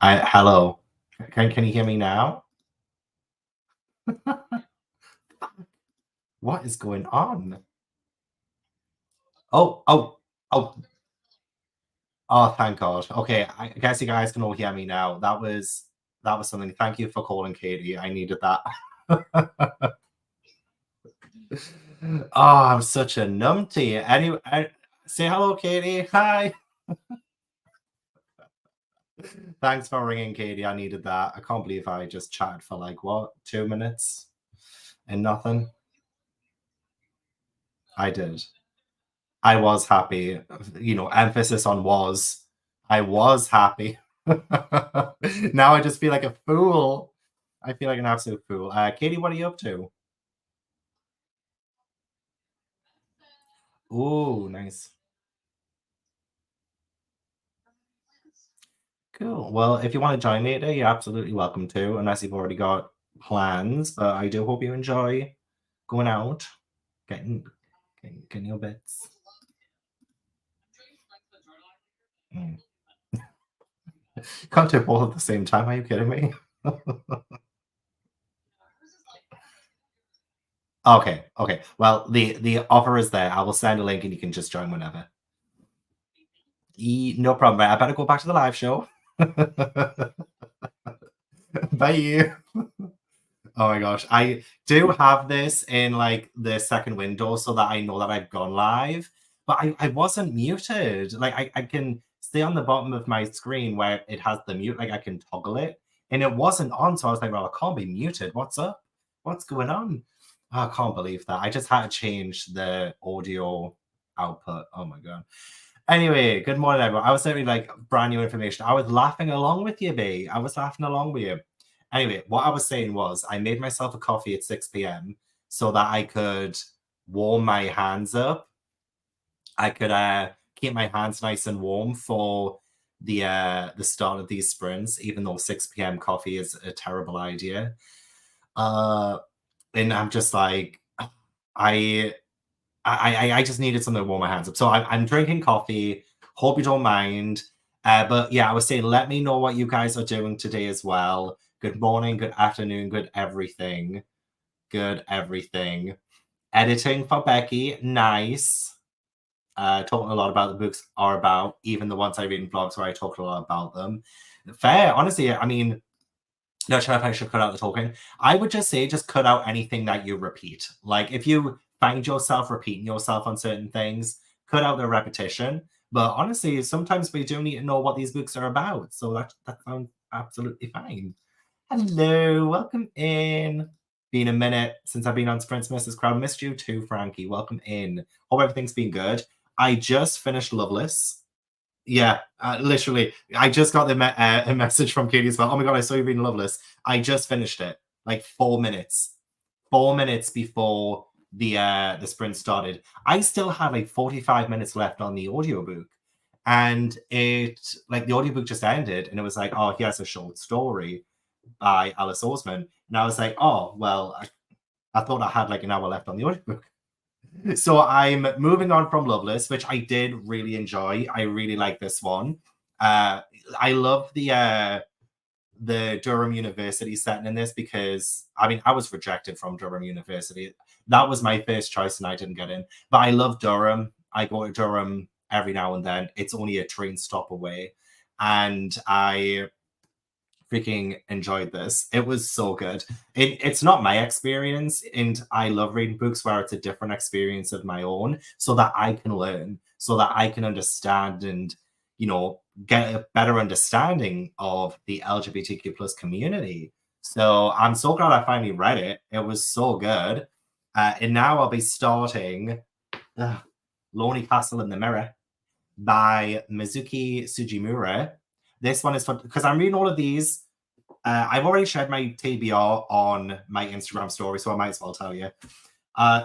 Hello. Can you hear me now? What is going on? Oh, oh, oh, oh, thank God. Okay, I guess you guys can all hear me now. That was something. Thank you for calling, Katie. I needed that. Oh, I'm such a numpty. Anyway, say hello, Katie. Hi. Thanks for ringing, Katie. I needed that. I can't believe I just chatted for like what, 2 minutes and nothing. I did. I was happy. Emphasis on was. I was happy. Now I just feel like a fool. I feel like an absolute fool. Katie, what are you up to? Ooh, nice. Cool. Well, if you want to join me today, you're absolutely welcome to, unless you've already got plans. But I do hope you enjoy going out, getting getting your bits. Mm. Can't do both at the same time. Are you kidding me? Okay, okay. Well, the offer is there. I will send a link and you can just join whenever. No problem. Right, I better go back to the live show. Bye. Oh my gosh. I do have this in like the second window so that I know that I've gone live, but I wasn't muted. Like I can stay on the bottom of my screen where it has the mute, like I can toggle it, and it wasn't on. So I was like, well, I can't be muted. What's up? What's going on? Oh, I can't believe that. I just had to change the audio output. Oh my god. Anyway, good morning, everyone. I was sending like brand new information. I was laughing along with you, B. I was laughing along with you. Anyway, what I was saying was I made myself a coffee at 6 p.m. so that I could warm my hands up. I could keep my hands nice and warm for the start of these sprints, even though 6 p.m. coffee is a terrible idea. Uh and I'm just like I I just needed something to warm my hands up. So I'm drinking coffee. Hope you don't mind. But yeah, I was saying, let me know what you guys are doing today as well. Good morning, good afternoon, good everything. Good everything. Editing for Becky. Nice. Talking a lot about the books are about, even the ones I read in vlogs where I talked a lot about them. Fair. Honestly, I mean, not sure if I should cut out the talking. I would just say just cut out anything that you repeat. Like if you find yourself repeating yourself on certain things, cut out the repetition. But honestly, sometimes we do need to know what these books are about. So that sounds absolutely fine. Hello, welcome in. Been a minute since I've been on Sprints Mrs. Crowd. Missed you too, Frankie. Welcome in. Hope everything's been good. I just finished Loveless. Yeah, literally. I just got a message from Katie as well. Oh my god, I saw you reading Loveless. I just finished it like 4 minutes. 4 minutes before the sprint started. I still had like 45 minutes left on the audiobook. And it like the audiobook just ended and it was like, oh, here's a short story by Alice Oseman. And I was like, oh, well, I thought I had like an hour left on the audiobook. So I'm moving on from Loveless, which I did really enjoy. I really like this one. I love the Durham University setting in this because I mean I was rejected from Durham University. That was my first choice and I didn't get in. But I love Durham. I go to Durham every now and then. It's only a train stop away. And I freaking enjoyed this. It was so good. It's not my experience, and I love reading books where it's a different experience of my own, so that I can learn, so that I can understand and get a better understanding of the LGBTQ plus community. So I'm so glad I finally read it. It was so good. And now I'll be starting Lonely Castle in the Mirror by Mizuki Sugimura. This one is fun because I'm reading all of these. I've already shared my TBR on my Instagram story, so I might as well tell you.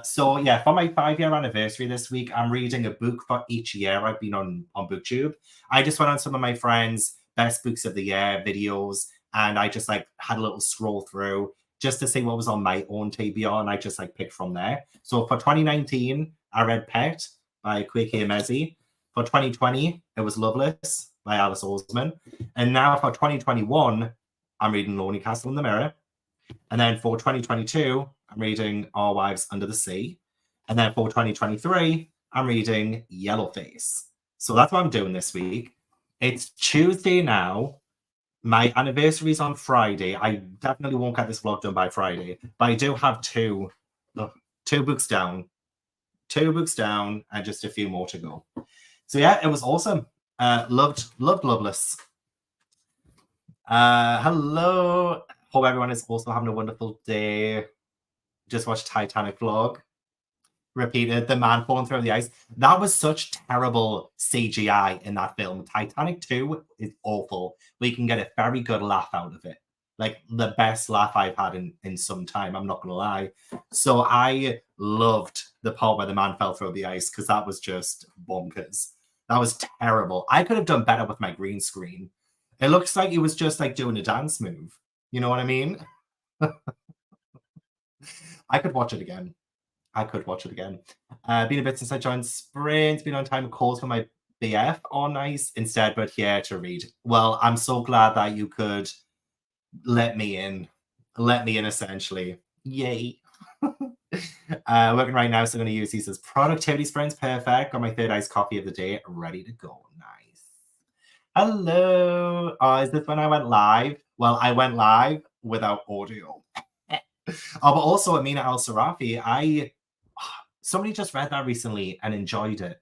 So yeah, for my 5-year anniversary this week, I'm reading a book for each year I've been on BookTube. I just went on some of my friends' best books of the year videos, and I just like had a little scroll through just to see what was on my own TBR, and I just like picked from there. So for 2019, I read Pet by Kweke Emezi. For 2020, it was Loveless by Alice Oseman. And now for 2021, I'm reading Lonely Castle in the Mirror. And then for 2022, I'm reading Our Wives Under the Sea. And then for 2023, I'm reading Yellowface. So that's what I'm doing this week. It's Tuesday now. My anniversary's on Friday. I definitely won't get this vlog done by Friday, but I do have two books down. 2 books down and just a few more to go. So yeah, it was awesome. Loved Loveless. Hello. Hope everyone is also having a wonderful day. Just watched Titanic vlog. Repeated the man falling through the ice. That was such terrible CGI in that film. Titanic 2 is awful. We can get a very good laugh out of it. Like the best laugh I've had in some time, I'm not gonna lie. So I loved the part where the man fell through the ice because that was just bonkers. That was terrible. I could have done better with my green screen. It looks like he was just like doing a dance move. You know what I mean? I could watch it again. Been a bit since I joined Sprint. Been on time of calls for my BF on ice instead, but here to read. Well, I'm so glad that you could let me in. Let me in, essentially. Yay. Working right now, so I'm going to use these as productivity sprints. Perfect. Got my third iced coffee of the day ready to go. Nice. Hello. Is this when I went live? Well, I went live without audio. But also Amina Al Sarafi, somebody just read that recently and enjoyed it.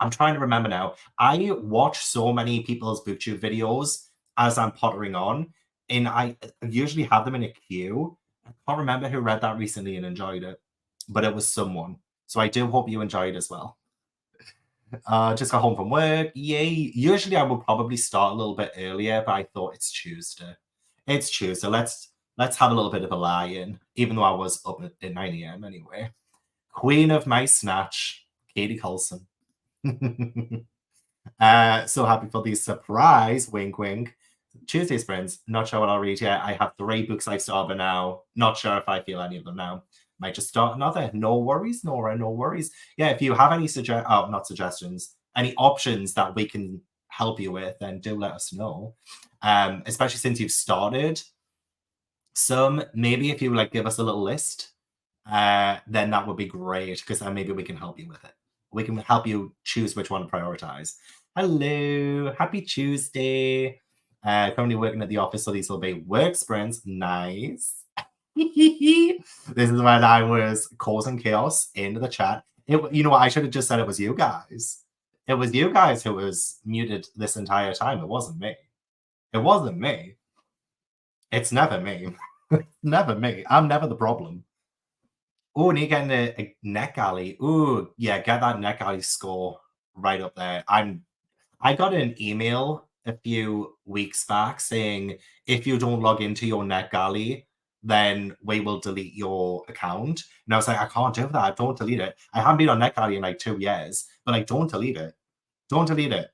I'm trying to remember now. I watch so many people's booktube videos as I'm pottering on, and I usually have them in a queue. I can't remember who read that recently and enjoyed it, but it was someone. So I do hope you enjoyed as well. Just got home from work. Yay. Usually I would probably start a little bit earlier, but I thought it's Tuesday. It's Tuesday. Let's have a little bit of a lie-in, even though I was up at 9 a.m. anyway. Queen of my snatch, Katie Coulson. So happy for the surprise, wink wink. Tuesday sprints, not sure what I'll read yet. I have 3 books I started now. Not sure if I feel any of them now. Might just start another. No worries, Nora, no worries. Yeah, if you have any not suggestions, any options that we can help you with, then do let us know. Especially since you've started some, maybe if you like give us a little list, then that would be great because then maybe we can help you with it. We can help you choose which one to prioritize. Hello, happy Tuesday. Currently working at the office, so these will be work sprints. Nice. This is when I was causing chaos in the chat. You know what? I should have just said it was you guys. It was you guys who was muted this entire time. It wasn't me. It wasn't me. It's never me. Never me. I'm never the problem. Oh, and you getting a neck alley. Ooh, yeah, get that neck alley score right up there. I got an email a few weeks back saying if you don't log into your neck alley, then we will delete your account. And I was like, I can't do that. Don't delete it. I haven't been on neck alley in like 2 years, but like, don't delete it. Don't delete it.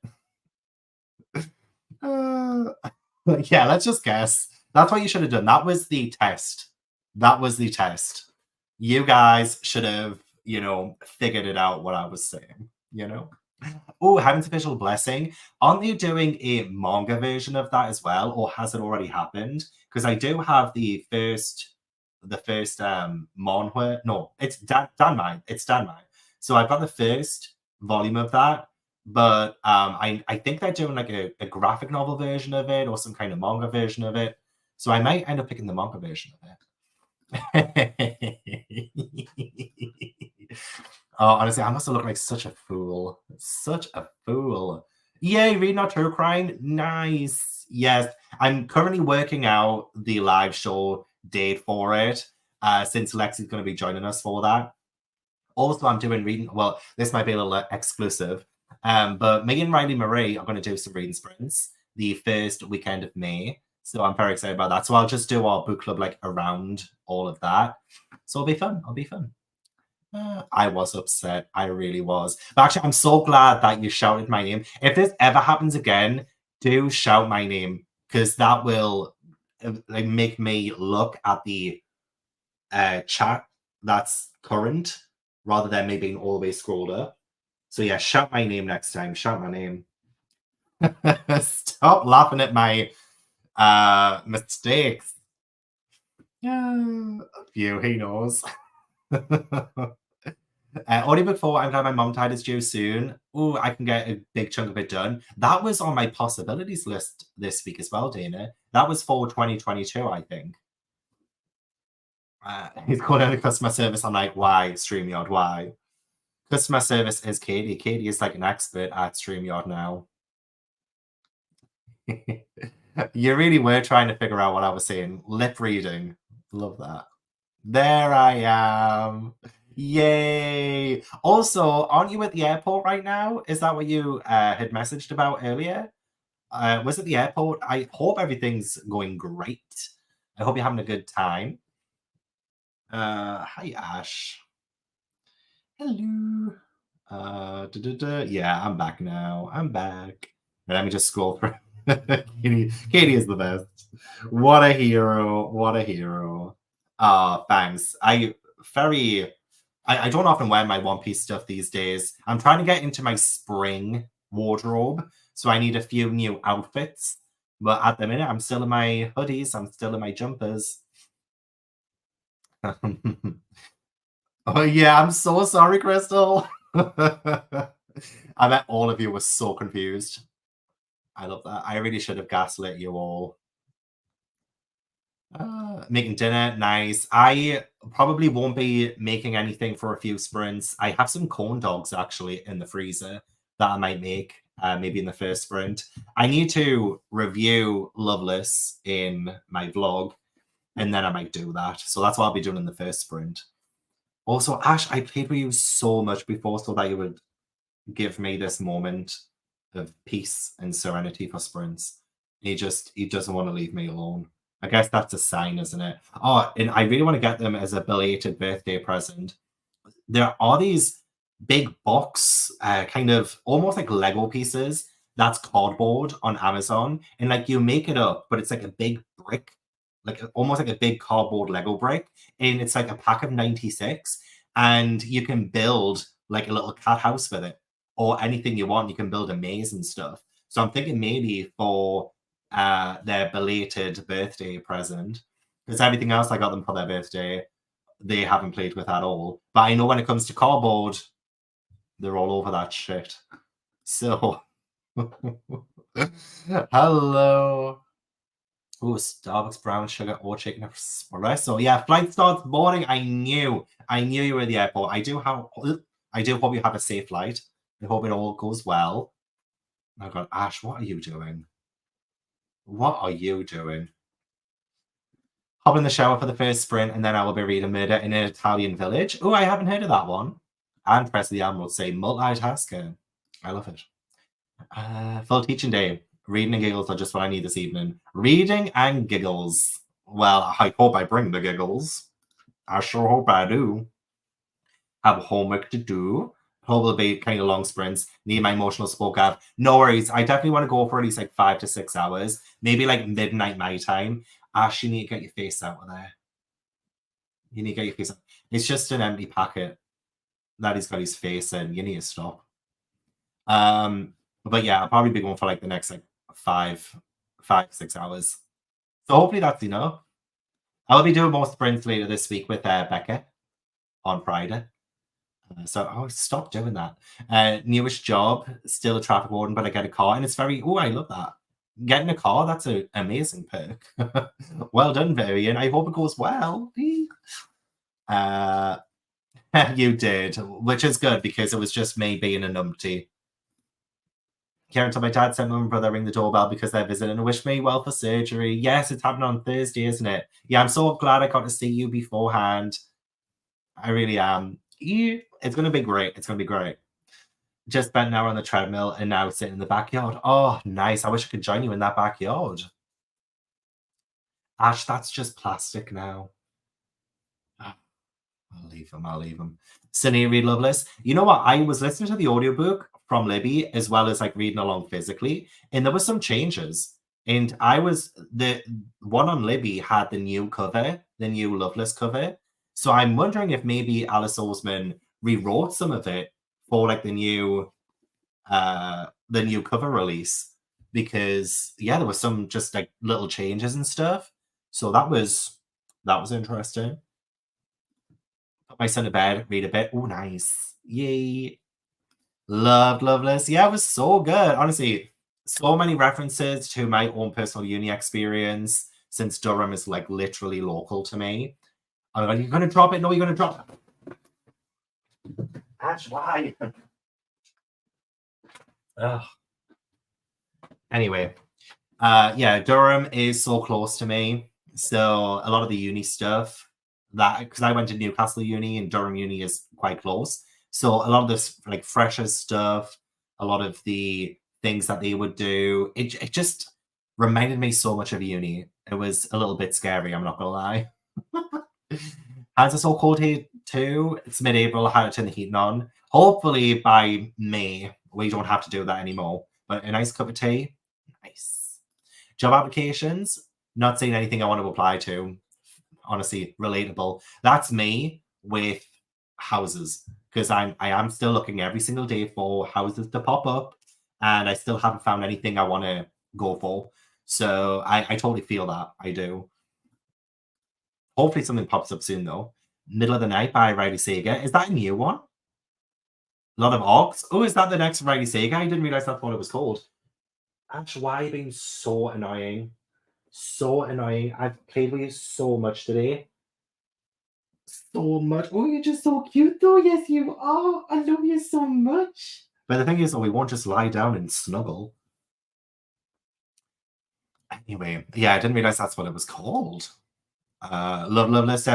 Yeah, let's just guess. That's what you should have done. That was the test. That was the test. You guys should have, figured it out what I was saying, Oh, Heaven's Official Blessing. Aren't they doing a manga version of that as well? Or has it already happened? Because I do have the first manhwa. No, it's Danmai. It's Danmai. So I've got the first volume of that. But I think they're doing like a graphic novel version of it or some kind of manga version of it. So I might end up picking the manga version of it. Oh, honestly, I must have looked like such a fool. Such a fool. Yay, reading our true crime. Nice. Yes, I'm currently working out the live show date for it, since Lexi's going to be joining us for that. Also, I'm doing reading. Well, this might be a little exclusive, but me and Riley Marie are going to do some reading sprints the first weekend of May. So I'm very excited about that. So I'll just do our book club like around all of that. So it'll be fun. It'll be fun. I was upset. I really was. But actually, I'm so glad that you shouted my name. If this ever happens again, do shout my name because that will like make me look at the chat that's current rather than me being always scrolled up. So yeah, shout my name next time. Shout my name. Stop laughing at my mistakes. Yeah, a few, he knows. Audiobook 4, I'm glad my mom tied is due soon. Ooh, I can get a big chunk of it done. That was on my possibilities list this week as well, Dana. That was for 2022, I think. He's calling out the customer service. I'm like, why, StreamYard, why? Customer service is Katie. Katie is like an expert at StreamYard now. You really were trying to figure out what I was saying. Lip reading. Love that. There I am. Yay. Also, aren't you at the airport right now? Is that what you had messaged about earlier? Was it the airport? I hope everything's going great. I hope you're having a good time. Hi, Ash. Hello. Yeah, I'm back now. I'm back. Let me just scroll through. Katie is the best. What a hero. What a hero. Thanks. I don't often wear my One Piece stuff these days. I'm trying to get into my spring wardrobe, so I need a few new outfits. But at the minute, I'm still in my hoodies. I'm still in my jumpers. Oh yeah, I'm so sorry, Crystal. I bet all of you were so confused. I love that. I really should have gaslit you all. Making dinner, nice. I probably won't be making anything for a few sprints. I have some corn dogs actually in the freezer that I might make maybe in the first sprint. I need to review Loveless in my vlog, and then I might do that. So that's what I'll be doing in the first sprint. Also, Ash, I played with you so much before so that you would give me this moment of peace and serenity for sprints. He doesn't want to leave me alone. I guess that's a sign, isn't it? Oh, and I really want to get them as a belated birthday present. There are these big box, kind of almost like Lego pieces. That's cardboard on Amazon, and like you make it up, but it's like a big brick, like almost like a big cardboard Lego brick, and it's like a pack of 96, and you can build like a little cat house with it, or anything you want. You can build a maze and stuff. So I'm thinking maybe for their belated birthday present, because everything else I got them for their birthday they haven't played with at all. But I know when it comes to cardboard, they're all over that shit. So, hello. Oh, Starbucks brown sugar or chicken espresso. Yeah, flight starts morning. I knew you were at the airport. I do hope you have a safe flight. I hope it all goes well. Oh God, Ash, what are you doing? What are you doing? Hop in the shower for the first sprint, and then I will be reading Murder in an Italian Village. Oh, I haven't heard of that one. And Press the Admiral say multitasking. I love it. Full teaching day. Reading and giggles are just what I need this evening. Reading and giggles. Well, I hope I bring the giggles. I sure hope I do. Have homework to do. Hope it'll be kind of long sprints. Need my emotional spoke out. No worries. I definitely want to go for at least like 5 to 6 hours. Maybe like midnight my time. Ash, you need to get your face out of there. You need to get your face out. It's just an empty packet that he's got his face in. You need to stop. But yeah, I'll probably be going for like the next like 6 hours. So hopefully that's enough. I'll be doing more sprints later this week with Becca on Friday. So I'll stop doing that. Newest job, still a traffic warden, but I get a car, and it's very. Oh, I love that. Getting a car, that's an amazing perk. Well done, Varian. I hope it goes well. You did, which is good because it was just me being a numpty. Karen told my dad sent my brother ring the doorbell because they're visiting and wish me well for surgery. Yes, it's happening on Thursday, isn't it? Yeah, I'm so glad I got to see you beforehand. I really am. It's going to be great. It's going to be great. Just spent an hour on the treadmill and now sitting in the backyard. Oh, nice. I wish I could join you in that backyard. Ash, that's just plastic now. I'll leave him. I'll leave him. Sunny, read Loveless. You know what? I was listening to the audiobook from Libby as well as like reading along physically, and there were some changes. And the one on Libby had the new cover, the new Loveless cover. So I'm wondering if maybe Alice Oseman rewrote some of it for like the new cover release. because yeah, there were some just like little changes and stuff. So that was interesting. Put my son to bed, read a bit. Oh, nice. Yay. Loved Loveless. Yeah, it was so good. Honestly, so many references to my own personal uni experience since Durham is like literally local to me. I'm like, you're gonna drop it? No, you're gonna drop it. Ash, why? Ugh. Anyway, yeah, Durham is so close to me. So a lot of the uni stuff that because I went to Newcastle Uni and Durham Uni is quite close. So a lot of this like fresher stuff, a lot of the things that they would do, it just reminded me so much of uni. It was a little bit scary, I'm not gonna lie. How's it so cold here too? It's mid-April, how to turn the heating on. Hopefully by May we don't have to do that anymore. But a nice cup of tea, nice. Job applications, not seeing anything I want to apply to. Honestly, relatable. That's me with houses because I am still looking every single day for houses to pop up, and I still haven't found anything I want to go for. So I totally feel that. I do. Hopefully something pops up soon though. Middle of the Night by Riley Sager. Is that a new one? A lot of orcs. Oh, is that the next Riley Sager? I didn't realize that's what it was called. Ash, why are you being so annoying? So annoying. I've played with you so much today. So much. Oh, you're just so cute though. Yes, you are. I love you so much. But the thing is, we won't just lie down and snuggle. Anyway, yeah, I didn't realize that's what it was called. Loveless,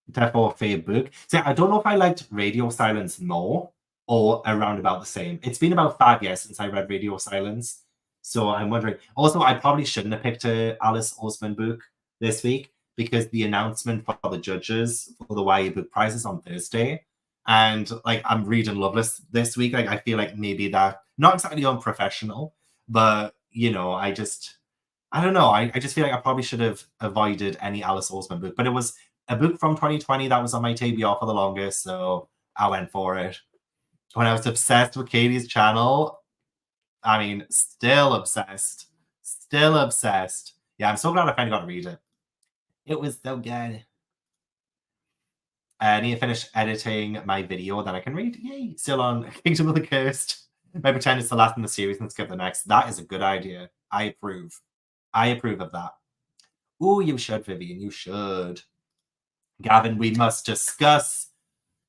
therefore favorite book. See, I don't know if I liked Radio Silence more or around about the same. It's been about 5 years since I read Radio Silence. So I'm wondering. Also, I probably shouldn't have picked a Alice Osman book this week because the announcement for the judges for the YA book prize is on Thursday. And like I'm reading Loveless this week. Like I feel like maybe that not exactly unprofessional, but I don't know. I just feel like I probably should have avoided any Alice Oseman book, but it was a book from 2020 that was on my TBR for the longest, so I went for it. When I was obsessed with Katie's channel, I mean, still obsessed. Still obsessed. Yeah, I'm so glad I finally got to read it. It was so good. I need to finish editing my video, then I can read. Yay! Still on Kingdom of the Cursed. Maybe pretend it's the last in the series and skip the next. That is a good idea. I approve. I approve of that. Oh, you should, Vivian. You should. Gavin, we must discuss.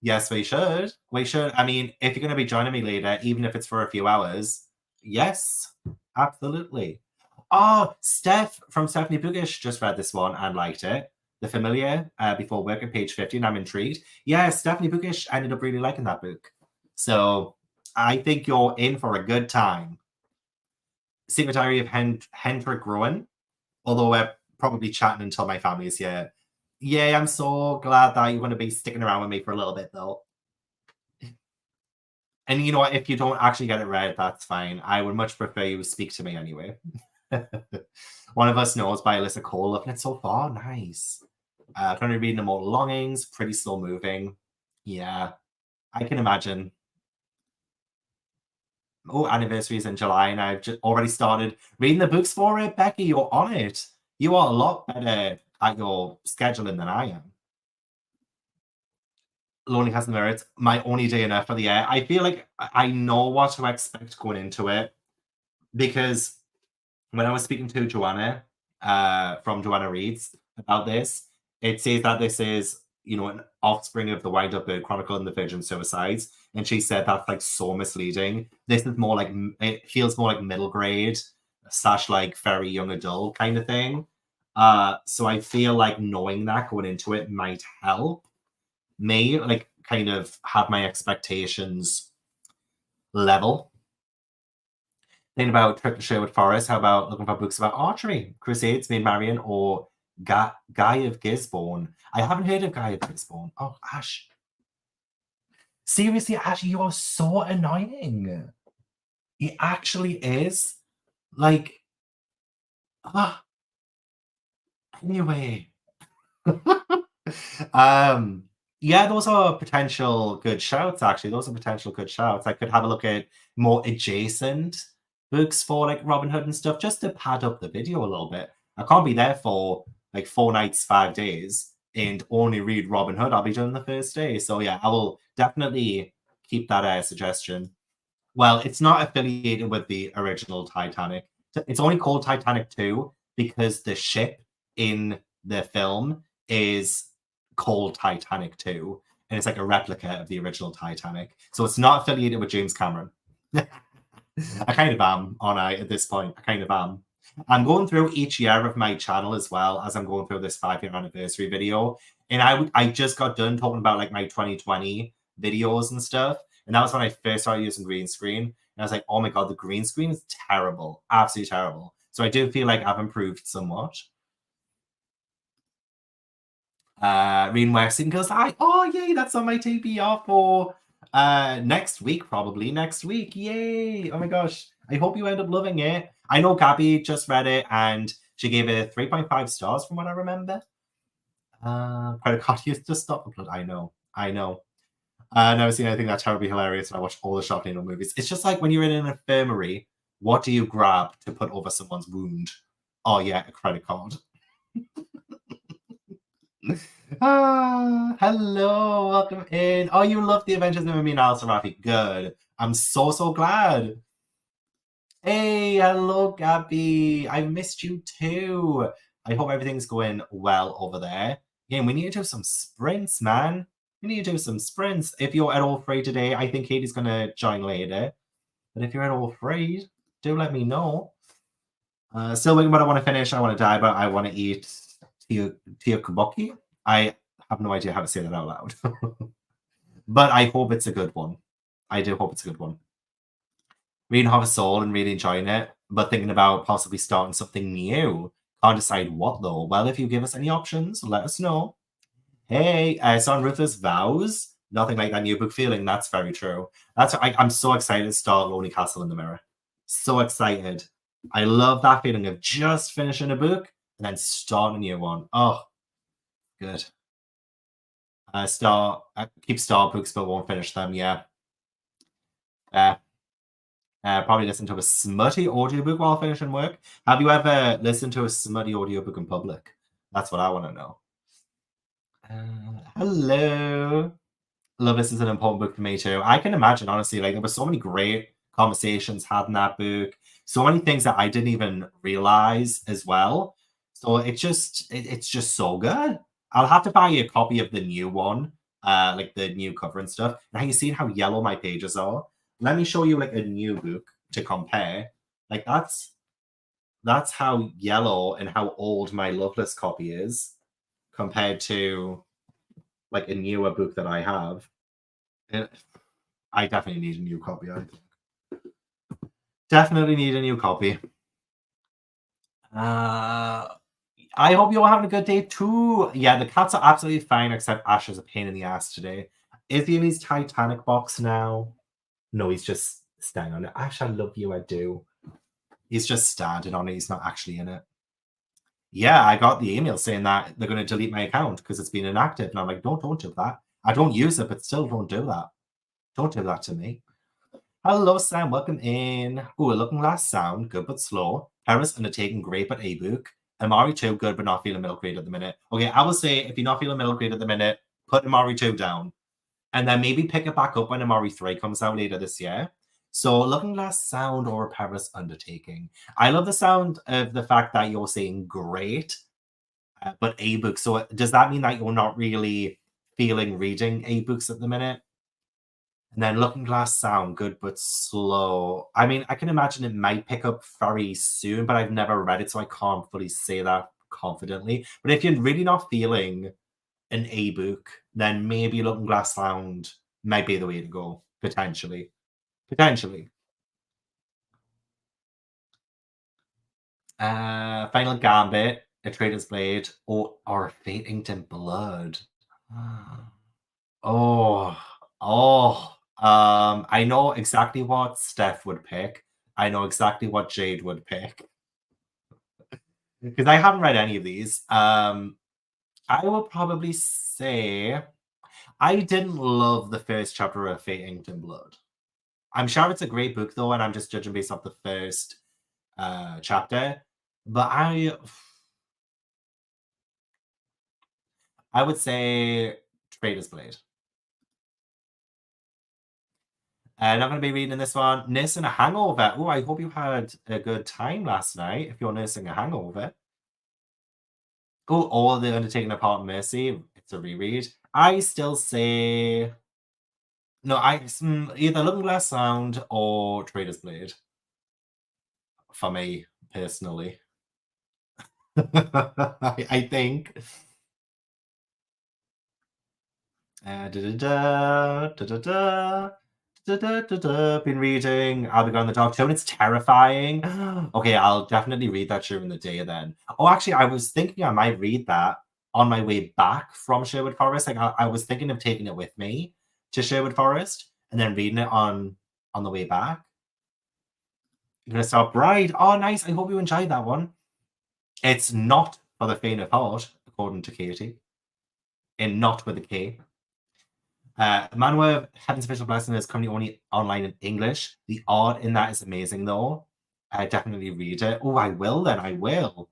Yes, we should. We should. I mean, if you're going to be joining me later, even if it's for a few hours, yes, absolutely. Oh, Steph from Stephanie Bookish just read this one and liked it. The Familiar, before work at page 50, and I'm intrigued. Yeah, Stephanie Bookish ended up really liking that book. So I think you're in for a good time. Secret Diary of Hendrik Rowan, although we're probably chatting until my family is here. Yeah, I'm so glad that you're going to be sticking around with me for a little bit, though. And you know what? If you don't actually get it read, that's fine. I would much prefer you speak to me anyway. One of Us Knows by Alyssa Cole. Looking at so far. Nice. Currently reading Immortal Longings. Pretty slow moving. Yeah, I can imagine. Oh, anniversaries in July, and I've just already started reading the books for it. Becky, you're on it. You are a lot better at your scheduling than I am. Lonely Has the Merits, my only day enough for the year. I feel like I know what to expect going into it because when I was speaking to Joanna from Joanna Reads about this, it says that this is, an offspring of the Wind Up Bird Chronicle and the Virgin Suicides. And she said that's like so misleading. This is more like, it feels more like middle grade / like very young adult kind of thing. So I feel like knowing that going into it might help me like kind of have my expectations level. Thinking about trip to Sherwood Forest, how about looking for books about archery, Crusades, Maid Marian, or Guy of Gisborne? I haven't heard of Guy of Gisborne. Oh, Ash. Seriously, Ash, you are so annoying. He actually is. Like, anyway. Yeah, those are potential good shouts, actually. Those are potential good shouts. I could have a look at more adjacent books for like Robin Hood and stuff just to pad up the video a little bit. I can't be there for like 4 nights, 5 days and only read Robin Hood. I'll be done the first day. So yeah, I will definitely keep that suggestion. Well, it's not affiliated with the original Titanic. It's only called Titanic 2 because the ship in the film is called Titanic 2, and it's like a replica of the original Titanic. So it's not affiliated with James Cameron. I kind of am, aren't I, at this point? I kind of am. I'm going through each year of my channel as well as I'm going through this 5-year anniversary video. And I just got done talking about like my 2020 videos and stuff. And that was when I first started using green screen. And I was like, oh my God, the green screen is terrible. Absolutely terrible. So I do feel like I've improved somewhat. Reading Western goes, oh yay, that's on my TBR for next week, probably. Next week. Yay. Oh my gosh. I hope you end up loving it. I know Gabby just read it and she gave it 3.5 stars from what I remember. Credit card use just stop the blood. I know. I know. I've never seen anything that's terribly hilarious and I watch all the Sharknado movies. It's just like when you're in an infirmary, what do you grab to put over someone's wound? Oh yeah, a credit card. Hello, welcome in. Oh, you love the Adventures of me and Alice Rafi. Good. I'm so glad. Hey, hello, Gabby. I missed you too. I hope everything's going well over there. Yeah, we need to do some sprints, man. We need to do some sprints. If you're at all free today, I think Katie's gonna join later. But if you're at all free, do let me know. Still waiting what I want to finish. I want to die, but I want to eat Tiokaboki. I have no idea how to say that out loud. But I hope it's a good one. I do hope it's a good one. Reading Have a Soul and really enjoying it, but thinking about possibly starting something new. Can't decide what though. Well, if you give us any options, let us know. Hey, I saw Ruthless Vows. Nothing like that new book feeling. That's very true. I'm so excited to start Lonely Castle in the Mirror. So excited. I love that feeling of just finishing a book and then starting a new one. Oh, good. Keep start books but won't finish them. Yeah. Probably listen to a smutty audiobook while finishing work. Have you ever listened to a smutty audiobook in public? That's what I want to know. Hello. Love This is an important book for me too. I can imagine, honestly, like there were so many great conversations had in that book. So many things that I didn't even realize as well. So it's just so good. I'll have to buy you a copy of the new one, like the new cover and stuff. Now you see how yellow my pages are. Let me show you like a new book to compare. Like that's how yellow and how old my Loveless copy is compared to like a newer book that I have. And I definitely need a new copy. I think. Definitely need a new copy. I hope you're having a good day too. Yeah, the cats are absolutely fine, except Ash is a pain in the ass today. Is he in his Titanic box now? No, he's just standing on it. Ash, I love you, I do. He's just standing on it. He's not actually in it. Yeah, I got the email saying that they're going to delete my account because it's been inactive. And I'm like, don't do that. I don't use it, but still don't do that. Don't do that to me. Hello, Sam. Welcome in. Ooh, Looking Last Sound, good but slow. Paris Undertaking, great but a book. Amari 2, good but not feeling middle grade at the minute. Okay, I will say if you're not feeling middle grade at the minute, put Amari 2 down. And then maybe pick it back up when Amari 3 comes out later this year. So Looking Last Sound or Paris Undertaking. I love the sound of the fact that you're saying great, but a book. So does that mean that you're not really feeling reading a books at the minute? And then Looking Glass Sound, good but slow. I mean, I can imagine it might pick up very soon, but I've never read it, so I can't fully say that confidently. But if you're really not feeling an A book, then maybe Looking Glass Sound might be the way to go, potentially. Potentially. Final Gambit, A Traitor's Blade, or Fate Inked in Blood. Oh, I know exactly what Steph would pick. I know exactly what Jade would pick because I haven't read any of these. I will probably say I didn't love the first chapter of Fate Inked in Blood. I'm sure it's a great book though, and I'm just judging based off the first chapter. But I would say Trader's Blade. And I'm going to be reading this one, Nursing a Hangover. Oh, I hope you had a good time last night if you're nursing a hangover. Oh, or The Undertaking of Part Mercy. It's a reread. I still say no. Either Looking Glass Sound or Trader's Blade for me personally. I think. Da-da-da, da-da-da, da-da-da-da. Been reading I'll Be Gone in the Dark Too, and it's terrifying. Okay, I'll definitely read that during the day then. Oh, actually, I was thinking I might read that on my way back from Sherwood Forest. Like, I was thinking of taking it with me to Sherwood Forest and then reading it on the way back. You're gonna start Bride. Oh, nice. I hope you enjoyed that one. It's not for the faint of heart, according to Katie, and not with a K. Manhwa Heaven's Official Blessing is currently only online in English. The art in that is amazing, though. I definitely read it. Oh, I will then. I will.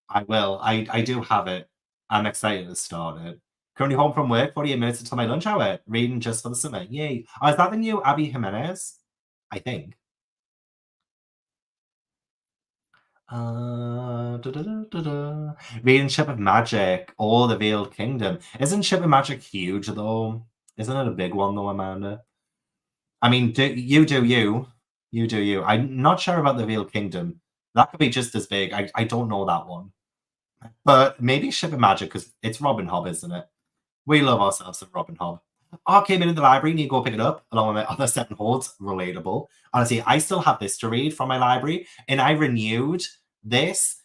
I will. I do have it. I'm excited to start it. Currently home from work, 48 minutes until my lunch hour. Reading just for the summer. Yay. Oh, is that the new Abby Jimenez? I think. Reading Ship of Magic or the Veiled Kingdom. Isn't Ship of Magic huge, though? Isn't it a big one, though, Amanda? I mean, do you. You do you. I'm not sure about the Veiled Kingdom. That could be just as big. I don't know that one. But maybe Ship of Magic because it's Robin Hobb, isn't it? We love ourselves some Robin Hobb. Oh, came in the library, need to go pick it up along with my other Seven Holds. Relatable. Honestly, I still have this to read from my library, and I renewed this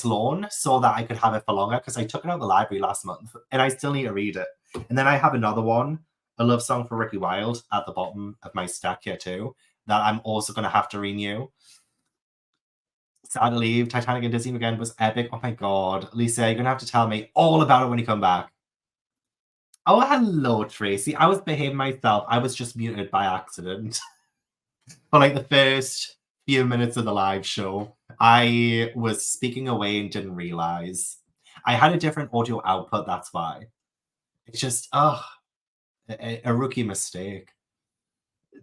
loan so that I could have it for longer because I took it out of the library last month and I still need to read it. And then I have another one, a love song for Ricky Wilde, at the bottom of my stack here too, that I'm also going to have to renew. Sad to leave. Titanic and Disney again was epic. Oh my god. Lisa, you're going to have to tell me all about it when you come back. Oh, hello, Tracy. I was behaving myself. I was just muted by accident for like the first few minutes of the live show. I was speaking away and didn't realize. I had a different audio output, that's why. It's just, a rookie mistake.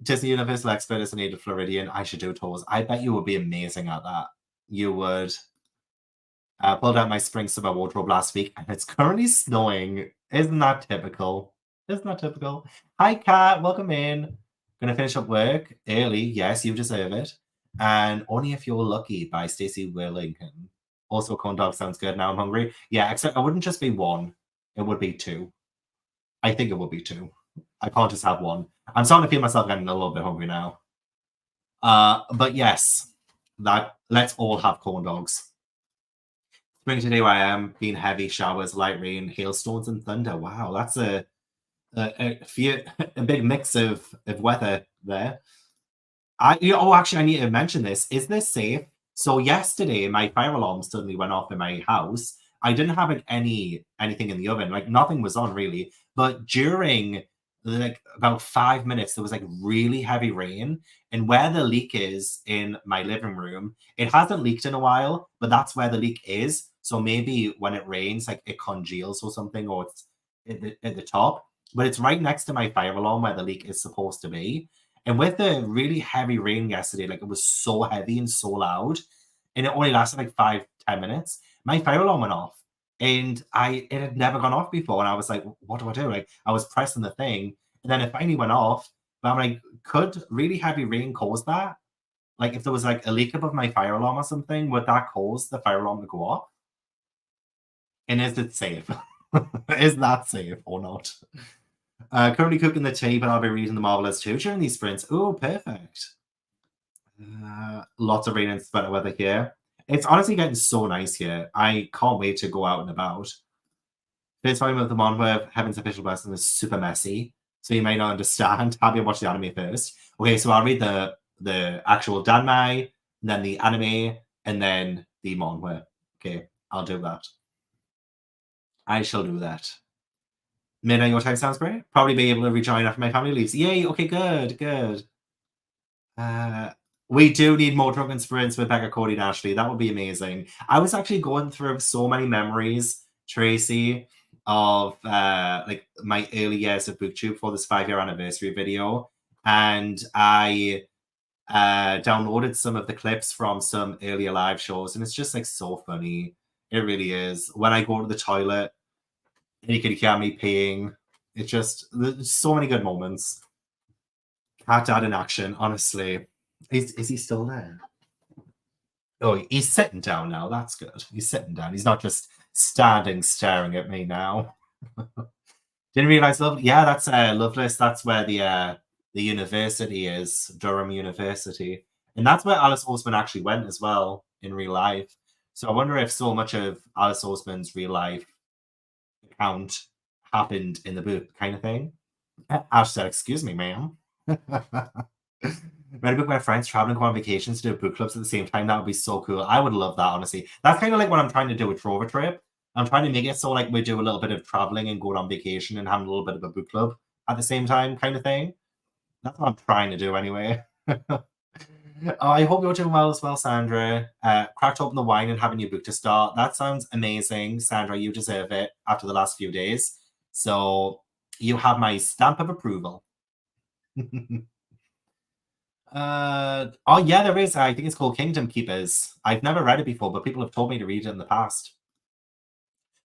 Disney Universal Expert is a native Floridian. I should do tours. I bet you would be amazing at that. You would. Pulled out my spring summer wardrobe last week and it's currently snowing. Isn't that typical? Isn't that typical? Hi, Kat. Welcome in. Gonna finish up work early. Yes, you deserve it. And Only If You're Lucky by Stacey Willington. Also, corn dog sounds good. Now I'm hungry. Yeah, except it wouldn't just be one. It would be two. I think it would be two. I can't just have one. I'm starting to feel myself getting a little bit hungry now. But yes, that let's all have corn dogs. Spring today where I am, being heavy showers, light rain, hailstones, and thunder. Wow, that's a big mix of weather there. Actually, I need to mention this. Is this safe? So yesterday, my fire alarm suddenly went off in my house. I didn't have like, anything in the oven, like nothing was on really. But during like about 5 minutes, there was like really heavy rain, and where the leak is in my living room, it hasn't leaked in a while, but that's where the leak is. So maybe when it rains, like it congeals or something, or it's at the top. But it's right next to my fire alarm where the leak is supposed to be. And with the really heavy rain yesterday, like it was so heavy and so loud, and it only lasted like 5-10 minutes. My fire alarm went off, and it had never gone off before. And I was like, "What do I do?" Like I was pressing the thing, and then it finally went off. But I'm like, could really heavy rain cause that? Like if there was like a leak above my fire alarm or something, would that cause the fire alarm to go off? And is it safe? Is that safe or not? Currently cooking the tea, but I'll be reading the Marvelous too during these sprints. Oh, perfect. Lots of rain and sweater weather here. It's honestly getting so nice here. I can't wait to go out and about. This time with the Monweb, Heaven's Official Blessing is super messy, so you may not understand. Have you watched the anime first? Okay, so I'll read the actual Danmai, then the anime, and then the Monweb. Okay, I'll do that. I shall do that. Midnight your time sounds great. Probably be able to rejoin after my family leaves. Yay! Okay, good, good. Uh, we do need more drunken sprints with Becca, Cody, and Ashley. That would be amazing. I was actually going through so many memories, Tracy, of like my early years of BookTube for this 5-year anniversary video. And I downloaded some of the clips from some earlier live shows, and it's just like so funny. It really is. When I go to the toilet, you can hear me peeing. It's just there's so many good moments. Cat dad in action, honestly. Is he still there? Oh, he's sitting down now. That's good. He's sitting down. He's not just standing staring at me now. Didn't realize love. Yeah, that's Loveless. That's where the university is, Durham University, and that's where Alice Oseman actually went as well in real life. So I wonder if so much of Alice Oseman's real life account happened in the book, kind of thing. Ash said, "Excuse me, ma'am." Read a book with my friends traveling, go on vacations, do book clubs at the same time. That would be so cool. I would love that, honestly. That's kind of like what I'm trying to do with Trover Trip. I'm trying to make it so like we do a little bit of traveling and going on vacation and having a little bit of a book club at the same time, kind of thing. That's what I'm trying to do anyway. I hope you're doing well as well, Sandra. Cracked open the wine and having your book to start. That sounds amazing, Sandra. You deserve it after the last few days. So you have my stamp of approval. Oh yeah, there is. I think it's called Kingdom Keepers. I've never read it before, but people have told me to read it in the past.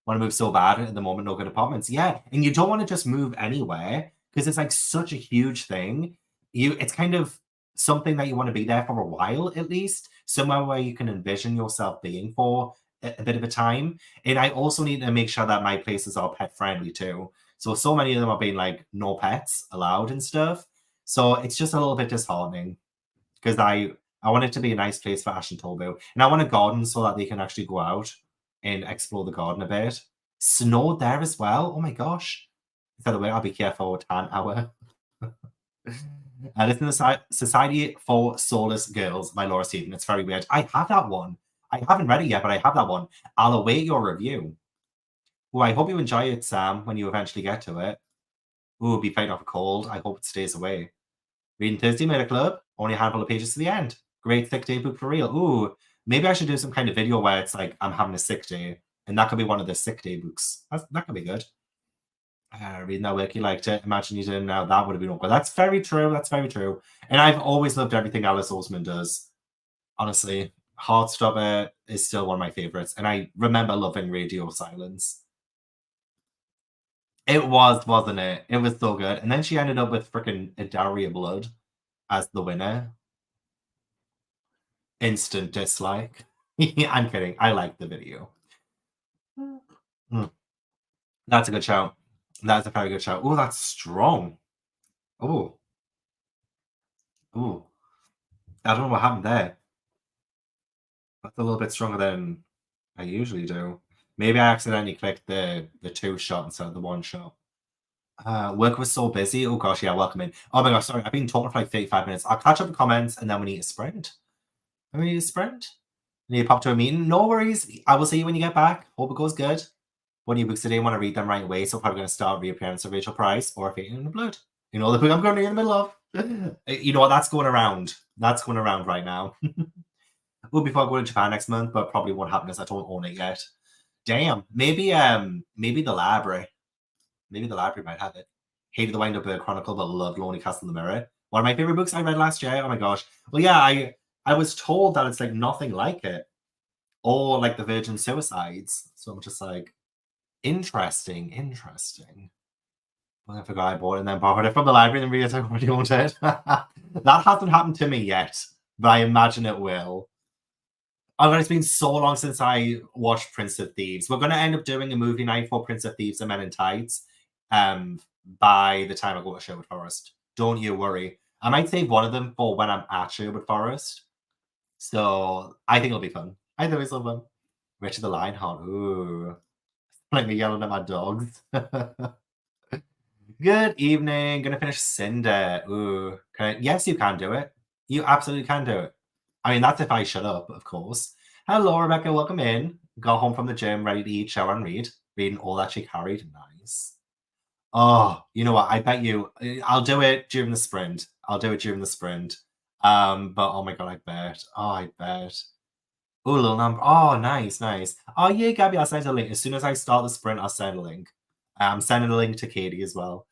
Want to move so bad at the moment, no good apartments. Yeah, and you don't want to just move anywhere because it's like such a huge thing. It's kind of something that you want to be there for a while at least, somewhere where you can envision yourself being for a bit of a time. And I also need to make sure that my places are pet friendly too. So many of them are being like no pets allowed and stuff. So it's just a little bit disheartening because I want it to be a nice place for Ash and Tolbo, and I want a garden so that they can actually go out and explore the garden a bit. Snowed there as well. Oh my gosh! By the way, I'll be careful. Tan hour. Listen to Society for Soulless Girls by Laura Stephen. It's very weird. I have that one. I haven't read it yet, but I have that one. I'll await your review. Oh, I hope you enjoy it, Sam, when you eventually get to it. Ooh, be fighting off a cold. I hope it stays away. Reading Thursday made a club, only a handful of pages to the end. Great sick day book for real. Ooh, maybe I should do some kind of video where it's like I'm having a sick day, and that could be one of the sick day books. That could be good. Reading that wiki liked it. Imagine you didn't now. That would have been awkward. That's very true. That's very true. And I've always loved everything Alice Oseman does. Honestly, Heartstopper is still one of my favorites, and I remember loving Radio Silence. It was, wasn't it? It was so good. And then she ended up with freaking Daria Blood as the winner. Instant dislike. I'm kidding. I like the video. Mm, that's a good shout. That's a very good shout. Oh, that's strong. Oh, oh. I don't know what happened there. That's a little bit stronger than I usually do. Maybe I accidentally clicked the two shot instead of the one shot. Work was so busy. Oh gosh, yeah, welcome in. Oh my gosh, sorry, I've been talking for like 35 minutes. I'll catch up the comments and then we need a sprint. And we need a sprint. We need to pop to a meeting. No worries. I will see you when you get back. Hope it goes good. One of your books today, want to read them right away. So probably going to start Reappearance of Rachel Price or Fate in the Blood. You know the book I'm currently in the middle of. You know what? That's going around. That's going around right now. Well, before I go to Japan next month, but probably won't happen because I don't own it yet. Damn. Maybe the library. Maybe the library might have it. Hated the Wind Up Bird Chronicle, but loved Lonely Castle in the Mirror. One of my favorite books I read last year. Oh my gosh. Well, yeah, I was told that it's like nothing like it, or like the Virgin Suicides. So I'm just like, interesting. Well, I forgot I bought it and then borrowed it from the library and realized I already owned it. That hasn't happened to me yet, but I imagine it will. Oh god, it's been so long since I watched Prince of Thieves. We're going to end up doing a movie night for Prince of Thieves and Men in Tights by the time I go to Sherwood Forest. Don't you worry. I might save one of them for when I'm at Sherwood Forest. So I think it'll be fun. I think it'll be so fun. Richard the Lionheart. Ooh. Like me yelling at my dogs. Good evening. Gonna finish Cinder. Ooh. Yes, you can do it. You absolutely can do it. I mean, that's if I shut up, of course. Hello, Rebecca. Welcome in. Got home from the gym, ready to eat, shower, and read. Reading all that she carried. Nice. Oh, you know what? I bet you. I'll do it during the sprint. I'll do it during the sprint. But oh my god, I bet. Oh, I bet. Oh, little number. Oh, nice, nice. Oh yeah, Gabby, I'll send a link. As soon as I start the sprint, I'll send a link. I'm sending a link to Katie as well.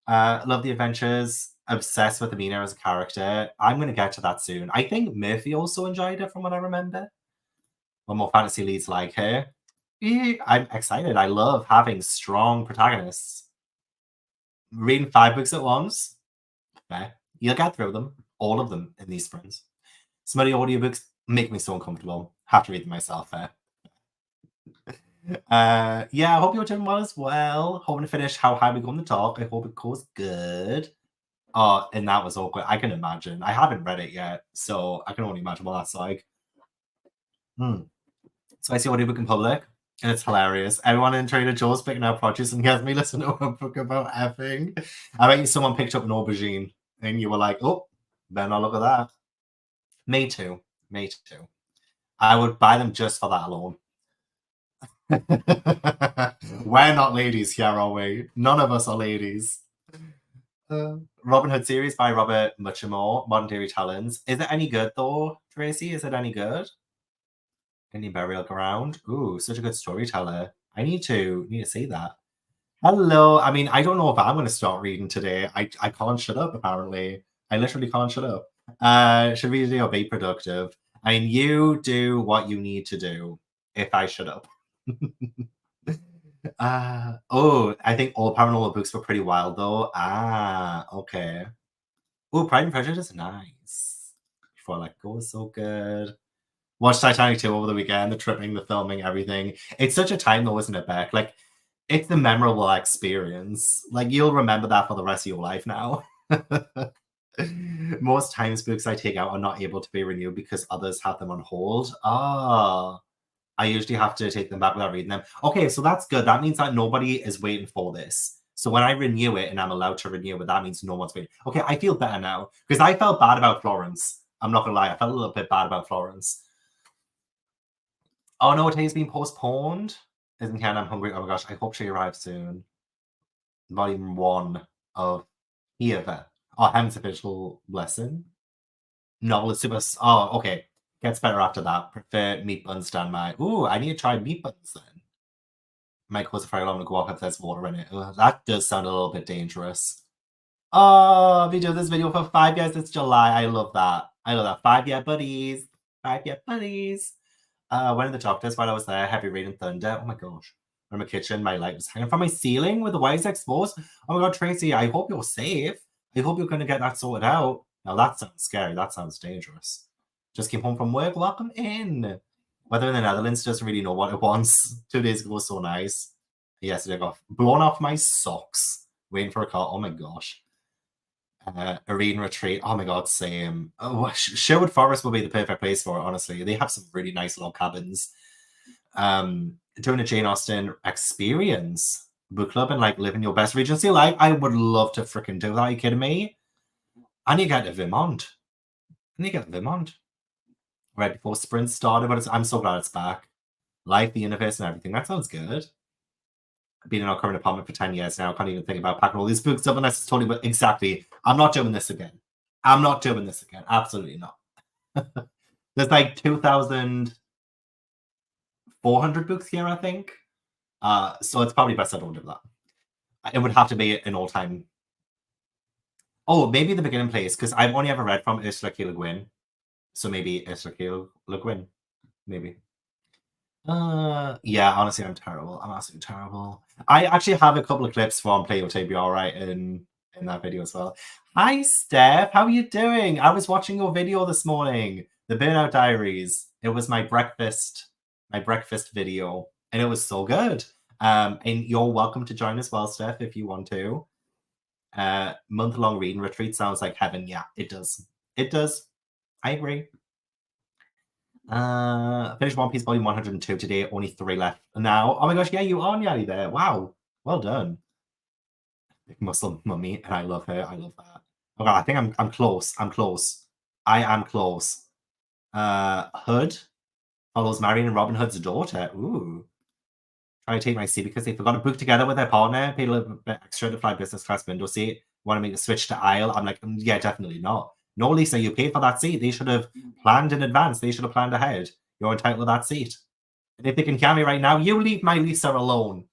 Love the adventures. Obsessed with Amina as a character. I'm gonna get to that soon. I think Murphy also enjoyed it from what I remember. One more fantasy leads like her. Yeah, I'm excited. I love having strong protagonists. Reading 5 books at once. Fair. You'll get through them. All of them in these sprints. Some of the audiobooks make me so uncomfortable. Have to read them myself. Fair. Yeah, I hope you're doing well as well. Hoping to finish How High We Go in the Talk. I hope it goes good. Oh, and that was awkward. I can imagine. I haven't read it yet, so I can only imagine what that's like. Hmm. So I see audiobook in public, and it's hilarious. Everyone in Trader Joe's picking out produce and gets me listen to a book about effing. I bet you someone picked up an aubergine, and you were like, "Oh, better not look at that." Me too. Me too. I would buy them just for that alone. We're not ladies here, are we? None of us are ladies. Robin Hood series by Robert Muchamore, Modern Day Retellings. Is it any good though, Tracy? Is it any good? Any burial ground? Ooh, such a good storyteller. I need to see that. Hello. I mean, I don't know if I'm gonna start reading today. I can't shut up, apparently. I literally can't shut up. Should we do or be productive? I mean, you do what you need to do if I shut up. Oh, I think all paranormal books were pretty wild though. Ah, okay. Oh, Pride and Prejudice is nice. Before I Let Go is so good. Watched Titanic 2 over the weekend, the tripping, the filming, everything. It's such a time though, isn't it, Beck? Like, it's a memorable experience. Like, you'll remember that for the rest of your life now. Most times books I take out are not able to be renewed because others have them on hold. Ah. I usually have to take them back without reading them. Okay, so that's good. That means that nobody is waiting for this. So when I renew it and I'm allowed to renew it, that means no one's waiting. Okay, I feel better now because I felt bad about Florence. I'm not gonna lie, I felt a little bit bad about Florence. Oh no, today's been postponed. Isn't Ken? I'm hungry. Oh my gosh, I hope she arrives soon. Volume 1 of Eva. Oh, Heaven's official lesson. Novel is super. Oh, okay. Gets better after that. Prefer meat buns than my. Ooh, I need to try meat buns then. Might cause a fire alarm to go off if there's water in it. Ugh, that does sound a little bit dangerous. Oh, we do this video for 5 years. It's July. I love that. I love that. 5 year buddies. 5 year buddies. One of the doctors while I was there, heavy rain and thunder. Oh my gosh. In my kitchen, my light was hanging from my ceiling with the wires exposed. Oh my god, Tracy, I hope you're safe. I hope you're gonna get that sorted out. Now that sounds scary. That sounds dangerous. Just came home from work. Welcome in. Weather in the Netherlands doesn't really know what it wants. 2 days ago was so nice. Yesterday I got blown off my socks waiting for a car. Oh my gosh. Arena Retreat. Oh my god, same. Oh, Sherwood Forest will be the perfect place for it, honestly. They have some really nice little cabins. Doing a Jane Austen experience book club and like living your best Regency life. I would love to freaking do that. Are you kidding me? I need to get to Vermont. I need to get to Vermont. Right before sprint started, but I'm so glad it's back. Life, the universe, and everything. That sounds good. I've been in our current apartment for 10 years now. I can't even think about packing all these books up unless it's totally. But exactly. I'm not doing this again. I'm not doing this again. Absolutely not. There's like 2,400 books here, I think. So it's probably best I don't do that. It would have to be an all-time. Oh, maybe the beginning place, because I've only ever read from Ursula K. Le Guin. So maybe Ursula K. Le Guin. Maybe. Yeah, honestly, I'm terrible. I'm absolutely terrible. I actually have a couple of clips from Play Your Tape Be Alright in that video as well. Hi, Steph. How are you doing? I was watching your video this morning, the Burnout Diaries. It was my breakfast video, and it was so good. And you're welcome to join as well, Steph, if you want to. Month-long reading retreat sounds like heaven. Yeah, it does. It does. I agree. Finished One Piece Volume 102 today. Only 3 left now. Oh my gosh, yeah, you are nearly there. Wow. Well done. Big muscle mummy, and I love her. I love that. Oh god, I think I'm close. I'm close. I am close. Hood follows Marion and Robin Hood's daughter. Ooh. Trying to take my seat because they forgot to book together with their partner, paid a little bit extra to fly business class window seat. Want to make the switch to aisle? I'm like, yeah, definitely not. No, Lisa, you paid for that seat. They should have planned in advance. They should have planned ahead. You're entitled to that seat. And if they can hear me right now, you leave my Lisa alone.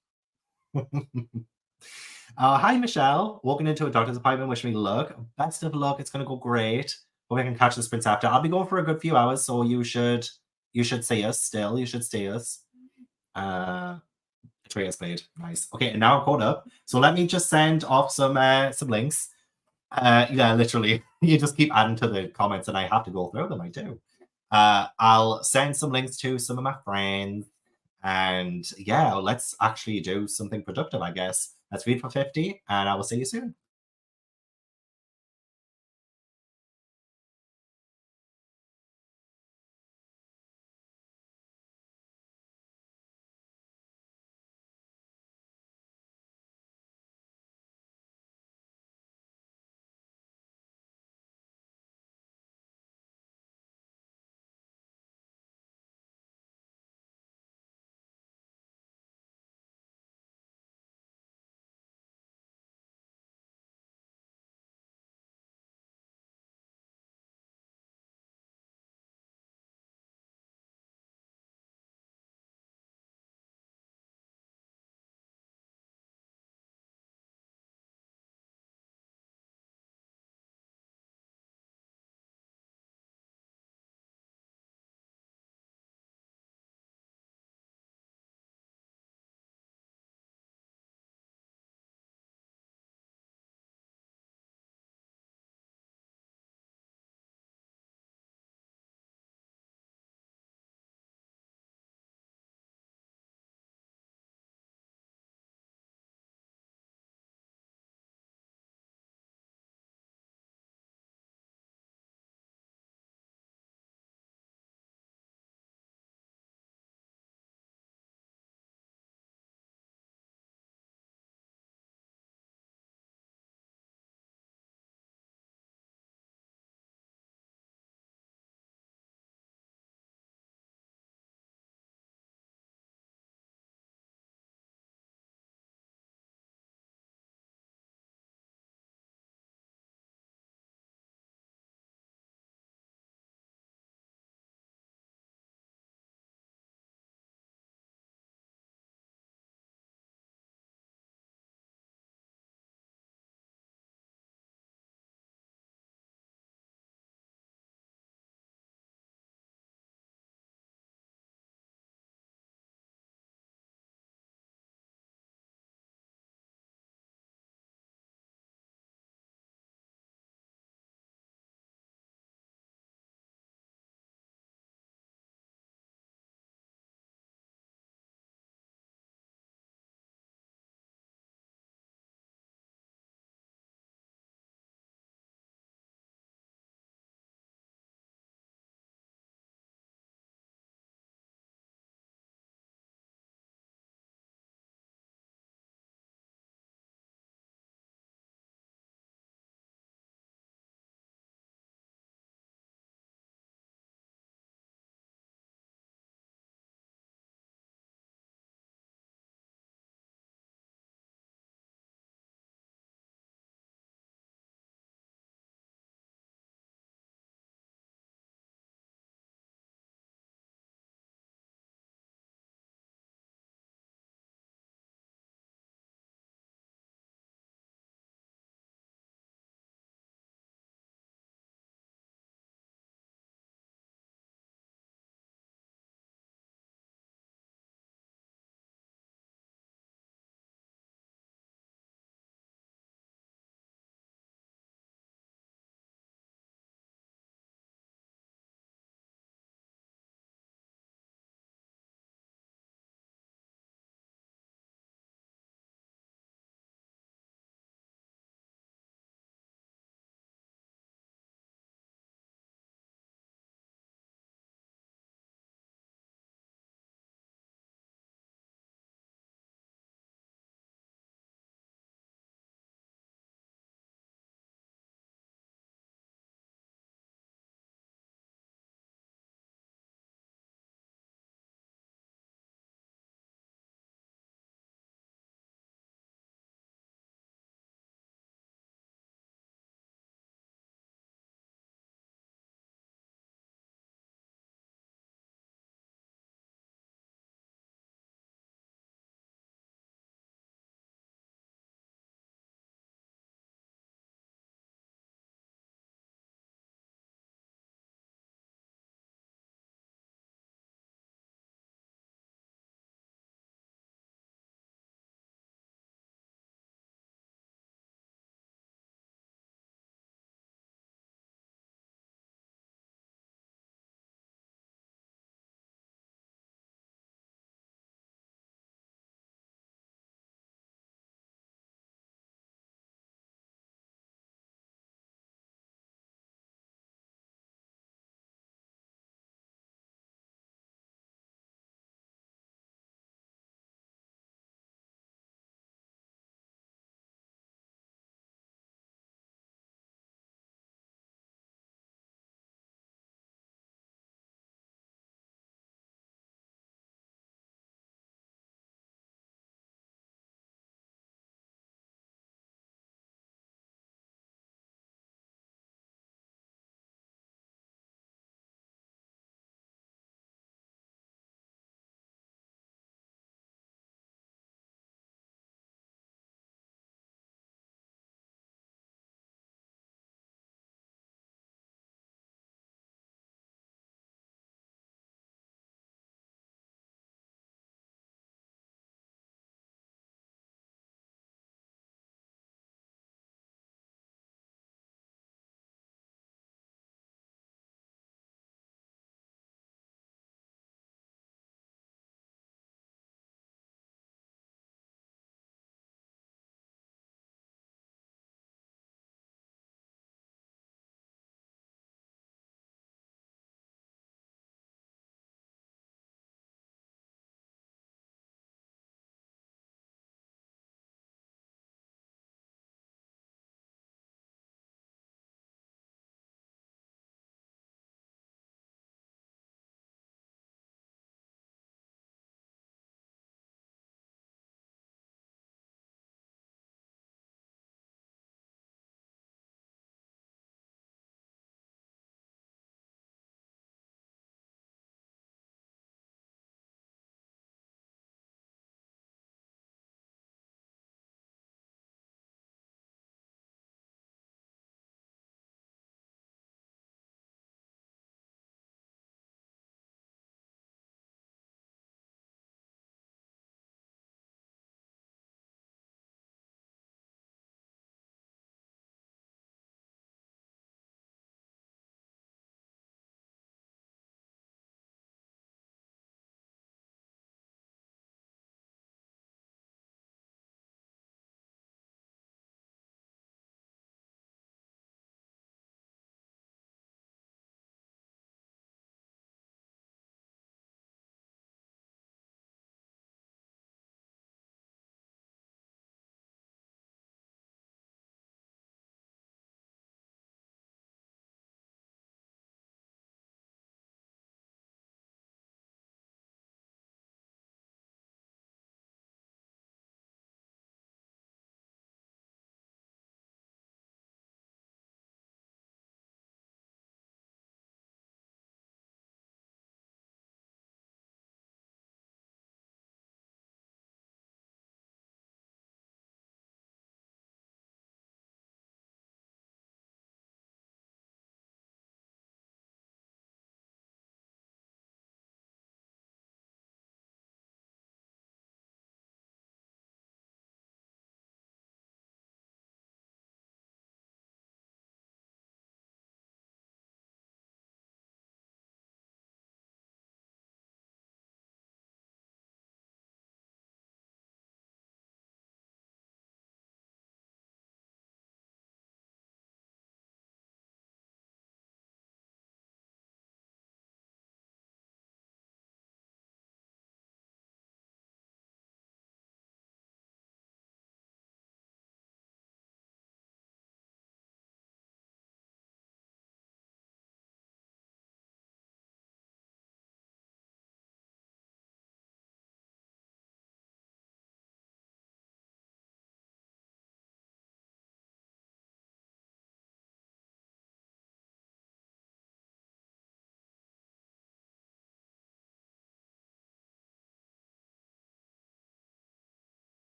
Hi, Michelle. Walking into a doctor's appointment. Wish me luck. Best of luck. It's gonna go great. Hope I can catch the sprints after. I'll be going for a good few hours, so you should see us still. You should see us. Betrayer's played. Nice. Okay, and now I'm caught up. So let me just send off some links. Yeah, literally. You just keep adding to the comments, and I have to go through them. I do. I'll send some links to some of my friends. And yeah, let's actually do something productive, I guess. Let's read for 50, and I will see you soon.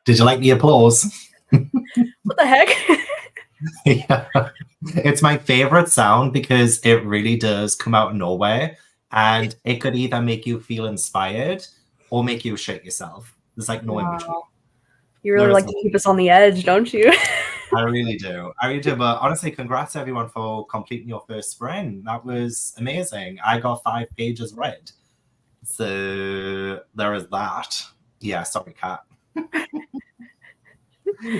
Did you like the applause? What the heck? Yeah. It's my favorite sound because it really does come out of nowhere, and it could either make you feel inspired or make you shit yourself. There's like no in between. You really like to keep us on the edge, don't you? I really do. I really do. But honestly, congrats everyone for completing your first sprint. That was amazing. I got 5 pages read. So there is that. Yeah, sorry, Kat.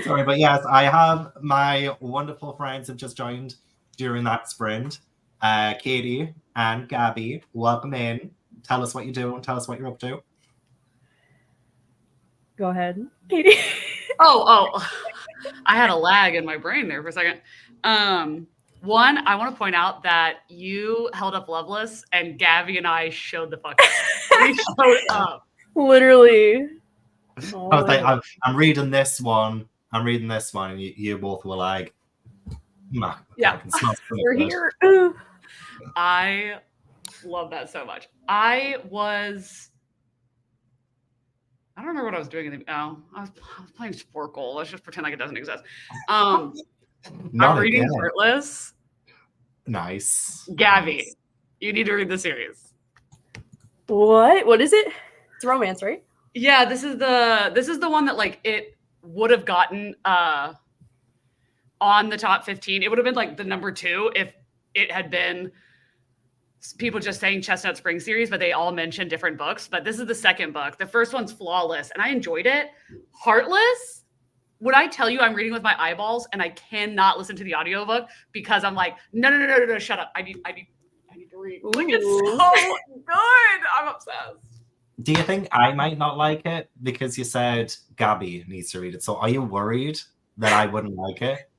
Sorry, but yes, I have my wonderful friends have just joined during that sprint. Katie and Gabby, welcome in. Tell us what you do and tell us what you're up to. Go ahead, Katie. Oh, I had a lag in my brain there for a second. One, I want to point out that you held up Loveless and Gabby and I showed the fuck up. We showed up. Literally. Oh, I was like, I'm reading this one. I'm reading this one. And you both were like, yeah, we're here. I love that so much. I don't remember what I was doing. I was playing Sporkle. Let's just pretend like it doesn't exist. I'm reading Heartless. Nice. Gabby, nice. You need to read the series. What is it? It's romance, right? Yeah, this is the one that like it would have gotten on the top 15. It would have been like the number 2 if it had been people just saying Chestnut Spring series, but they all mention different books. But this is the second book. The first one's flawless, and I enjoyed it. Heartless, would I tell you I'm reading with my eyeballs and I cannot listen to the audiobook because I'm like, no, shut up. I need to read. Like, it's so good. I'm obsessed. Do you think I might not like it because you said Gabby needs to read it? So are you worried that I wouldn't like it?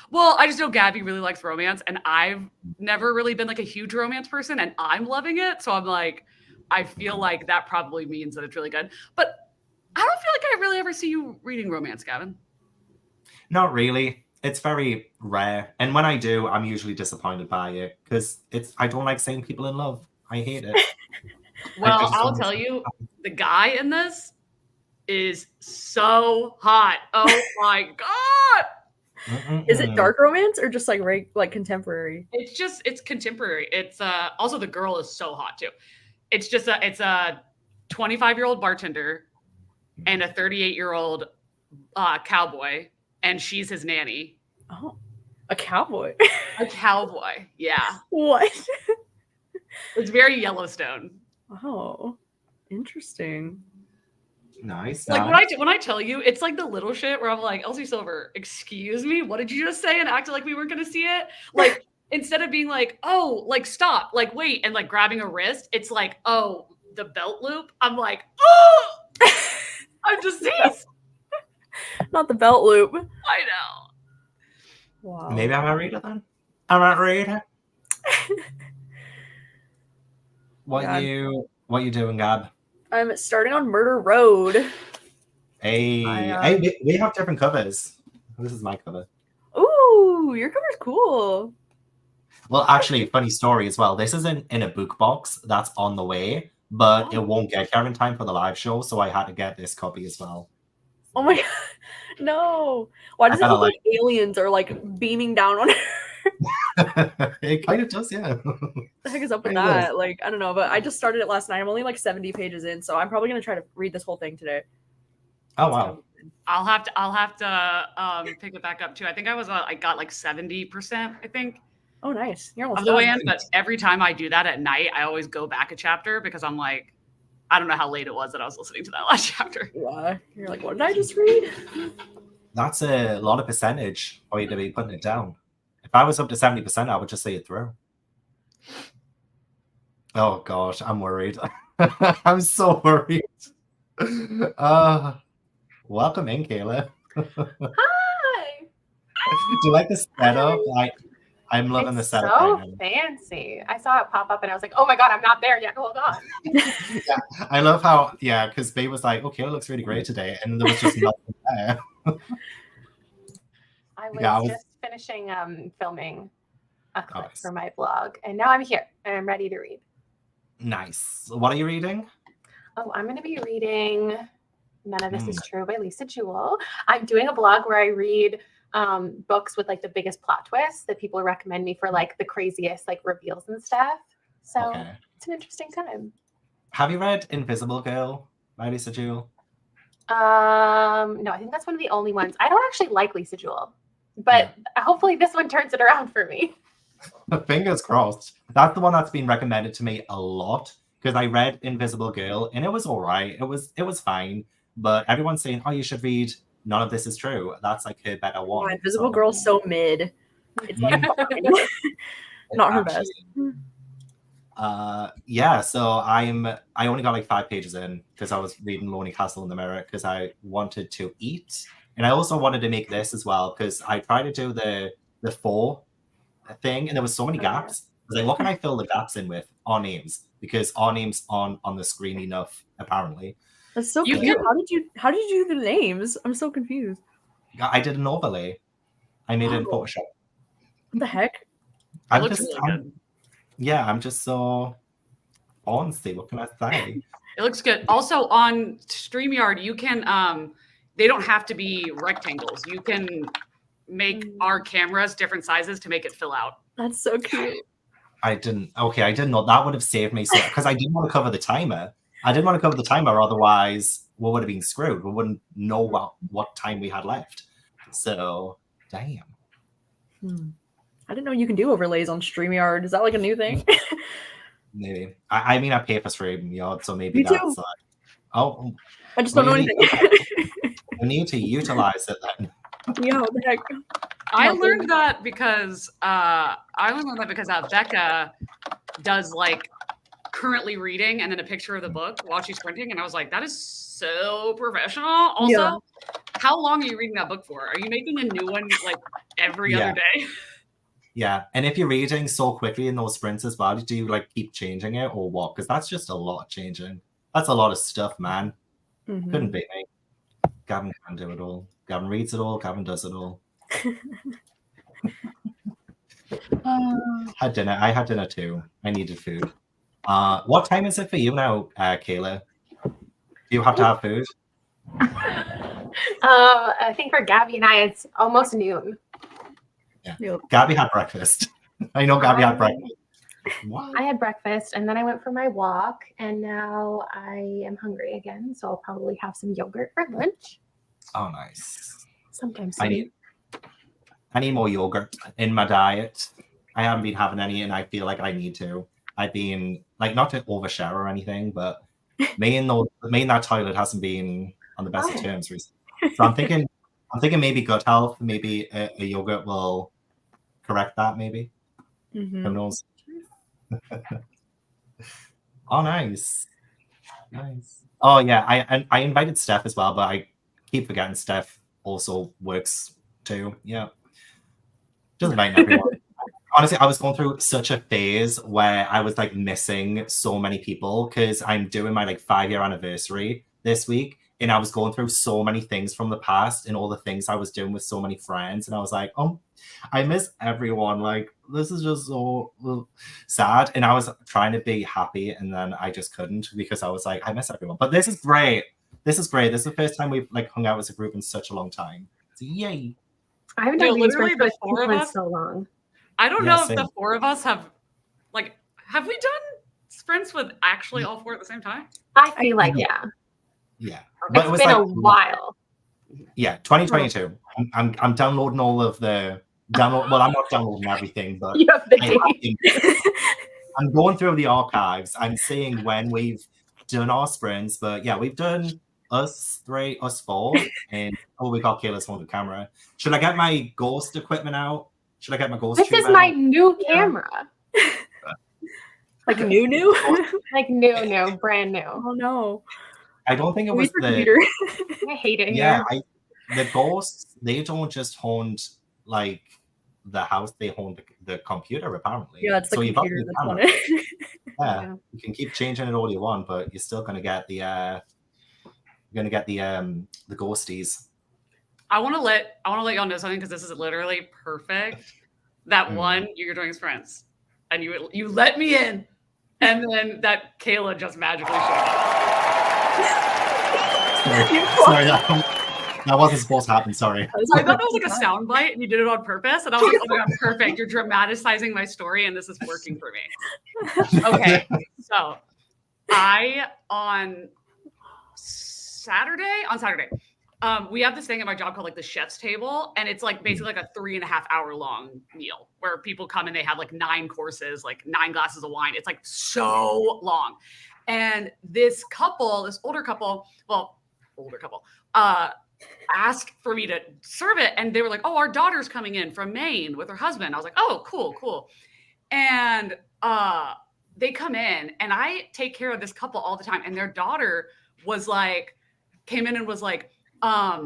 Well, I just know Gabby really likes romance, and I've never really been like a huge romance person, and I'm loving it. So I'm like, I feel like that probably means that it's really good. But I don't feel like I really ever see you reading romance, Gavin. Not really. It's very rare. And when I do, I'm usually disappointed by it because I don't like seeing people in love. I hate it. Well, I'll tell you, the guy in this is so hot. Oh my God. Is it dark romance or just like contemporary? It's contemporary. It's also the girl is so hot too. It's a 25-year-old bartender and a 38-year-old cowboy, and she's his nanny. Oh, a cowboy. A cowboy, yeah. What? It's very Yellowstone. Oh, interesting. Nice. Like when I tell you, it's like the little shit where I'm like, Elsie Silver, excuse me, what did you just say? And acted like we weren't going to see it. Like instead of being like, oh, like stop, like wait, and like grabbing a wrist, it's like, oh, the belt loop. I'm like, oh, I'm deceased. Not the belt loop. I know. Wow. Maybe I'm a reader then. I'm not reader. What you doing, Gab? I'm starting on Murder Road. Hey, we have different covers. This is my cover. Ooh, your cover's cool. Well, actually, funny story as well. This is in a book box that's on the way, but it won't get here in time for the live show, so I had to get this copy as well. Oh my God. No. Why does it look like aliens are like beaming down on her? It kind of does, yeah. What the heck is up with that? Like, I don't know, but I just started it last night. I'm only like 70 pages in, so I'm probably gonna try to read this whole thing today. Oh wow. I'll have to pick it back up too. I think I got like 70%, I think. Oh nice. You're almost of the way in, but every time I do that at night, I always go back a chapter because I'm like, I don't know how late it was that I was listening to that last chapter. Yeah. You're like, what did I just read? That's a lot of percentage for you to be putting it down. If I was up to 70%, I would just see it through. Oh gosh, I'm worried. I'm so worried. Welcome in, Kayla. Hi. Do you like the setup? I'm loving the setup. So fancy. I saw it pop up and I was like, oh my God, I'm not there yet. Hold on. Yeah, I love how, because Babe was like, okay, it looks really great today. And there was just nothing there. I was just finishing filming a clip for my blog. And now I'm here and I'm ready to read. Nice. What are you reading? Oh, I'm going to be reading None of This Is True by Lisa Jewell. I'm doing a blog where I read books with like the biggest plot twists that people recommend me for like the craziest like reveals and stuff. So it's an interesting time. Have you read Invisible Girl by Lisa Jewell? No, I think that's one of the only ones. I don't actually like Lisa Jewell, but hopefully this one turns it around for me. Fingers crossed. That's the one that's been recommended to me a lot because I read Invisible Girl and it was all right. It was fine, but everyone's saying, "Oh, you should read None of This Is True." That's like her better one. Invisible Girl's so mid. It's like not her best. So I only got like 5 pages in because I was reading Lonely Castle in the Mirror because I wanted to eat, and I also wanted to make this as well because I tried to do the 4 thing and there was so many gaps. I was like, what can I fill the gaps in with? Our names, because our names aren't on the screen enough apparently. That's so cute. How did you do the names? I'm so confused. I did an overlay. I made it in Photoshop. What the heck? I'm just so fancy. What can I say? It looks good. Also on StreamYard, you can they don't have to be rectangles. You can make our cameras different sizes to make it fill out. That's so cute. I didn't know. That would have saved me so because I didn't want to cover the timer. Otherwise we would have been screwed. We wouldn't know what time we had left. So damn. I didn't know you can do overlays on StreamYard. Is that like a new thing? Maybe. I mean, I pay for StreamYard, so maybe that's like. Oh, I just don't know anything. I need to utilize it then. Yeah, what the heck? I learned that because Becca does like currently reading and then a picture of the book while she's printing, and I was like, that is so professional. Also, how long are you reading that book for? Are you making a new one like every other day? Yeah, and if you're reading so quickly in those sprints as well, do you like keep changing it or what? Because that's just a lot of changing. That's a lot of stuff, man. Couldn't beat me. Gavin can do it all. Gavin reads it all. Gavin does it all. Had dinner. I had dinner too. I needed food. What time is it for you now, Kayla? Do you have to have food? I think for Gabby and I, it's almost noon. Yeah. Yep. Gabby had breakfast. I know Gabby had breakfast. What? I had breakfast and then I went for my walk and now I am hungry again. So I'll probably have some yogurt for lunch. Oh, nice. Sometimes I need more yogurt in my diet. I haven't been having any and I feel like I need to. I've been like, not to overshare or anything, but me and that toilet hasn't been on the best of terms recently. So I'm thinking maybe gut health, maybe a yogurt will correct that, maybe. Who knows? Oh, nice. Oh yeah, I invited Steph as well, but I keep forgetting Steph also works too. Yeah, just inviting everyone. Honestly, I was going through such a phase where I was like missing so many people because I'm doing my like 5-year anniversary this week. And I was going through so many things from the past and all the things I was doing with so many friends. And I was like, oh, I miss everyone. Like, this is just so sad. And I was trying to be happy. And then I just couldn't because I was like, I miss everyone. But this is great. This is the first time we've like hung out as a group in such a long time. So yay. I haven't done literally the 4 of us so long. I don't know if the 4 of us have we done sprints with actually all 4 at the same time? I feel like, yeah. Yeah, but it's been like, a while. Yeah, 2022. I'm downloading all of the Well, I'm not downloading everything, but you have the I'm going through the archives. I'm seeing when we've done our sprints, but yeah, we've done us 3, us 4, and we got Kayla's haunted camera. Should I get my ghost equipment out? Should I get my ghost? This is my new camera. Like new? Like new, brand new. Oh no. I don't think it was computer. I hate it here. Yeah, the ghosts, they don't just haunt like the house, they haunt the computer apparently. Yeah, it's the computer that's on it. Yeah, you can keep changing it all you want, but you're still gonna get the ghosties. I want to let y'all know something because this is literally perfect. That one you're doing sprints, and you let me in, and then that Kayla just magically showed up. Sorry, that wasn't supposed to happen. Sorry. I thought that was like a sound bite and you did it on purpose. And I was like, oh my God, perfect. You're dramatizing my story and this is working for me. Okay. So on Saturday, we have this thing at my job called like the chef's table. And it's like basically like a 3.5 hour long meal where people come and they have like 9 courses, like 9 glasses of wine. It's like so long. And this older couple, asked for me to serve it. And they were like, oh, our daughter's coming in from Maine with her husband. I was like, oh, cool. And they come in and I take care of this couple all the time. And their daughter came in and was like, are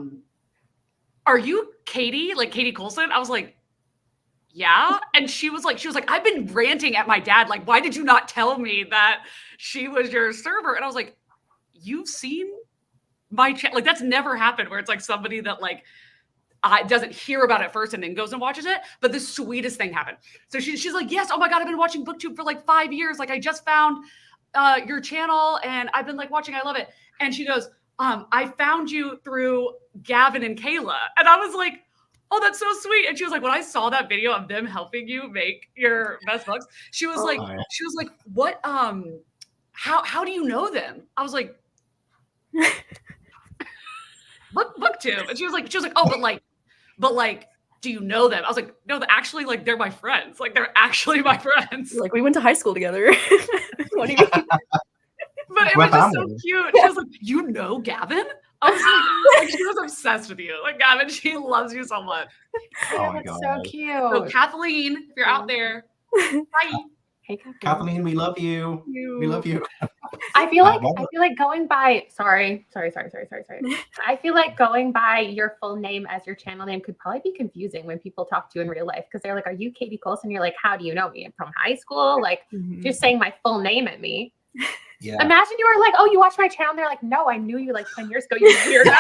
you Katie? Like Katie Coulson? I was like, yeah. And she was like, I've been ranting at my dad. Like, why did you not tell me that she was your server? And I was like, you've seen my channel? Like, that's never happened where it's like somebody that like doesn't hear about it first and then goes and watches it. But the sweetest thing happened. So she's like, yes, oh my God, I've been watching BookTube for like 5 years. Like I just found your channel and I've been like watching, I love it. And she goes, I found you through Gavin and Kayla. And I was like, oh, that's so sweet. And she was like, when I saw that video of them helping you make your best books, she was like, what, how do you know them? I was like, BookTube. And she was like, oh, but like, do you know them? I was like, no, actually, like, they're my friends. Like, they're actually my friends. Like, we went to high school together. What do you mean? But it was just so cute. She was like, you know Gavin? I was like, she was obsessed with you. Like, Gavin, she loves you so much. Oh, that's so cute. So, Kathleen, if you're out there, bye. Hey, Kathleen, we love you. We love you. I feel like going by sorry. I feel like going by your full name as your channel name could probably be confusing when people talk to you in real life because they're like, are you Katie Coulson? You're like, how do you know me? I'm from high school. Like, just saying my full name at me. Yeah. Imagine you were like, oh, you watch my channel. They're like, no, I knew you like 10 years ago. You're weirdo.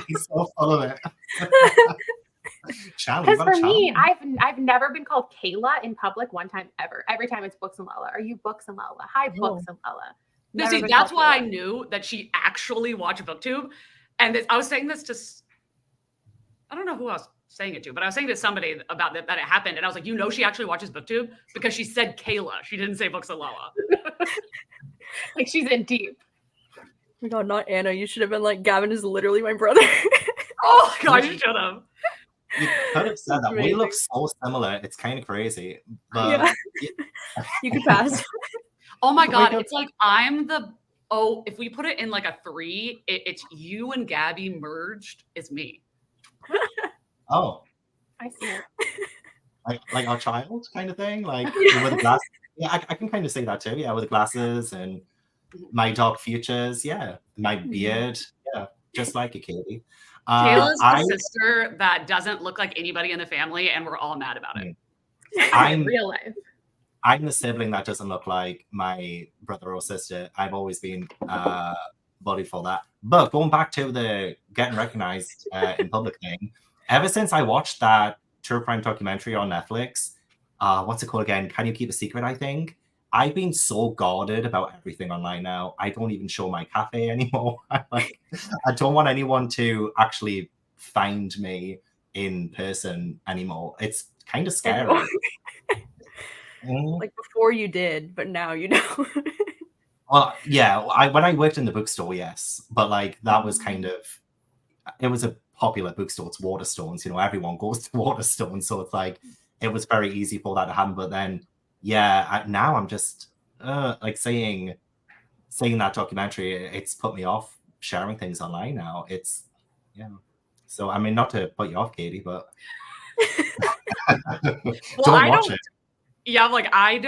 He's so full of it. Because for me, I've never been called Kayla in public one time ever. Every time it's Books and Lala. Are you Books and Lala? Hi, Books and Lala. No, see, that's why I knew that she actually watched BookTube. And I was saying this to, I don't know who I was saying it to, but I was saying to somebody about that it happened. And I was like, you know, she actually watches BookTube because she said Kayla. She didn't say Books and Lala. Like she's in deep. Oh my God, not Anna. You should have been like, Gavin is literally my brother. Oh God, you should have. You could have said that. We look so similar. It's kind of crazy. But you could pass. Oh my God. It's like if we put it in like a 3, it's you and Gabby merged is me. Oh. I see it. Like our child kind of thing? Like with the glasses. Yeah, I can kind of say that too. Yeah, with the glasses and my dark futures. Yeah. My beard. Yeah. Just like a Katie. Kayla's the sister that doesn't look like anybody in the family, and we're all mad about it. I'm real life. I'm the sibling that doesn't look like my brother or sister. I've always been bullied for that. But going back to the getting recognized in public thing, ever since I watched that true crime documentary on Netflix, what's it called again? Can You Keep a Secret? I think. I've been so guarded about everything online now. I don't even show my cafe anymore. I don't want anyone to actually find me in person anymore. It's kind of scary. Like before you did, but now you know. Well, yeah. When I worked in the bookstore, yes, but like that was kind of. It was a popular bookstore. It's Waterstones. You know, everyone goes to Waterstones, so it's like it was very easy for that to happen. But then. Yeah, now I'm just like saying that documentary. It's put me off sharing things online now. It's So I mean, not to put you off, Katie, but don't watch it. Yeah, like I've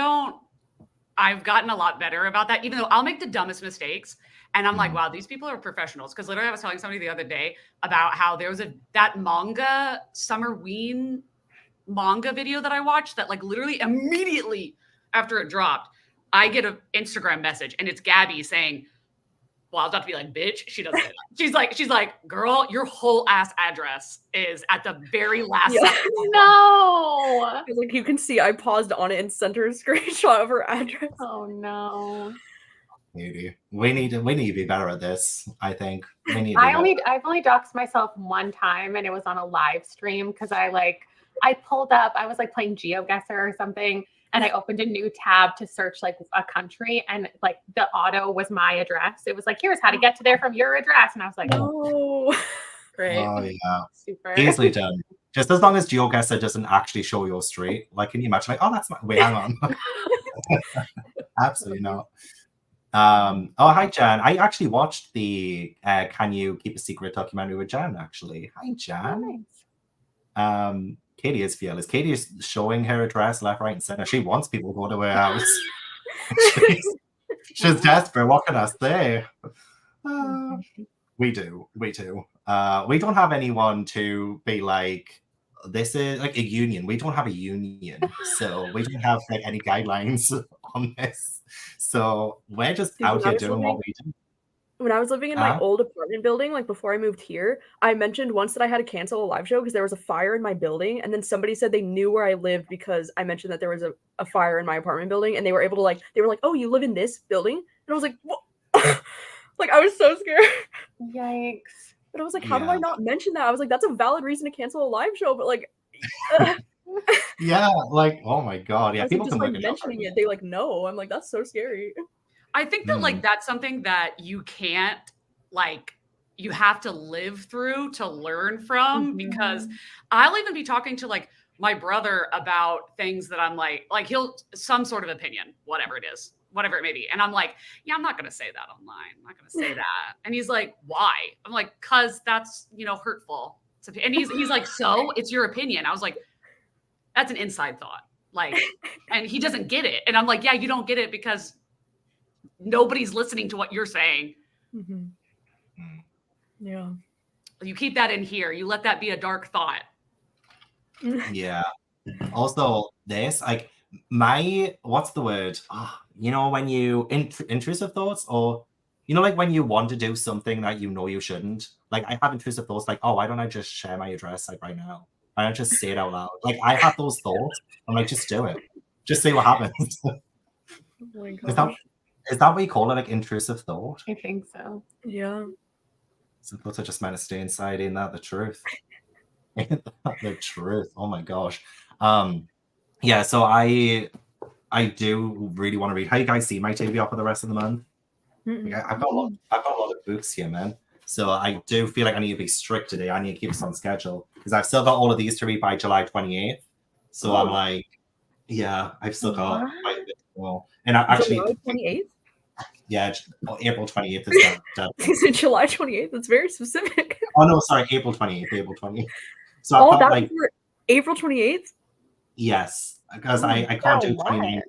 gotten a lot better about that. Even though I'll make the dumbest mistakes, and I'm like, wow, these people are professionals. Because literally, I was telling somebody the other day about how there was that manga Summerween manga video that I watched that like literally immediately after it dropped, I get an Instagram message and it's Gabby saying, well, I was about to be like, bitch. She doesn't. She's like, girl, your whole ass address is at the very last second. No. Like you can see I paused on it and sent her a screenshot of her address. Oh no. Maybe we need to be better at this. I think we need. I've only doxed myself one time, and it was on a live stream because I pulled up. I was like playing GeoGuessr or something, and I opened a new tab to search like a country, and like the auto was my address. It was like, here's how to get to there from your address, and I was like, no. Great. Oh yeah, super easily done. Just as long as GeoGuessr doesn't actually show your street. Like, can you imagine? Like, oh, that's my. Wait, hang on. Absolutely not. Oh, hi, Jan. I actually watched the Can You Keep a Secret documentary with Jan, actually. Hi, Jan. nice. Katie is fearless. Katie is showing her address left, right, and center. She wants people to go to her house. she's desperate. What can I say? We do. We don't have anyone to be like, this is like a union. We don't have a union. So we don't have like any guidelines on this. So we're just out here doing what we do. When I was living in my old apartment building, like before I moved here, I mentioned once that I had to cancel a live show because there was a fire in my building. And then somebody said they knew where I lived because I mentioned that there was a fire in my apartment building. And they were able to they were like, oh, you live in this building? And I was like, what? Like, I was so scared. Yikes. But I was like, how do I not mention that? I was like, that's a valid reason to cancel a live show. But like, yeah, like, oh my God. Yeah, people just like mentioning it. They like, no. I'm like, that's so scary. I think that like that's something that you can't you have to live through to learn from because I'll even be talking to like my brother about things that I'm like he'll some sort of opinion, whatever it is, whatever it may be. And I'm like, yeah, I'm not going to say that online. I'm not going to say that. And he's like, why? I'm like, cause that's, hurtful. And he's like, so it's your opinion. I was like, that's an inside thought. Like, and he doesn't get it. And I'm like, yeah, you don't get it because nobody's listening to what you're saying. Yeah. You keep that in here. You let that be a dark thought. Yeah. Also, this, like, what's the word? When you, intrusive thoughts, or, like when you want to do something that you shouldn't. Like, I have intrusive thoughts like, oh, why don't I just share my address, like, right now? Why don't I just say it out loud? Like, I have those thoughts. I'm like, just do it. Just see what happens. Oh my gosh. Is that what you call it, like intrusive thought? I think so. Yeah. Some thoughts are just meant to stay inside. Ain't that the truth? Ain't that the truth? Oh my gosh. Yeah, so I do really want to read. How you guys see my TBR for the rest of the month? Like, I've got a lot of books here, man. So I do feel like I need to be strict today. I need to keep us on schedule because I've still got all of these to read by July 28th. So I'm like, yeah, I've still got quite a bit more. And I actually July 28th? Yeah, April 28th is that. Is it July 28th? That's very specific. Oh no, sorry, April 28th. April 28th. So oh, that's April 28th? Yes, because I can't do 29th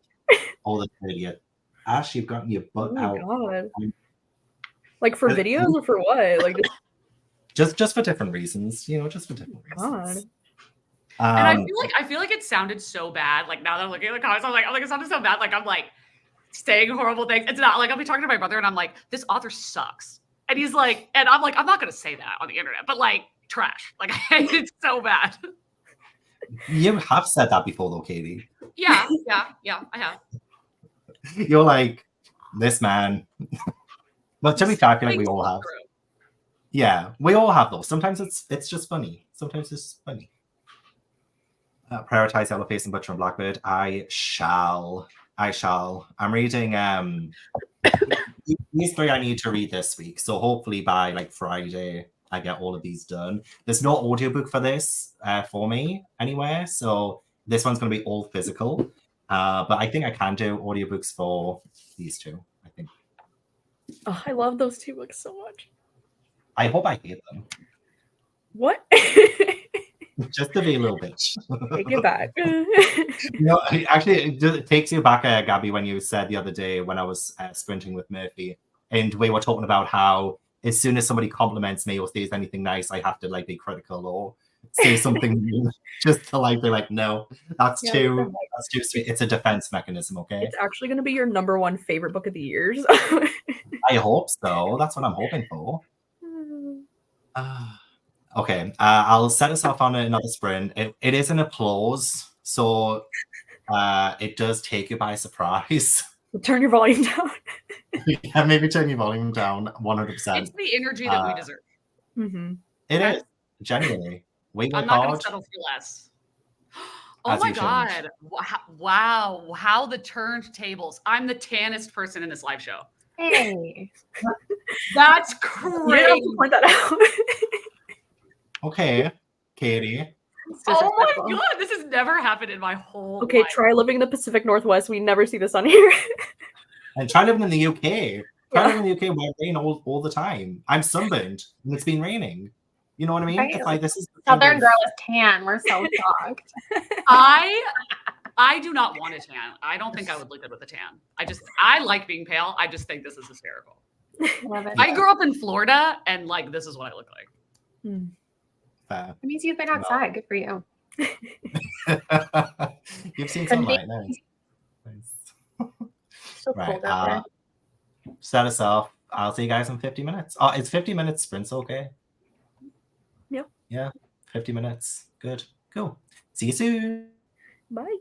or the 30th. Ash, you've gotten your butt out. God. Like for videos or for what? Like just for different reasons, just for different reasons. God. And I feel like it sounded so bad. Like now that I'm looking at the comments, I'm like, it sounded so bad. Like I'm like saying horrible things. It's not like I'll be talking to my brother and I'm like, this author sucks. And he's like, and I'm like, I'm not gonna say that on the internet, but like trash. Like it's so bad. You have said that before though, Katie. Yeah, I have. You're like, this man. But to be fair, I feel like we all have. Yeah, we all have those. Sometimes it's just funny. Sometimes it's just funny. Prioritize Yellowface and Butcher and Blackbird. I shall. I'm reading these three I need to read this week. So hopefully by like Friday I get all of these done. There's no audiobook for this for me anywhere. So this one's gonna be all physical. But I think I can do audiobooks for these two, I think. Oh, I love those two books so much. I hope I hate them. What? Just to be a little bitch. Take it back. Actually, it takes you back, Gabby, when you said the other day when I was sprinting with Murphy, and we were talking about how as soon as somebody compliments me or says anything nice, I have to like be critical or say something mean, just to like be like, no, that's too sweet. It's a defense mechanism, okay? It's actually going to be your #1 favorite book of the years. I hope so. That's what I'm hoping for. Okay, I'll set us off on another sprint. It is an applause, so it does take you by surprise. Turn your volume down. Yeah, maybe turn your volume down 100%. It's the energy that we deserve. It is, genuinely. We I'm work not going hard. to settle for less. Oh As my you shouldn't. God. Wow. How the turntables. I'm the tannest person in this live show. Hey. That's You didn't crazy. have to point that out. Okay, Katie. Oh my God. This has never happened in my whole Okay, life. try living in the Pacific Northwest. We never see the sun here. And try living in the UK. Try Yeah. living in the UK where it rain all the time. I'm sunburned and it's been raining. You know what I mean? Right. It's like this is the Southern kind of- girl is tan. We're so shocked. I do not want a tan. I don't think I would look good with a tan. I like being pale. I just think this is hysterical. Love it. I grew up in Florida and like this is what I look like. Fair. It means you've been outside. Good for you. You've seen sunlight. Nice. So Right. cold out there. Set us off. I'll see you guys in 50 minutes. Oh, it's 50 minutes sprints, okay? Yep. Yeah, 50 minutes. Good. Cool. See you soon. Bye.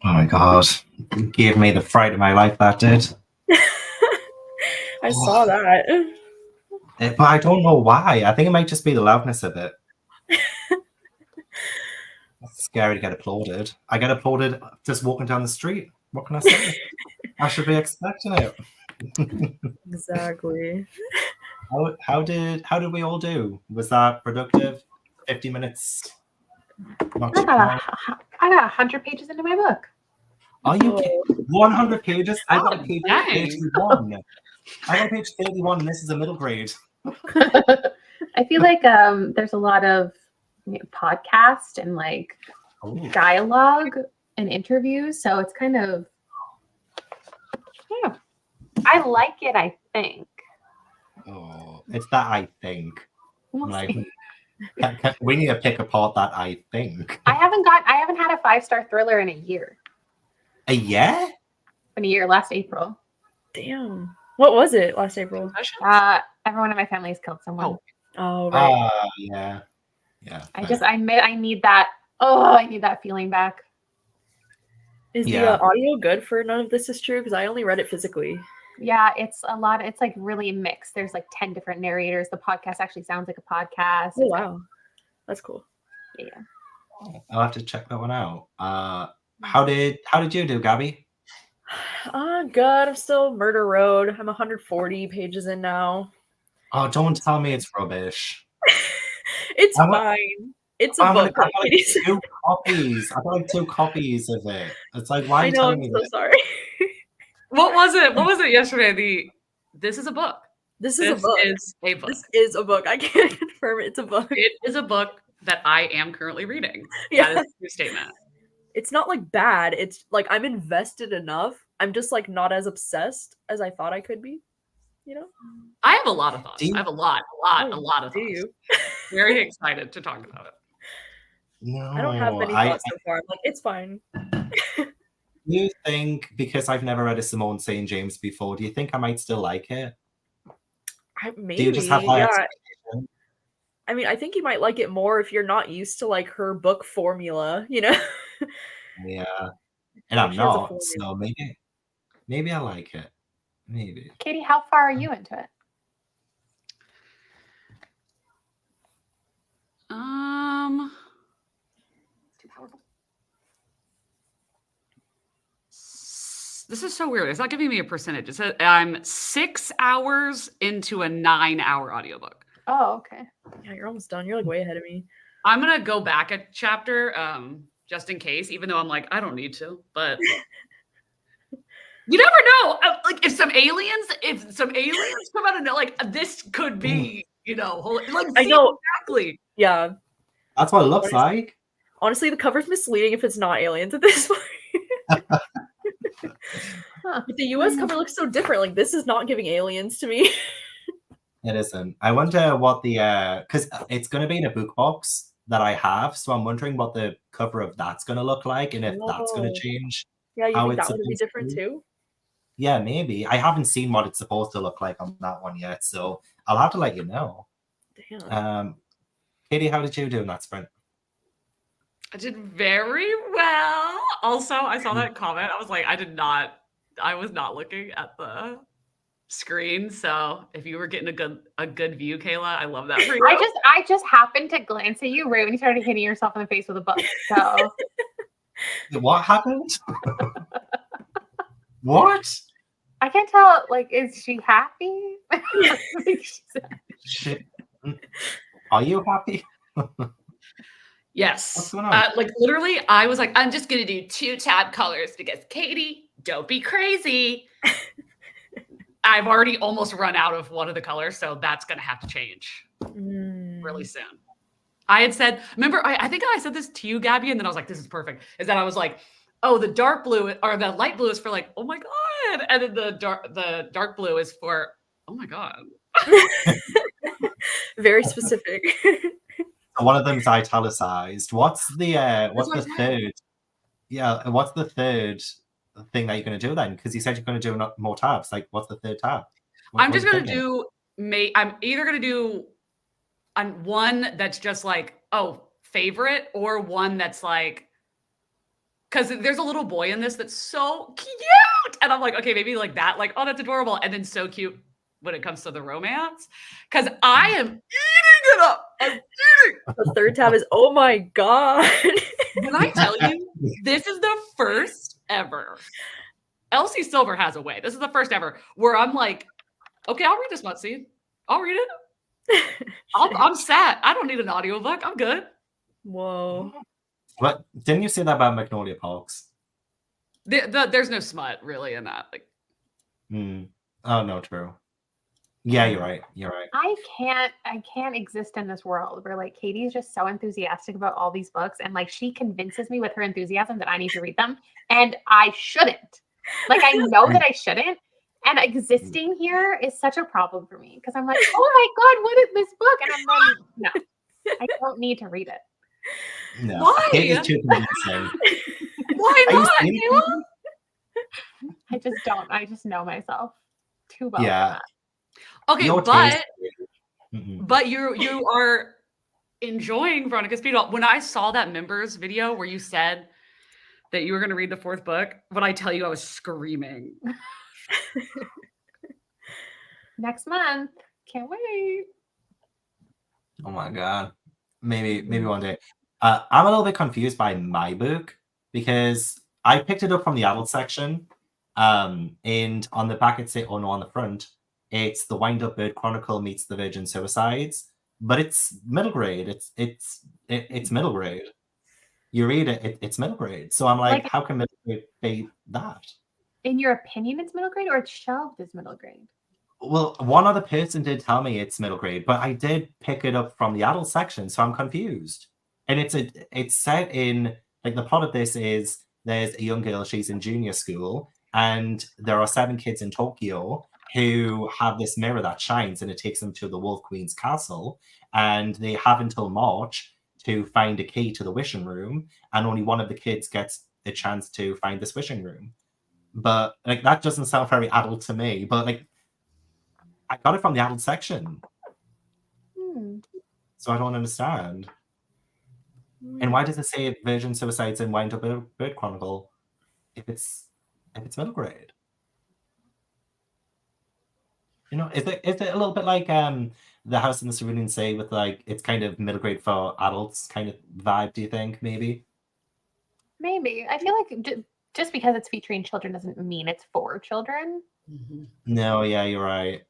Oh my god. It gave me the fright of my life, that did. I saw that. But I don't know why. I think it might just be the loudness of it. It's scary to get applauded. I get applauded just walking down the street. What can I say? I should be expecting it. Exactly. How did we all do? Was that productive? 50 minutes? Not too long? I got 100 pages into my book. Are you kidding? 100 pages? I got page dang. 31. I got page 31 and this is a middle grade. I feel like there's a lot of podcast and like dialogue and interviews, so it's kind of I like it, I think. Oh, it's that I think. We'll Like, see. we need to pick apart that I think. I haven't had a 5-star thriller in a year. A year? In a year, last April. Damn. What was it last April? Everyone in my family has killed someone. Oh, right. Yeah. Yeah. I need that. Oh, I need that feeling back. Is the audio good for None of This Is True? Because I only read it physically. Yeah, it's like really mixed. There's like 10 different narrators. The podcast actually sounds like a podcast. Oh, wow. That's cool. Yeah. I'll have to check that one out. How did you do, Gabby? Good. I'm still Murder Road. I'm 140 pages in now. Oh, don't tell me it's rubbish. It's fine. It's a book. I got like 2 copies. I got like 2 copies of it. It's like, why are you telling me so this? sorry. What was it yesterday? This is a book. This is a book. This is a book. I can't confirm it's a book. It is a book that I am currently reading. Yeah. That is a true statement. It's not like bad. It's like I'm invested enough. I'm just like not as obsessed as I thought I could be. You know? I have a lot of thoughts. I have a lot of thoughts. Do you? Very excited to talk about it. No, I don't have many thoughts so far. I'm like, it's fine. Do you think, because I've never read a Simone St. James before, do you think I might still like it? Maybe, do you just have high expectations? I mean, I think you might like it more if you're not used to like her book formula, you know? Yeah. And I'm not, so maybe I like it. Maybe. Katie, how far are you into it? This is so weird. It's not giving me a percentage. It says I'm 6 hours into a 9-hour audiobook. Oh, okay. Yeah, you're almost done. You're like way ahead of me. I'm gonna go back a chapter, just in case, even though I'm like, I don't need to, but you never know. Like if some aliens come out of like this could be, like I know exactly. Yeah. That's what it looks like. Honestly, the cover's misleading if it's not aliens at this point. But the US cover looks so different. Like this is not giving aliens to me. It isn't. I wonder what the because it's going to be in a book box that I have, so I'm wondering what the cover of that's going to look like and if that's going to change. Yeah, you think that would be different too? Yeah, maybe. I haven't seen what it's supposed to look like on that one yet, so I'll have to let you know. Damn. Katie, how did you do in that sprint? I did very well. Also, I saw that comment. I was like, I was not looking at the screen. So if you were getting a good view, Kayla, I love that for you. I just happened to glance at you right when you started hitting yourself in the face with a book. So what happened? What? I can't tell. Like, is she happy? Are you happy? Yes. What's going on? Like literally, I was like, I'm just gonna do 2 tab colors because Katie, don't be crazy. I've already almost run out of one of the colors, so that's gonna have to change really soon. I had said, remember, I think I said this to you, Gabby, and then I was like, this is perfect. Is that I was like, oh, the dark blue or the light blue is for like, oh my God. And then the dark blue is for, oh my God. Very specific. One of them is italicized. What's the third? Yeah, what's the third thing that you're going to do then? Because you said you're going to do more tabs. Like, what's the third tab? I'm just going to do. I'm either going to do one that's just like favorite, or one that's like, because there's a little boy in this that's so cute. And I'm like, okay, maybe like that, like, oh, that's adorable. And then so cute when it comes to the romance. Because I am eating it up. I'm eating. The third tab is, oh my God. When I tell you, this is the first ever. Elsie Silver has a way. This is the first ever where I'm like, okay, I'll read this Mutsy. I'll read it. I'm set. I don't need an audiobook. I'm good. Whoa. What? Didn't you say that about Magnolia Parks? There's no smut really in that. Like, Oh no, true. Yeah, you're right. You're right. I can't exist in this world where like Katie's just so enthusiastic about all these books and like she convinces me with her enthusiasm that I need to read them and I shouldn't. Like I know that I shouldn't. And existing here is such a problem for me because I'm like, oh my God, what is this book? And I'm like, no, I don't need to read it. No. Why? Katie's too convincing. Why not? Kayla? I just don't. I just know myself too well. Yeah. Okay, Your but taste- but you are enjoying Veronica's Speedball. When I saw that members video where you said that you were going to read the fourth book, when I tell you I was screaming. Next month. Can't wait. Oh my God. Maybe one day. I'm a little bit confused by my book because I picked it up from the adult section. And on the back it said, oh no, on the front, it's the Wind Up Bird Chronicle meets the Virgin Suicides, but it's middle grade. It's middle grade. You read it, it's middle grade. So I'm like, how can middle grade be that? In your opinion, it's middle grade or it's shelved as middle grade? Well, one other person did tell me it's middle grade, but I did pick it up from the adult section, so I'm confused. And it's set in, like, the plot of this is there's a young girl, she's in junior school, and there are 7 kids in Tokyo who have this mirror that shines, and it takes them to the Wolf Queen's castle, and they have until March to find a key to the wishing room, and only one of the kids gets a chance to find this wishing room. But, like, that doesn't sound very adult to me, but, like, I got it from the adult section. So I don't understand. And why does it say Virgin Suicides and Wind Up Bird Chronicle if it's middle grade? You know, is it a little bit like The House in the Cerulean Sea with like it's kind of middle grade for adults kind of vibe, do you think, maybe? Maybe. I feel like just because it's featuring children doesn't mean it's for children. No, yeah, you're right.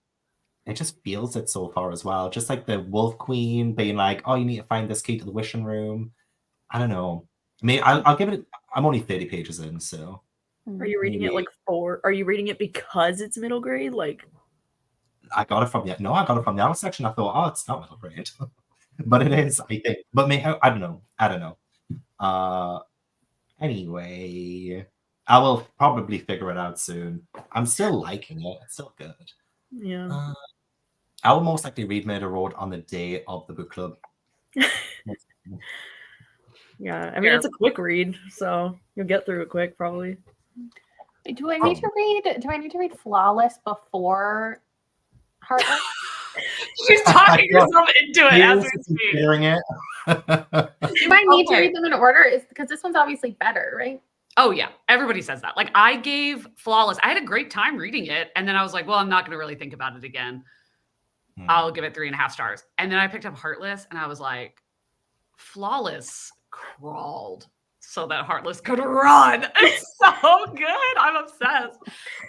It just feels it so far as well. Just like the Wolf Queen being like, oh, you need to find this key to the wishing room. I don't know. I mean, I'll give it. I'm only 30 pages in, so. Are you reading it like are you reading it because it's middle grade? Like, I got it from the adult section. I thought, oh, it's not middle grade, but it is, I think. But I don't know. Anyway, I will probably figure it out soon. I'm still liking it. It's still good. Yeah. I will most likely read Murder Road on the day of the book club. Yeah, I mean it's a quick read, so you'll get through it quick probably. Do I need to read Flawless before Heartless? She's talking herself into it as we speak. Hearing it. Do I need to read them in order? Because this one's obviously better, right? Oh yeah, everybody says that. Like I gave Flawless, I had a great time reading it, and then I was like, well, I'm not going to really think about it again. I'll give it 3.5 stars. And then I picked up Heartless, and I was like, Flawless crawled so that Heartless could run. It's so good. I'm obsessed.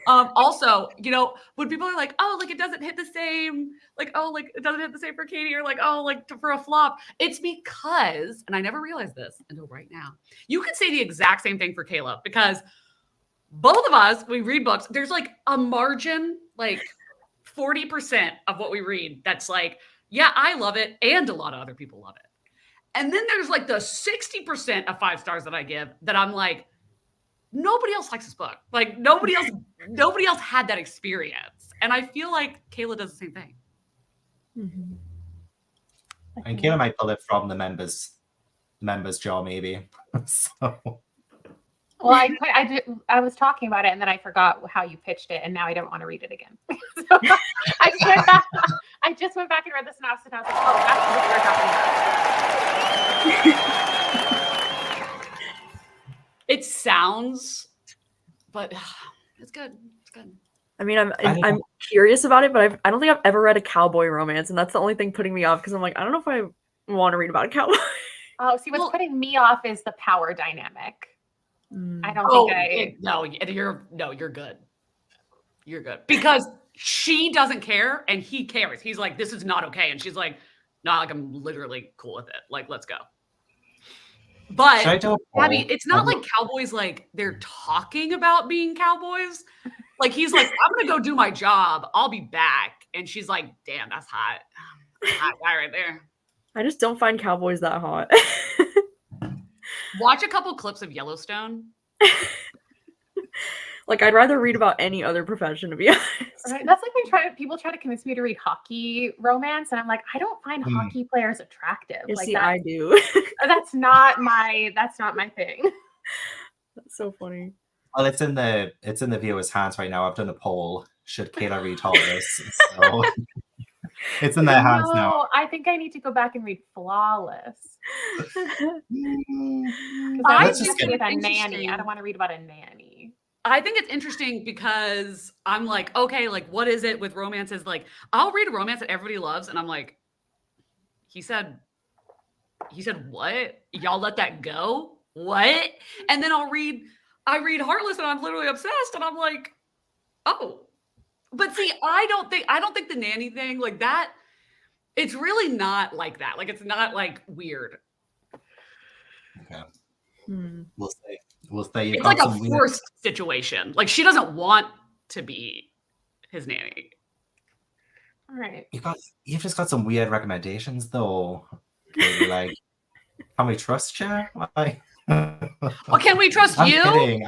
Also, you know, when people are like, oh, like it doesn't hit the same, like, oh, like it doesn't hit the same for Katie, or like, oh, like for a flop. It's because, and I never realized this until right now, you could say the exact same thing for Kayla, because both of us, we read books, there's like a margin, like 40% of what we read that's like, yeah, I love it, and a lot of other people love it. And then there's like the 60% of 5 stars that I give that I'm like, nobody else likes this book. Like nobody else had that experience. And I feel like Kayla does the same thing. And Kayla might pull it from the members jar, maybe. So. Well, I was talking about it and then I forgot how you pitched it, and now I don't want to read it again. So I just went back and read the synopsis, and I was like, oh, that's what we're talking about. It sounds, but it's good. It's good. I mean, I'm curious about it, but I don't think I've ever read a cowboy romance, and that's the only thing putting me off because I'm like, I don't know if I want to read about a cowboy. Oh, see, what's putting me off is the power dynamic. I don't think you're good. You're good because she doesn't care and he cares. He's like, this is not okay, and she's like, no, like I'm literally cool with it. Like, let's go. But Gabby, it's not like cowboys like they're talking about being cowboys. Like he's like, I'm gonna go do my job. I'll be back. And she's like, damn, that's hot. Hot guy right there. I just don't find cowboys that hot. Watch a couple clips of Yellowstone. Like I'd rather read about any other profession, to be honest. Right. That's like when people try to convince me to read hockey romance, and I'm like, I don't find hockey players attractive. You like see, I do. That's not my thing. That's so funny. Well, it's in the viewers' hands right now. I've done a poll. Should Kayla read Heartless? So it's in their hands now. I think I need to go back and read Flawless. I just with a nanny. I don't want to read about a nanny. I think it's interesting because I'm like, okay, like what is it with romances? Like I'll read a romance that everybody loves, and I'm like, he said what? Y'all let that go? What? And then I read Heartless, and I'm literally obsessed, and I'm like, oh. But see, I don't think the nanny thing like that. It's really not like that. Like it's not like weird. Okay. We'll see. It's like a forced situation. Like she doesn't want to be his nanny. All right. You've just got some weird recommendations though. Katie, like, can we trust you? Like, well, can we trust you? Kidding.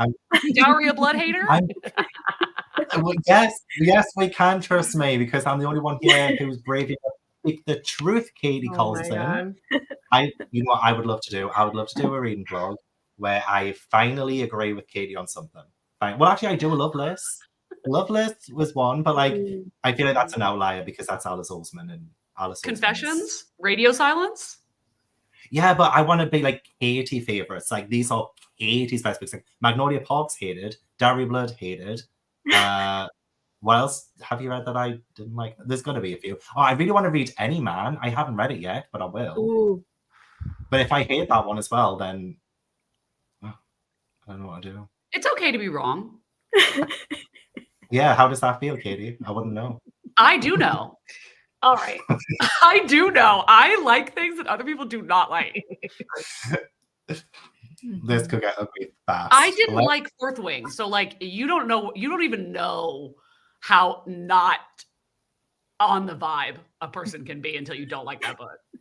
Dowry a blood hater? Well, yes, we can trust me because I'm the only one here who's brave enough to speak the truth. Katie calls it. You know what I would love to do? I would love to do a reading vlog where I finally agree with Katie on something. Well, actually, I do a love list. Love list was one, but like I feel like that's an outlier because that's Alice Oseman and Alice. Confessions, Radio Silence. Yeah, but I want to be like Katie favorites. Like these are Katie's best books. Like Magnolia Parks hated, Dairy Blood hated. What else have you read that I didn't like? There's going to be a few. Oh, I really want to read Any Man. I haven't read it yet, but I will. Ooh. But if I hate that one as well, then I don't know what to do. It's okay to be wrong. Yeah, how does that feel, Katie? I wouldn't know. I do know. All right. I do know. I like things that other people do not like. This could get ugly fast. I didn't like Fourth Wing, so like you don't even know how not on the vibe a person can be until you don't like that book. I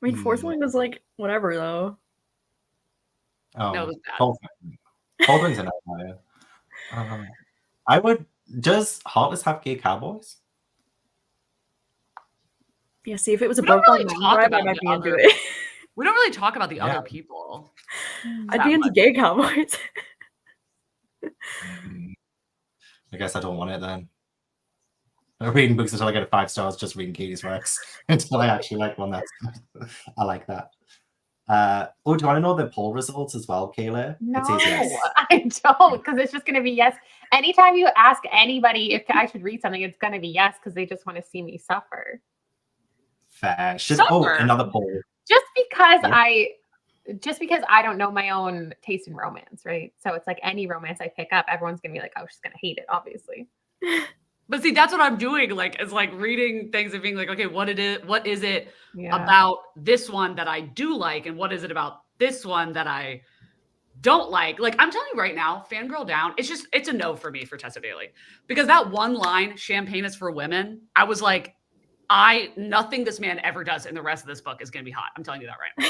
mean, Fourth Wing was like whatever though. Oh, no, it was bad. Fourth Wing's an outlier. Does Heartless have gay cowboys? Yeah, see if it was a book I might be into it. We don't really talk about the other people. I'd be into gay cowboys. I guess I don't want it then. Reading books until I get 5 stars, just reading Katie's works until I actually like one. I like that. Do you want to know the poll results as well, Kayla? No, I don't, because it's just going to be yes. Anytime you ask anybody if I should read something, it's going to be yes, because they just want to see me suffer. Fair. Another poll. Just because I don't know my own taste in romance, right? So it's like any romance I pick up, everyone's gonna be like, "Oh, she's gonna hate it," obviously. But see, that's what I'm doing. Like, it's like reading things and being like, okay, what is it about this one that I do like, and what is it about this one that I don't like? Like, I'm telling you right now, Fangirl Down, it's a no for me for Tessa Bailey, because that one line, "Champagne is for women," I was like, nothing this man ever does in the rest of this book is going to be hot. I'm telling you that right now.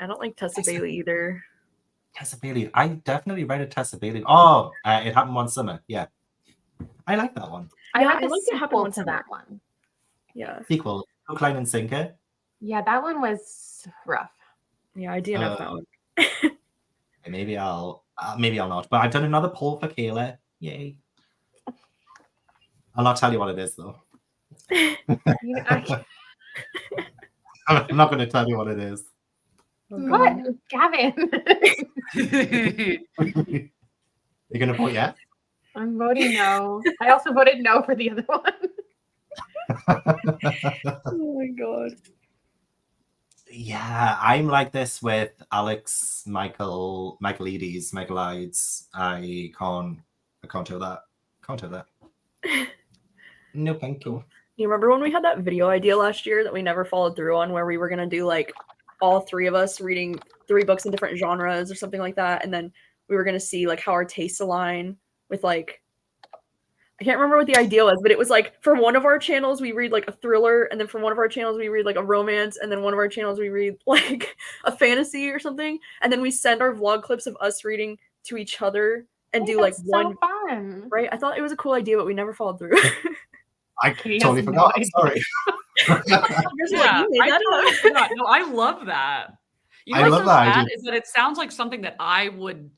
I don't like Tessa Bailey either. Tessa Bailey. I definitely read a Tessa Bailey. Oh, It Happened One Summer. Yeah. I like that one. I like It Happened One Summer. That one. Yeah. Sequel. Hook, Line, and Sinker. Yeah, that one was rough. Yeah, I DNF that one. Maybe I'll not. But I've done another poll for Kayla. Yay. I'll not tell you what it is, though. I'm not going to tell you what it is. What? Gavin. You're gonna vote yes? I'm voting no. I also voted no for the other one. Oh my god. Yeah, I'm like this with Alex, Michaelides. I can't do that. Can't do that. No, thank you. You remember when we had that video idea last year that we never followed through on, where we were gonna do like all three of us reading 3 books in different genres or something like that, and then we were gonna see like how our tastes align with like, I can't remember what the idea was, but it was like for one of our channels we read like a thriller, and then for one of our channels we read like a romance, and then one of our channels we read like a fantasy or something, and then we send our vlog clips of us reading to each other and do like one. So fun. Right? I thought it was a cool idea, but we never followed through. I totally forgot. Sorry. Yeah, I love that. You know, I love that idea. Is that it sounds like something that I would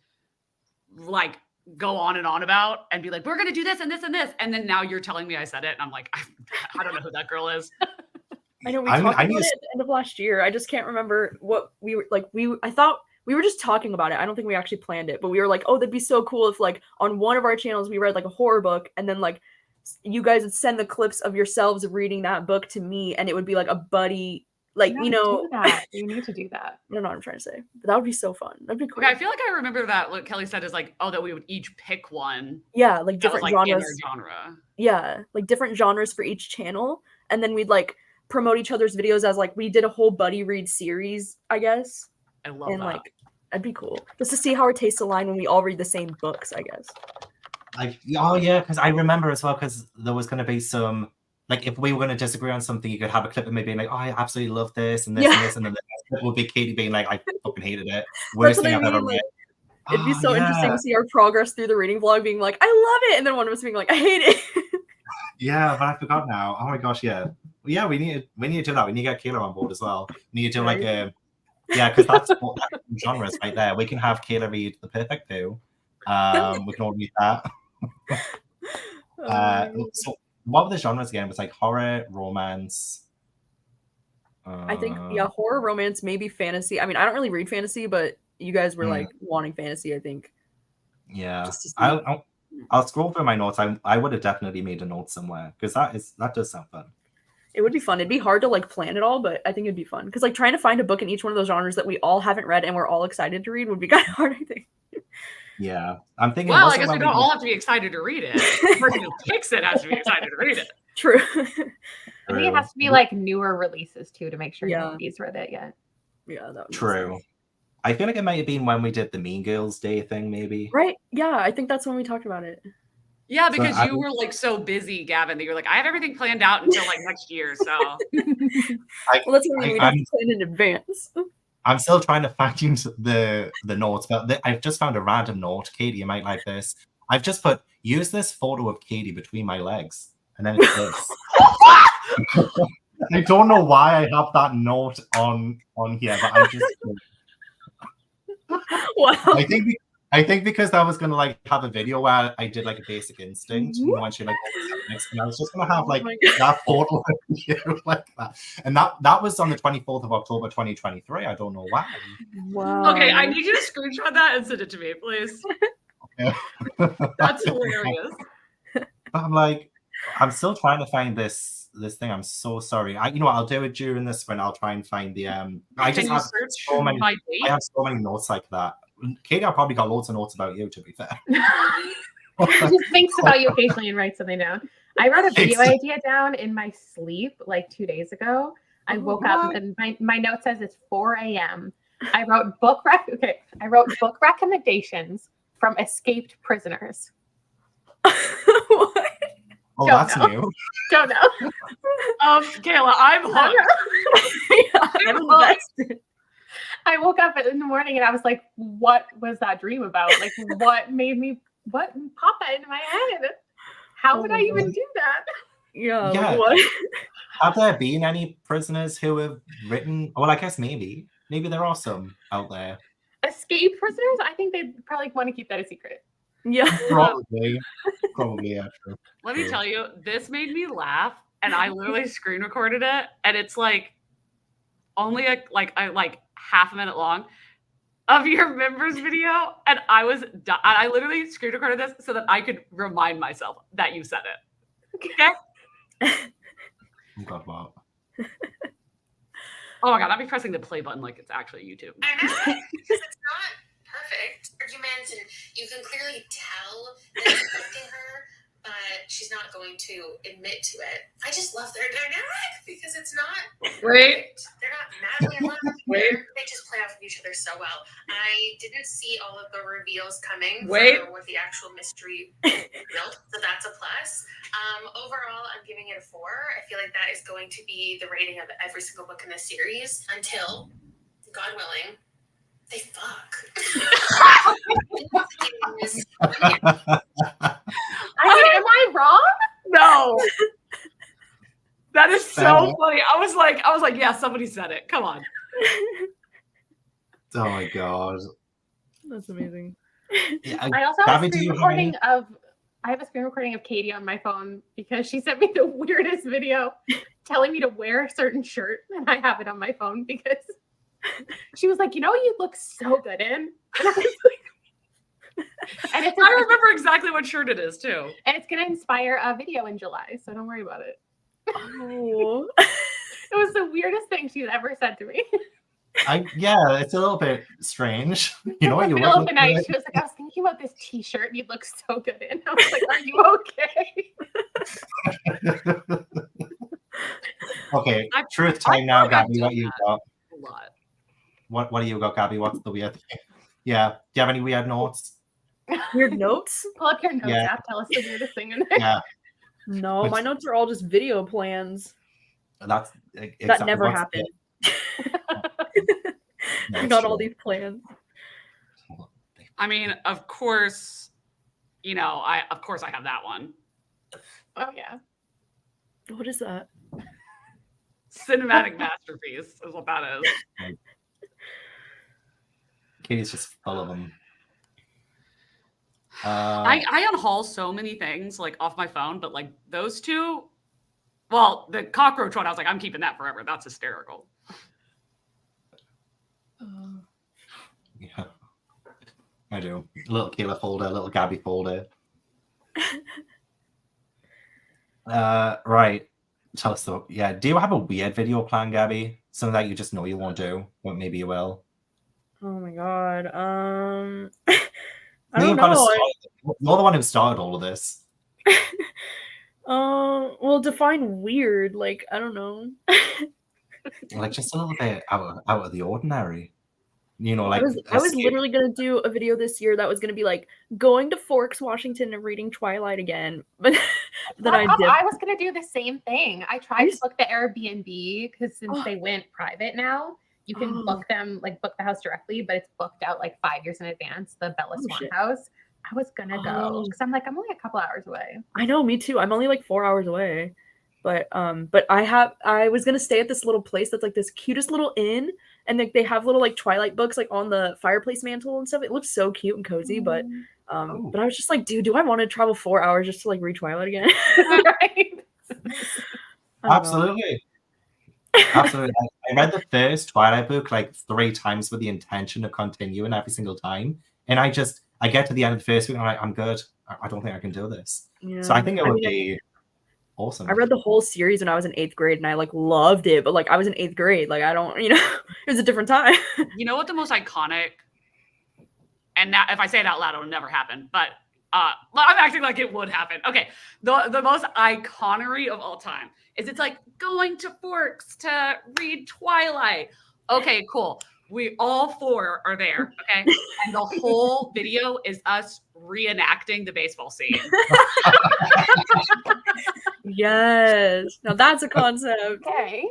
like go on and on about and be like, we're gonna do this and this and this, and then now you're telling me I said it, and I'm like, I don't know who that girl is. I know we talked about it at the end of last year. I just can't remember what we were like. I thought we were just talking about it. I don't think we actually planned it, but we were like, oh, that'd be so cool if like on one of our channels we read like a horror book, and then like you guys would send the clips of yourselves reading that book to me, and it would be like a buddy, like, you know. You need to do that. I don't know what I'm trying to say, but that would be so fun. That'd be cool. Okay, I feel like I remember that what Kelly said is like, oh, that we would each pick one. Yeah, like different was, like, genres. in our genre. Yeah, like different genres for each channel, and then we'd like promote each other's videos as like we did a whole buddy read series, I guess. I love and that. Like that'd be cool just to see how our tastes align when we all read the same books, I guess. Oh yeah, because I remember as well, because there was going to be some, like, if we were going to disagree on something, you could have a clip of me being like, oh, I absolutely love this and this and this, and then the next clip would be Katie being like, I fucking hated it. Worst thing I've ever read. It'd be so interesting to see our progress through the reading vlog, being like, I love it, and then one of us being like, I hate it. Yeah, but I forgot now. Oh my gosh, yeah. Yeah, we need to do that. We need to get Kayla on board as well. We need to do like a, because that's genres right there. We can have Kayla read The Perfect Poo. We can all read that. So what were the genres again? It was like horror, romance. I think horror, romance, maybe fantasy. I mean, I don't really read fantasy, but you guys were like wanting fantasy, I think. Yeah, I'll scroll through my notes. I would have definitely made a note somewhere, because that does sound fun. It would be fun. It'd be hard to like plan it all, but I think it'd be fun, because like trying to find a book in each one of those genres that we all haven't read and we're all excited to read would be kind of hard, I think. Yeah, I'm thinking. Well, I guess we don't all have to be excited to read it. The person who picks it has to be excited to read it. True. I think it has to be like newer releases too, to make sure nobody's read it yet. Yeah, that true. I feel like it might have been when we did the Mean Girls Day thing, maybe. Right? Yeah, I think that's when we talked about it. Yeah, because you were like so busy, Gavin, that you're like, I have everything planned out until like next year. So well, that's what we have to plan in advance. I'm still trying to find the notes, but I've just found a random note. Katie, you might like this. I've just put, use this photo of Katie between my legs. And then it's this. I don't know why I have that note on here, but I just... Wow. I think because I was gonna like have a video where I did like a Basic Instinct, you know, when she like and I was just gonna have like that photo of you like that, and that was on the 24th of October 2023. I don't know why. Wow. Okay, I need you to screenshot that and send it to me, please. Okay. That's hilarious. But I'm like, I'm still trying to find this thing. I'm so sorry. I'll do it during this when I'll try and find the I just have so many. I have so many notes like that. Katie, I probably got loads of notes about you, to be fair. Just thinks about you occasionally and writes something down. I wrote a video idea down in my sleep like 2 days ago. I woke up and my note says it's 4 a.m. I wrote book recommendations from escaped prisoners. What? Oh, that's new. Don't know. Kayla, I'm hooked. I woke up in the morning and I was like, what was that dream about? Like, what popped that into my head? How would I even do that? Yeah. What? Have there been any prisoners who have written? Well, I guess maybe there are some out there. Escaped prisoners? I think they'd probably want to keep that a secret. Yeah. Probably, yeah. True. Let me tell you, this made me laugh, and I literally screen recorded it, and it's like only half a minute long of your members video, and I literally screen recorded this so that I could remind myself that you said it. Okay? Oh God, wow. Oh my God, I'll be pressing the play button like it's actually YouTube. I know, because it's not perfect argument, and you can clearly tell that it's affecting her, but she's not going to admit to it. I just love their dynamic because it's not perfect. They're not madly in love. They just play off of each other so well. I didn't see all of the reveals coming for what the actual mystery built, so that's a plus. Overall, I'm giving it a 4. I feel like that is going to be the rating of every single book in this series until, God willing, they fuck. I mean, am I wrong? No. That is so funny. I was like, yeah, somebody said it. Come on. Oh my God. That's amazing. Yeah, I also have Gabby, a screen recording of Katie on my phone because she sent me the weirdest video telling me to wear a certain shirt, and I have it on my phone because she was like, you look so good in. And I was like, and I remember exactly what shirt it is too. And it's gonna inspire a video in July, so don't worry about it. Oh. It was the weirdest thing she's ever said to me. Yeah, it's a little bit strange. You know what you look look like? Night, she was like, I was thinking about this T-shirt, and you'd look so good in. I was like, are you okay? Okay, truth time now, Gabby. What you got? A lot. What do you got, Gabby? What's the weird thing? Yeah. Do you have any weird notes? Weird notes? Pull up your notes app. Tell us the weirdest thing in there. Yeah. No, my notes are all just video plans. That's exactly that never happened. I got all these plans. I mean, of course, I have that one. Oh yeah. What is that? Cinematic masterpiece is what that is. Katie's just full of them. I unhaul so many things like off my phone, but like those two, well, the cockroach one, I was like, I'm keeping that forever. That's hysterical. Yeah, I do. A little Kayla folder, a little Gabby folder. Right. Tell us though. Yeah. Do you have a weird video plan, Gabby? Something that you just know you won't do, but maybe you will. Oh my God. I don't know. You're the one who started all of this. Well, define weird. Like, I don't know. Like just a little bit out of the ordinary. Like I was literally gonna do a video this year that was gonna be like going to Forks, Washington, and reading Twilight again, but then I did. I was gonna do the same thing. I tried to book the Airbnb because since they went private now, you can book the house directly, but it's booked out like 5 years in advance. The Bella Swan house. I was gonna go because I'm only a couple hours away. I know, me too. I'm only like 4 hours away, but I was gonna stay at this little place that's like this cutest little inn. And they have little like Twilight books like on the fireplace mantle and stuff. It looks so cute and cozy, but I was just like, dude, do I want to travel 4 hours just to like read Twilight again? Right? Absolutely. Absolutely. I read the first Twilight book like 3 times with the intention of continuing every single time. And I get to the end of the first book and I'm like, I'm good. I don't think I can do this. Yeah. So I think it would be awesome. I read the whole series when I was in 8th grade and I like loved it, but like I was in 8th grade. Like I don't, it was a different time. You know what the most iconic, and now if I say it out loud, it'll never happen, but I'm acting like it would happen. Okay. The most iconery of all time is it's like going to Forks to read Twilight. Okay, cool. We all 4 are there, okay? And the whole video is us reenacting the baseball scene. Yes. Now that's a concept. Okay.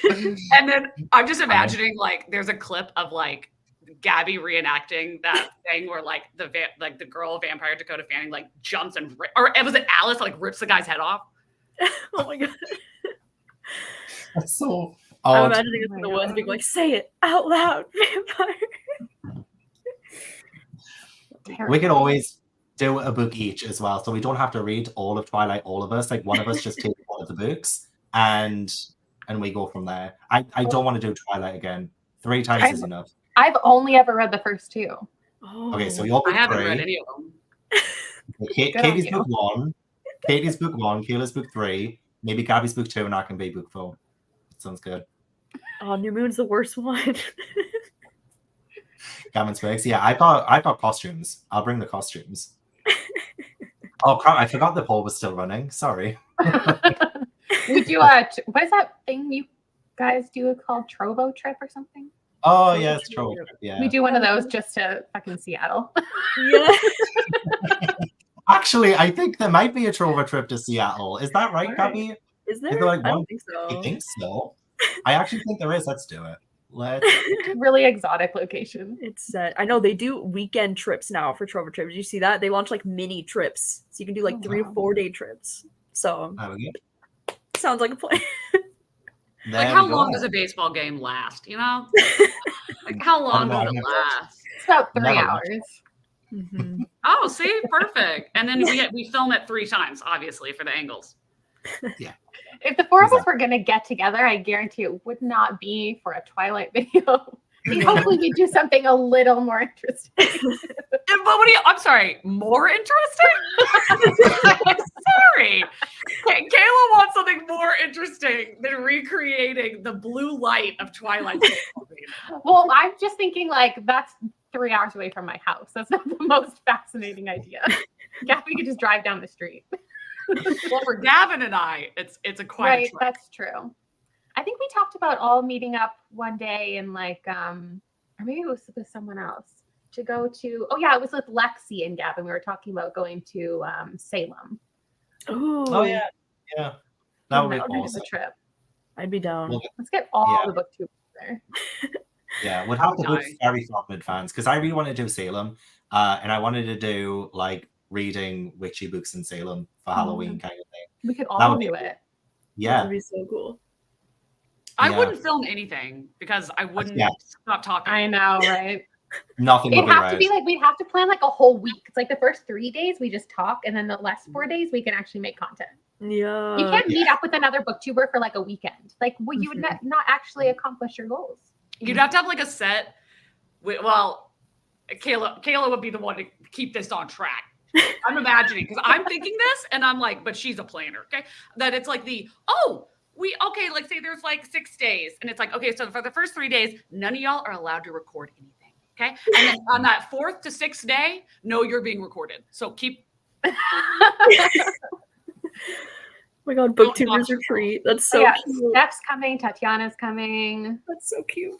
And then I'm just imagining like there's a clip of like Gabby reenacting that thing where like the girl vampire Dakota Fanning like jumps and or was it Alice like rips the guy's head off? Oh my God. That's so I'm imagining it's in the woods being like, say it out loud, vampire. We can always do a book each as well, so we don't have to read all of Twilight, all of us. Like one of us just takes one of the books and we go from there. I don't want to do Twilight again. 3 times is enough. I've only ever read the first 2. Oh. Okay, so you're book I haven't 3. read any of them. Katie's book 1. Katie's book 1. Kayla's book 3. Maybe Gabby's book 2, and I can be book 4. Sounds good. Oh, New Moon's the worst one. Gammon Twigs. Yeah, I got costumes. I'll bring the costumes. Oh crap! I forgot the poll was still running. Sorry. We do what is that thing you guys do called Trovo Trip or something? Oh yes, Trovo Trip. Yeah. We do one of those just to fucking Seattle. Yeah. Actually, I think there might be a Trovo Trip to Seattle. Is that right, Gabby? Is there? Is there like I one? don't think so. I think so. I actually think there is. Let's do it. Let's. Really exotic location. It's I know they do weekend trips now for Trovo Trips. Did you see that? They launch like mini trips. So you can do like 3 to 4 day trips. So sounds like a plan. Like how long does a baseball game last, you know? Like how long does it last? It's about 3 hours. Mm-hmm. Oh, see, perfect. And then we film it 3 times, obviously, for the angles. Yeah. If the 4 of us were going to get together, I guarantee it would not be for a Twilight video. Hopefully we do something a little more interesting. But I'm sorry, more interesting? I'm sorry. Kayla wants something more interesting than recreating the blue light of Twilight. Well, I'm just thinking like that's 3 hours away from my house. That's not the most fascinating idea. Yeah, we could just drive down the street. Well, for Gavin and I, it's a quiet right. trip. That's true. I think we talked about all meeting up one day and like, or maybe it was with someone else to go to. Oh yeah, it was with Lexi and Gavin. We were talking about going to Salem. Oh yeah, yeah. That would be awesome. The trip. I'd be down. Let's get all the booktubers there. Yeah, we'd have to book very far in advance because I really wanted to do Salem, and I wanted to do like reading witchy books in Salem for Halloween kind of thing. We could all do it. Yeah, that'd be so cool. I wouldn't film anything because I wouldn't stop talking. I know, right? Nothing. It'd have to be like we'd have to plan like a whole week. It's like the first 3 days we just talk, and then the last 4 days we can actually make content. Yeah, you can't meet up with another booktuber for like a weekend. Like, well, you would not actually accomplish your goals. You'd have to have like a set. Well, Kayla would be the one to keep this on track. I'm imagining because I'm thinking this, and I'm like, but she's a planner. Okay, that it's like like say there's like 6 days, and it's like okay, so for the first 3 days, none of y'all are allowed to record anything. Okay, and then on that 4th to 6th day, no, you're being recorded. So keep. Oh my god, booktubers retreat. That's so cute. Steph's coming, Tatiana's coming. That's so cute.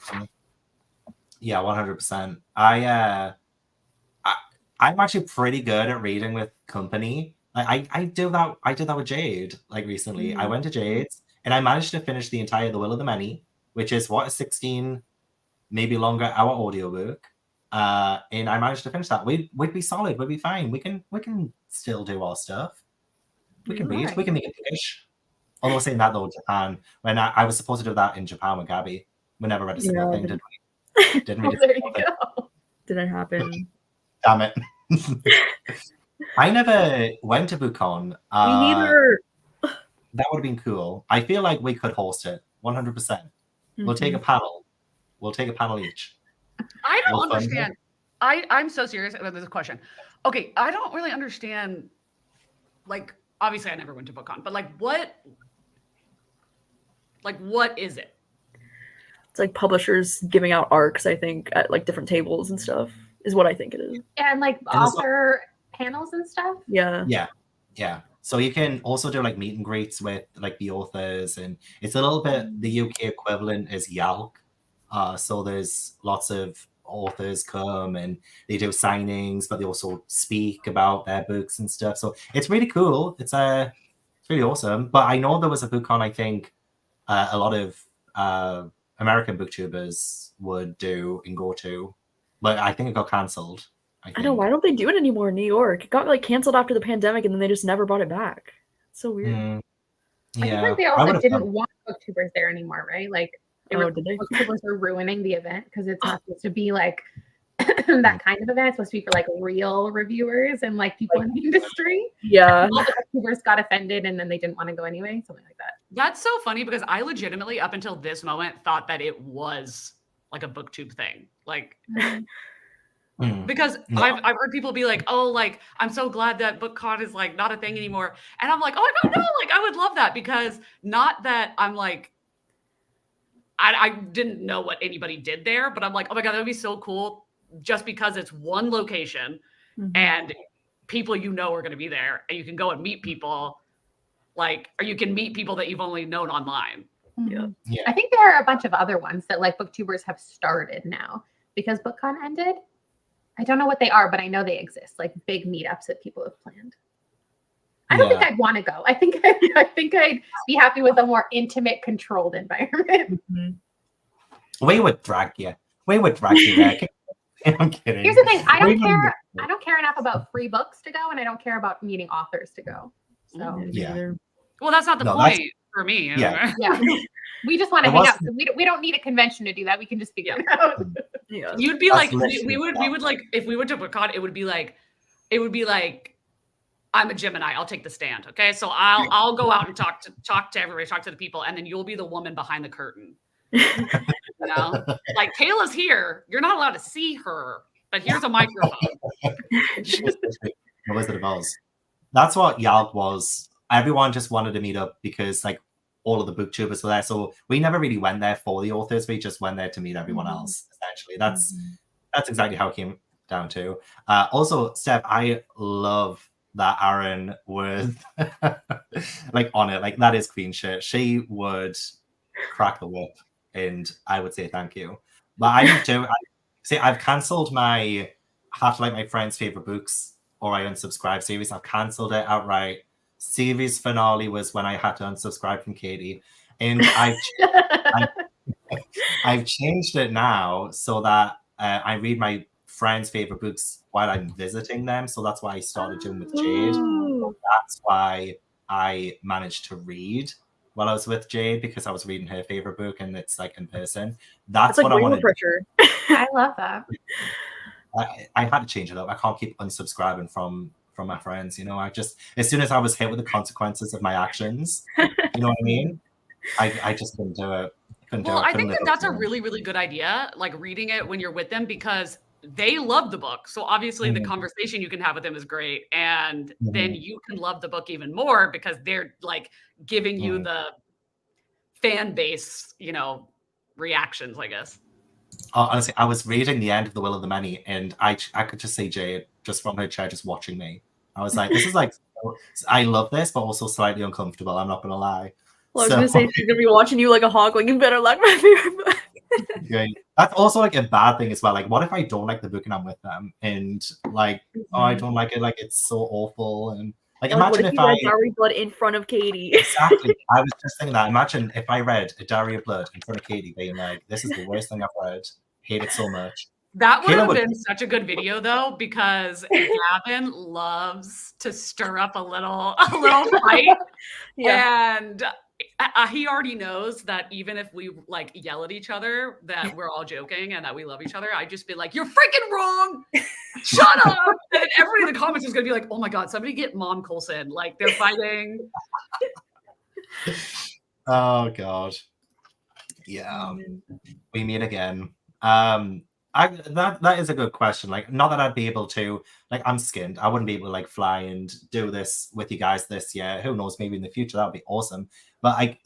Yeah, 100%. I'm actually pretty good at reading with company. Like I did that with Jade like recently. I went to Jade's and I managed to finish the entire The Will of the Many, which is a 16 maybe longer hour audiobook. And I managed to finish that. We'd be solid, we'd be fine. We can still do our stuff. We can read, we can make a dish. Although saying that though, Japan, when I was supposed to do that in Japan with Gabby, we never read a single thing, did we? Didn't we? There you go. Didn't happen. Damn it. I never went to BookCon. Me neither. That would have been cool. I feel like we could host it 100%. We'll take a panel. We'll take a panel each. I don't understand. I'm so serious about this question. Okay, I don't really understand. Like, obviously, I never went to BookCon, but like, what is it? It's like publishers giving out arcs, I think, at like different tables and stuff, is what I think it is. And like author panels and stuff. Yeah. Yeah. So you can also do like meet and greets with like the authors, and it's a little bit the UK equivalent is Yalk. So there's lots of authors come and they do signings, but they also speak about their books and stuff. So it's really cool. It's really awesome. But I know there was a BookCon, I think a lot of American booktubers would do and go to, but I think it got cancelled. I know, why don't they do it anymore in New York? It got like canceled after the pandemic and then they just never brought it back. It's so weird. Yeah. I think like they also didn't want booktubers there anymore, right? Like booktubers were ruining the event because it's not supposed to be like that kind of event. It's supposed to be for like real reviewers and like people in the industry. Yeah. All the booktubers got offended and then they didn't want to go anyway, something like that. That's so funny because I legitimately, up until this moment, thought that it was like a booktube thing. Like, Mm. because No. I've heard people be like, oh, like, I'm so glad that BookCon is like not a thing anymore. And I'm like, oh my God, no, like I would love that, because not that I'm like, I didn't know what anybody did there, but I'm like, oh my God, that would be so cool, just because it's one location and people are going to be there, and you can go and meet people, like, or you can meet people that you've only known online. Yeah. I think there are a bunch of other ones that like booktubers have started now because BookCon ended. I don't know what they are, but I know they exist, like big meetups that people have planned. I don't think I'd want to go. I think I'd be happy with a more intimate, controlled environment. We would drag you. There. I'm kidding. Here's the thing: I don't care enough about free books to go, and I don't care about meeting authors to go. So yeah. Well, that's not the point for me. Yeah. Yeah. We just want to hang out. So we don't need a convention to do that. We can just figure it out. Yeah. You'd be like, we would like, if we went to BookCon, it would be like, I'm a Gemini, I'll take the stand. Okay. So I'll go out and talk to everybody, talk to the people, and then you'll be the woman behind the curtain. You know, like, Kayla's here. You're not allowed to see her, but here's a microphone. The Wizard of Oz. That's what Yalk was. Everyone just wanted to meet up because like all of the booktubers were there. So we never really went there for the authors. We just went there to meet everyone else. Essentially, that's exactly how it came down to. Also, Steph, I love that Aaron was like on it. Like, that is queen shit. She would crack the whip, and I would say thank you. But I've cancelled my have to like my friend's favorite books or I unsubscribe series. I've cancelled it outright. Series finale was when I had to unsubscribe from Katie, and I've changed it now so that I read my friends' favorite books while I'm visiting them. So that's why I started doing with Jade. That's why I managed to read while I was with Jade, because I was reading her favorite book and it's like in person. That's like what I want to pressure. I love that. I had to change it up. I can't keep unsubscribing from my friends, you know. I just, as soon as I was hit with the consequences of my actions, you know what I mean? I just couldn't do it. I think that's a really, really good idea, like reading it when you're with them, because they love the book. So obviously the conversation you can have with them is great. And then you can love the book even more because they're like giving you the fan base, you know, reactions, I guess. Honestly, I was reading the end of The Will of the Many, and I could just see Jade just from her chair just watching me. I was like, this is like, I love this, but also slightly uncomfortable. I'm not going to lie. Well, I was going to say, she's going to be watching you like a hawk, like, you better like my favorite book. Yeah. That's also like a bad thing as well. Like, what if I don't like the book and I'm with them, and like, oh, I don't like it, like it's so awful, and like, imagine if I read Diary of Blood in front of Katie. Exactly. I was just thinking that. Imagine if I read A Diary of Blood in front of Katie, being like, "This is the worst thing I've read. Hate it so much." That would have been such a good video, though, because Gavin loves to stir up a little fight, and he already knows that even if we like yell at each other, that we're all joking and that we love each other. I'd just be like, "You're freaking wrong! Shut up!" And everybody in the comments is gonna be like, "Oh my God, somebody get Mom Coulson! Like, they're fighting." Oh God. Yeah. We meet again. That is a good question. Like, not that I'd be able to, like, I'm skinned. I wouldn't be able to like fly and do this with you guys this year. Who knows? Maybe in the future that would be awesome. But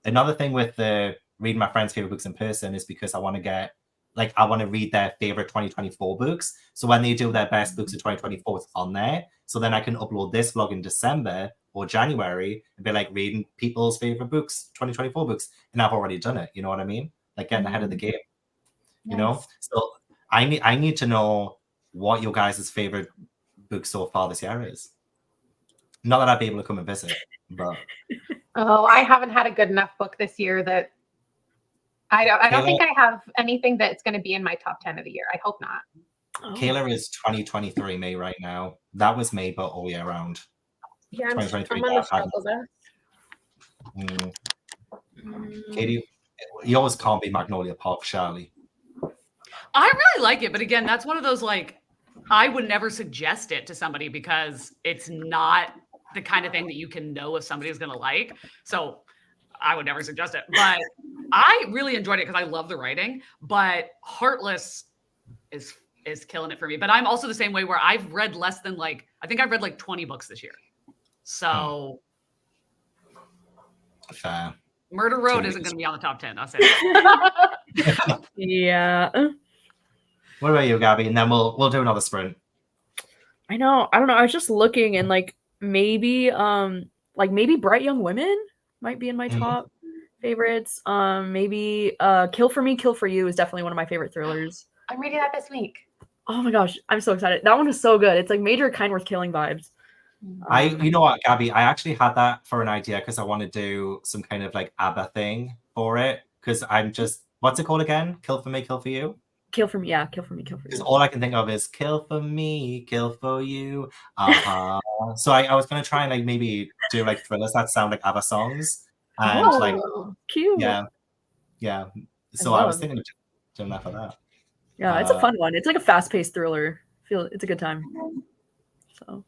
another thing with the reading my friends' favorite books in person is because I want to read their favorite 2024 books. So when they do their best books of 2024, it's on there. So then I can upload this vlog in December or January and be like reading people's favorite books, 2024 books, and I've already done it. You know what I mean? Like, getting ahead of the game. You know, so I need to know what your guys' favorite book so far this year is. Not that I'd be able to come and visit, but I haven't had a good enough book this year that I don't think I have anything that's going to be in my top 10 of the year. I hope not. Kayla is 2023 May right now. That was May, but all year round. Yeah, I'm on the struggle there. Katie, yours can't be Magnolia Park, Charlie. I really like it, but again, that's one of those, like, I would never suggest it to somebody because it's not the kind of thing that you can know if somebody's going to like. So I would never suggest it. But I really enjoyed it because I love the writing. But Heartless is killing it for me. But I'm also the same way where I've read less than I think I've read 20 books this year. So fair. Murder Road isn't going to be on the top 10. I'll say that. Yeah. What about you, Gabby? And then we'll do another sprint. I know. I don't know. I was just looking and maybe maybe Bright Young Women might be in my top favorites. Maybe Kill for Me, Kill for You is definitely one of my favorite thrillers. I'm reading that this week. Oh my gosh, I'm so excited. That one is so good. It's like major kind worth killing vibes. You know what, Gabby? I actually had that for an idea because I want to do some kind of ABBA thing for it. Because I'm just, what's it called again? Kill for Me, Kill for You? Kill for Me, yeah. Kill for Me, Kill for You. Because all I can think of is kill for me, kill for you. So I was going to try and maybe do thrillers that sound like ABBA songs. And cute. Yeah. So I was thinking of doing that for that. Yeah, it's a fun one. It's like a fast-paced thriller. It's a good time. So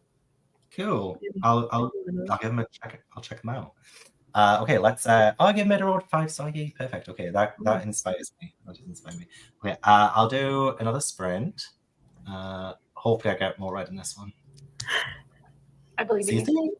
cool. I'll give them a check. I'll check them out. Okay, let's. I give Murder Road 5 star. Yay, perfect. Okay, that inspires me. That does inspire me. Okay, I'll do another sprint. Hopefully, I get more right in this one. I believe in you.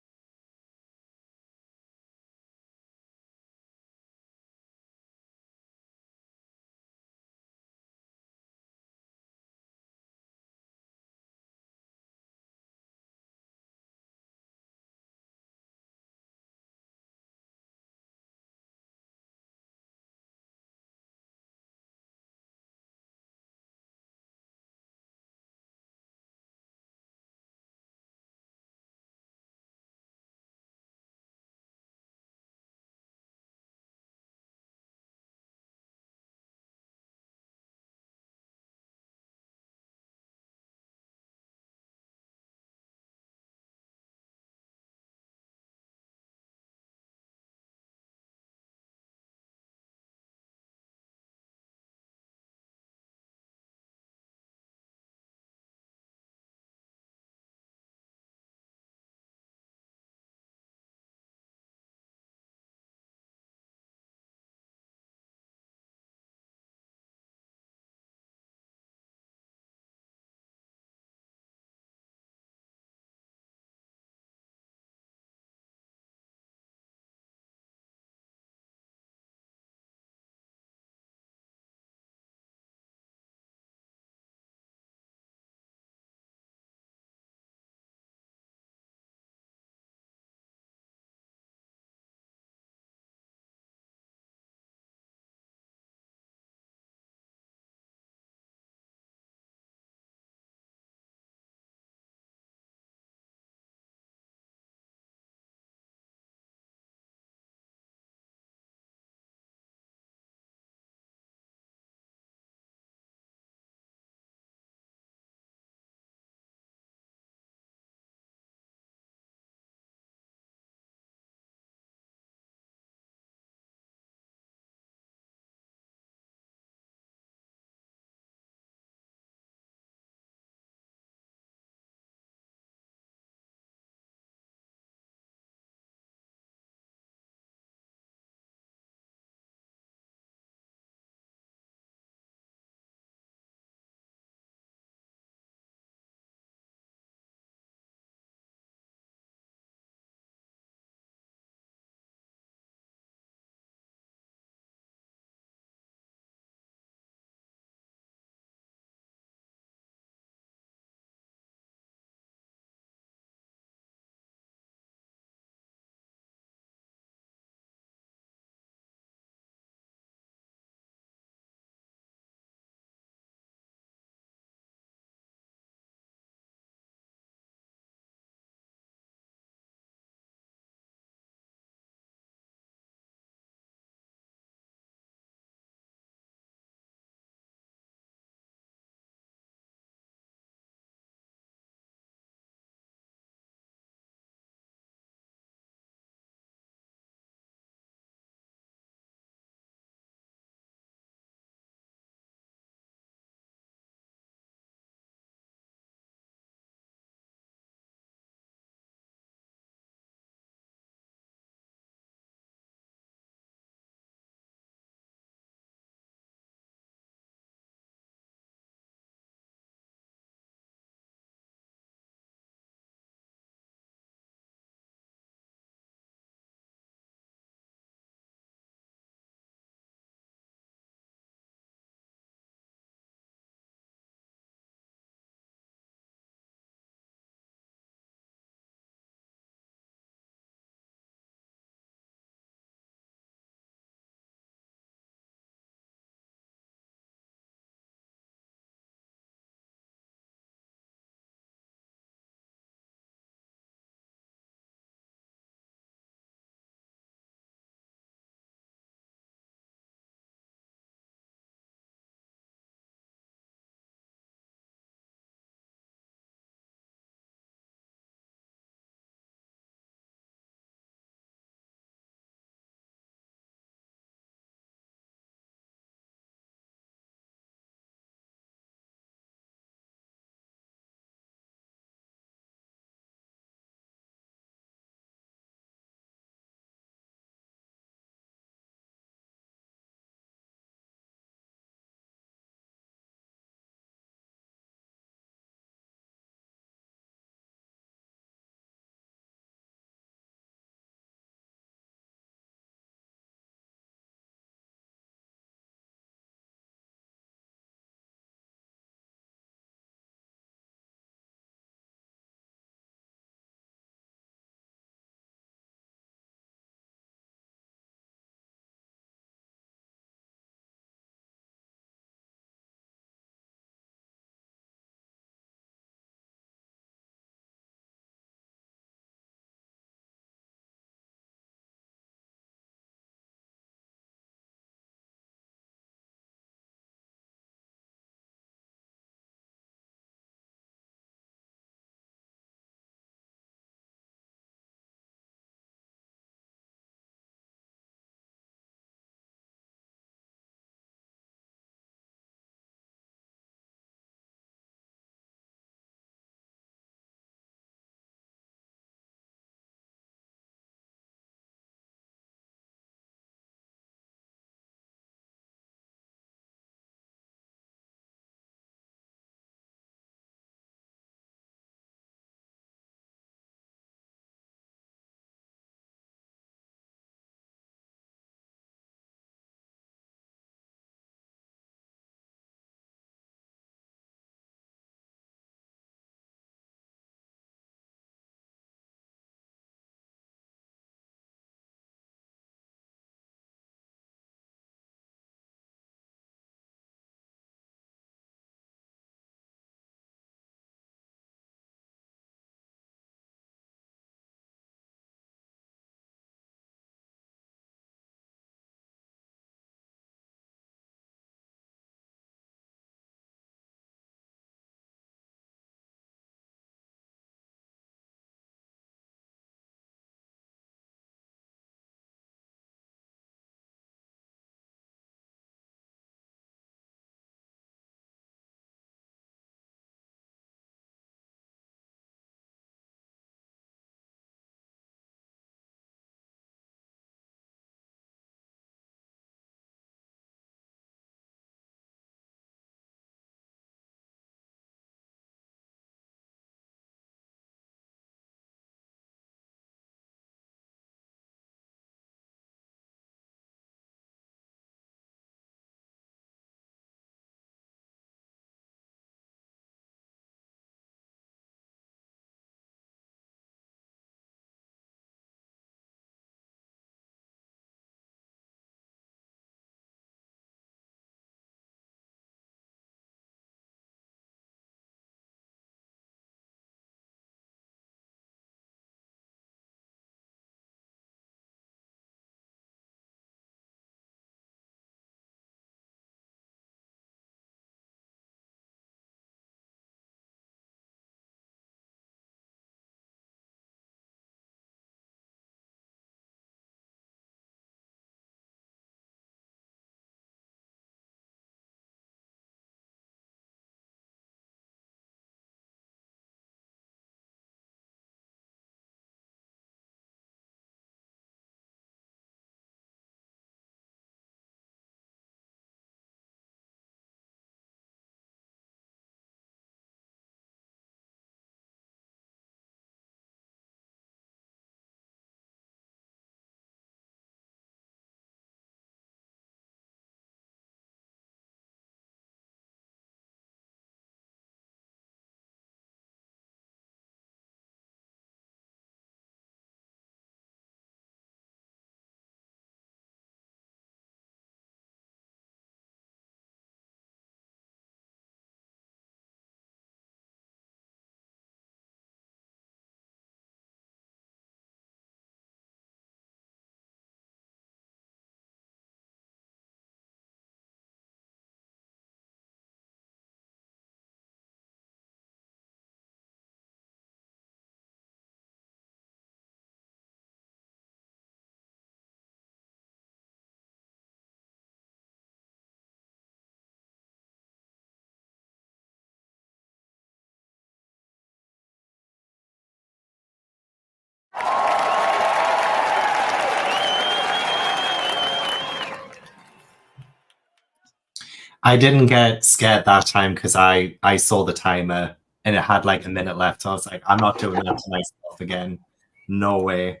I didn't get scared that time because I saw the timer and it had like a minute left. So I was like, I'm not doing that to myself again. No way.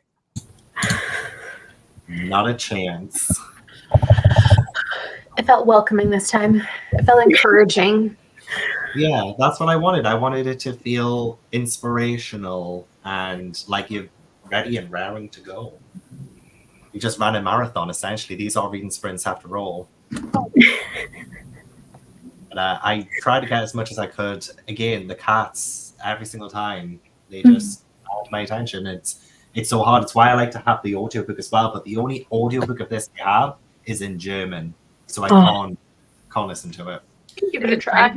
Not a chance. It felt welcoming this time. It felt encouraging. Yeah, that's what I wanted. I wanted it to feel inspirational and like you're ready and raring to go. You just ran a marathon, essentially. These are reading sprints after all. And I tried to get as much as I could. Again, the cats, every single time, they just hold my attention. It's so hard. It's why I like to have the audiobook as well. But the only audiobook of this I have is in German. So I can't listen to it. Give it a try.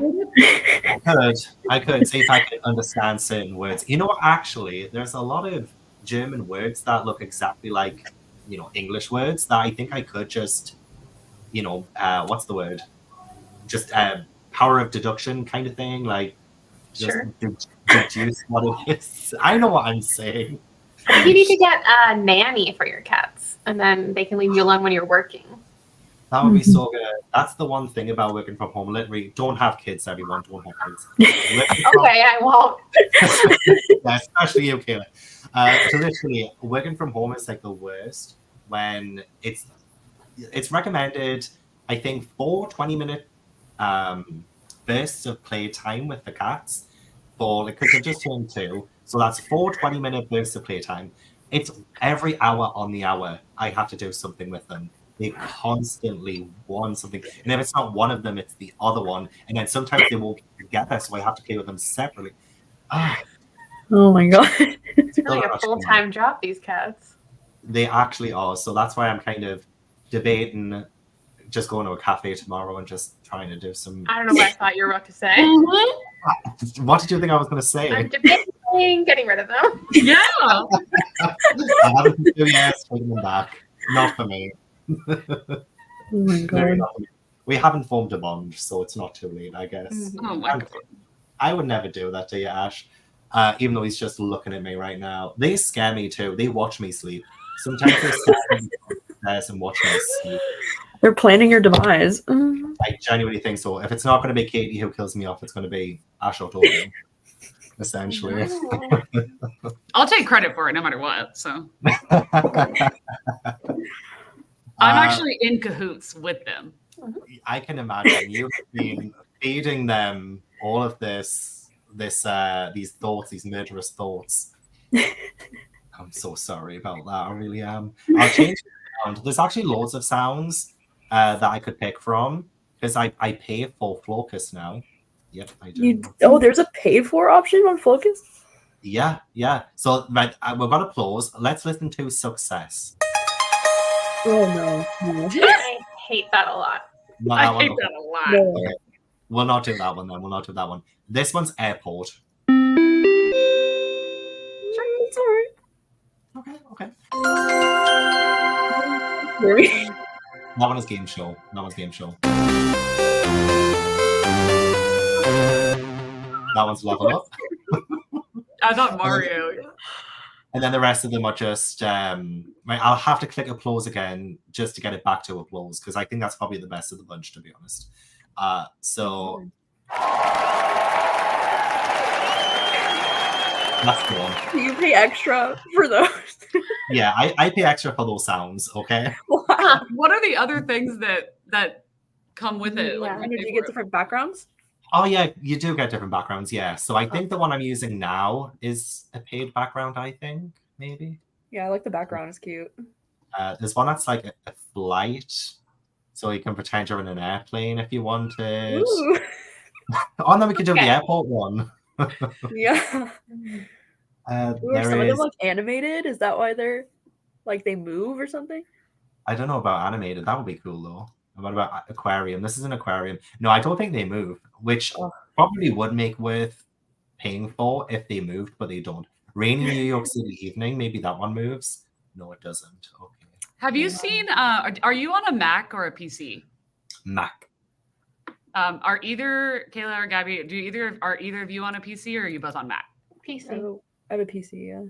I could see if I could understand certain words. You know what? Actually, there's a lot of German words that look exactly like, English words that I think I could just, what's the word? Just power of deduction kind of thing. Like, just deduce what it is. I know what I'm saying. You need to get a nanny for your cats, and then they can leave you alone when you're working. That would be so good. That's the one thing about working from home. Literally, don't have kids, everyone. Don't have kids. Okay, I won't. Yeah, especially you, Kayla. So literally, working from home is like the worst when it's recommended, I think, 4 20-minute bursts of playtime with the cats because they've just turned 2. So that's 4 20-minute bursts of playtime. It's every hour on the hour I have to do something with them. They constantly want something. And if it's not one of them, it's the other one. And then sometimes they won't get there, so I have to play with them separately. Oh my God. It's really a full-time job, these cats. They actually are. So that's why I'm kind of debating just going to a cafe tomorrow and just trying to do some... I don't know what I thought you were about to say. What did you think I was going to say? I'm debating getting rid of them. Yeah. I haven't been doing yes, taking them back. Not for me. Oh my God. We haven't formed a bond, so it's not too late, I guess. Oh my God. I would never do that to you, Ash. Even though he's just looking at me right now. They scare me too. They watch me sleep. Sometimes they stand upstairs and watch me sleep. They're planning your demise. I genuinely think so. If it's not going to be Katie who kills me off, it's going to be Ash or Torian, essentially. I'll take credit for it no matter what. So I'm actually in cahoots with them. I can imagine you've been feeding them all of these thoughts, these murderous thoughts. I'm so sorry about that. I really am. I'll change it around. There's actually loads of sounds that I could pick from because I pay for Flocus now. Yep, I do. There's a pay for option on Flocus? Yeah. So we've got applause. Let's listen to Success. Oh no. I hate that a lot. I hate that a lot. No. Okay. We'll not do that one then. We'll not do that one. This one's Airport. Sure, it's alright. Okay. Really? That one is Game Show. That one's Level Up. I thought Mario. And then the rest of them are just I'll have to click applause again just to get it back to applause because I think that's probably the best of the bunch, to be honest. So that's the one. Do you pay extra for those? Yeah, I pay extra for those sounds, okay? Wow. What are the other things that come with it? Yeah. Like, Do you get different backgrounds? Oh yeah, you do get different backgrounds, yeah. So I think the one I'm using now is a paid background, I think, maybe. Yeah, I like the background. It's cute. There's one that's like a flight, so you can pretend you're in an airplane if you wanted. Ooh. Oh, and then we could do the airport one. Yeah. Are some of them like animated? Is that why they're like they move or something? I don't know about animated. That would be cool though. What about aquarium? This is an aquarium. No, I don't think they move, which probably would make worth paying for if they moved, but they don't. Rainy New York City evening, maybe that one moves. No, it doesn't. Okay. Have you seen? Are you on a Mac or a PC? Mac. Are either Kayla or Gabby? Are either of you on a PC or are you both on Mac? PC. I have a PC. Yeah.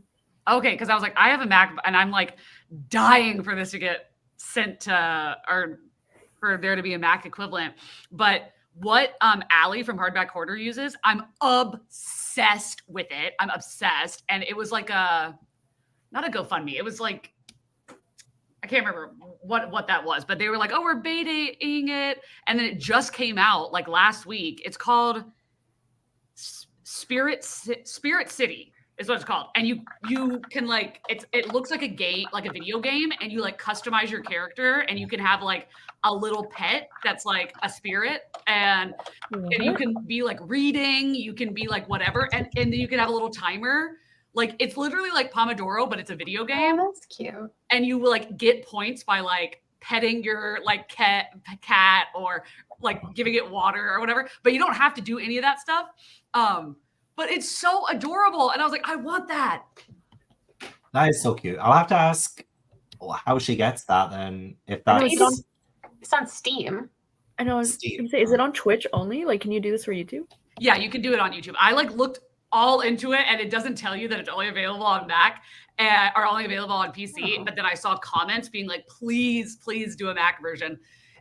Okay, because I was like, I have a Mac, and I'm like dying for this to get sent to our for there to be a Mac equivalent. But what Allie from Hardback Hoarder uses, I'm obsessed with it. I'm obsessed. And it was like not a GoFundMe. It was like, I can't remember what that was, but they were like, oh, we're betaing it. And then it just came out like last week. It's called Spirit City is what it's called. And you can like, it looks like a game, like a video game, and you like customize your character, and you can have like a little pet that's like a spirit, and you can be like reading, you can be like whatever, and then you can have a little timer. Like it's literally like Pomodoro, but it's a video game. Oh, that's cute. And you will like get points by like petting your like cat or like giving it water or whatever, but you don't have to do any of that stuff. But it's so adorable. And I was like, I want that. That is so cute. I'll have to ask how she gets that then. If that's it's on Steam. I know. I was gonna say, is it on Twitch only? Like, can you do this for YouTube? Yeah, you can do it on YouTube. I like looked all into it, and it doesn't tell you that it's only available on Mac or only available on PC. But then I saw comments being like, please do a Mac version.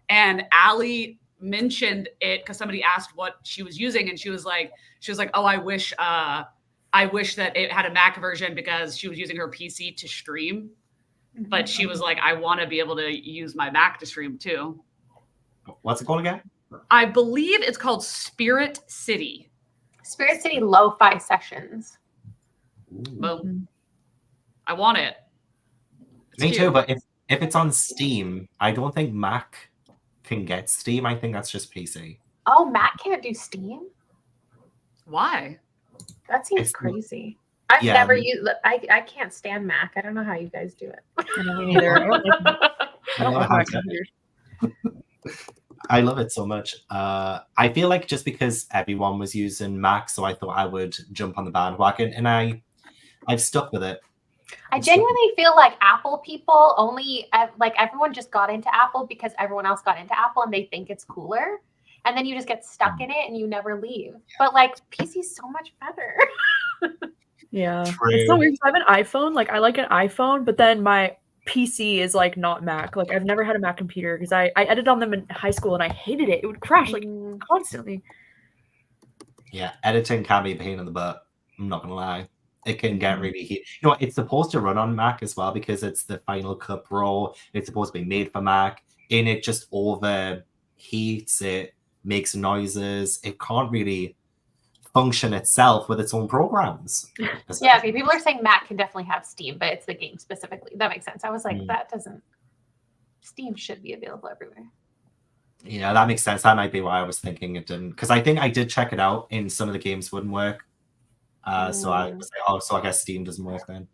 And Allie mentioned it because somebody asked what she was using, and she was like, oh, I wish that it had a Mac version because she was using her PC to stream. But she was like, I want to be able to use my Mac to stream too. What's it called again? I believe it's called Spirit City. Spirit City Lo-Fi Sessions. Boom. I want it. It's Me cute. too, but if it's on Steam, I don't think Mac can get Steam. I think that's just PC. Oh, Mac can't do Steam? Why? That seems crazy. I've never used. I can't stand Mac. I don't know how you guys do it. I don't either. I don't like Mac computers. I love it so much. I feel like just because everyone was using Mac, so I thought I would jump on the bandwagon, and I've stuck with it. I genuinely feel like Apple people only like everyone just got into Apple because everyone else got into Apple and they think it's cooler, and then you just get stuck in it and you never leave. But like PC's so much better. Yeah, True. It's so weird. I have an iPhone. Like I like an iPhone, but then my PC is like not Mac. Like I've never had a Mac computer because I edited on them in high school and I hated it. It would crash like constantly. Yeah, editing can be a pain in the butt. I'm not gonna lie. It can get really heated. You know what? It's supposed to run on Mac as well because it's the Final Cut Pro. It's supposed to be made for Mac, and it just overheats. It makes noises. It can't really function itself with its own programs. Yeah, people are saying Mac can definitely have Steam, but it's the game specifically. That makes sense. I was like, that doesn't. Steam should be available everywhere. Yeah, that makes sense. That might be why I was thinking it didn't, because I think I did check it out, and some of the games wouldn't work. So I was like, oh, so I guess Steam doesn't work then.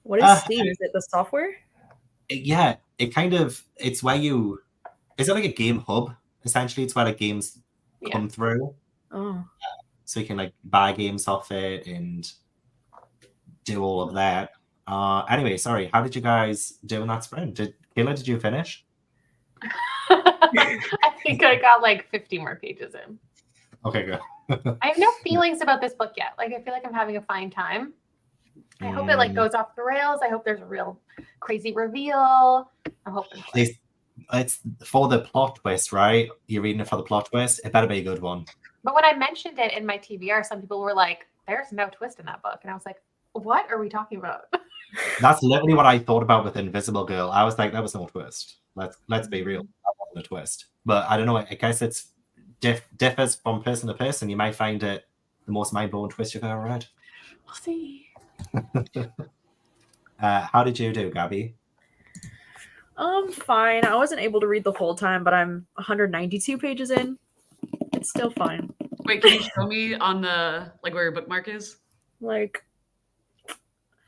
What is Steam? Is it the software? Yeah, it's where is it like a game hub? Essentially, it's where the games come through. Oh. So you can like buy games off it and do all of that. Anyway, sorry. How did you guys do in that sprint? Kayla, did you finish? I think I got like 50 more pages in. Okay, good. I have no feelings about this book yet. Like I feel like I'm having a fine time. I hope it like goes off the rails. I hope there's a real crazy reveal. I'm hoping for it. It's for the plot twist, right? You're reading it for the plot twist. It better be a good one. But when I mentioned it in my TBR, some people were like, "There's no twist in that book," and I was like, "What are we talking about?" That's literally what I thought about with Invisible Girl. I was like, that was no twist. Let's be real. That wasn't a twist. But I don't know. I guess it's differs from person to person. You might find it the most mind-blowing twist you've ever read. We'll see. How did you do, Gabby? Fine. I wasn't able to read the whole time, but I'm 192 pages in. It's still fine. Wait, can you show me on the like where your bookmark is? Like,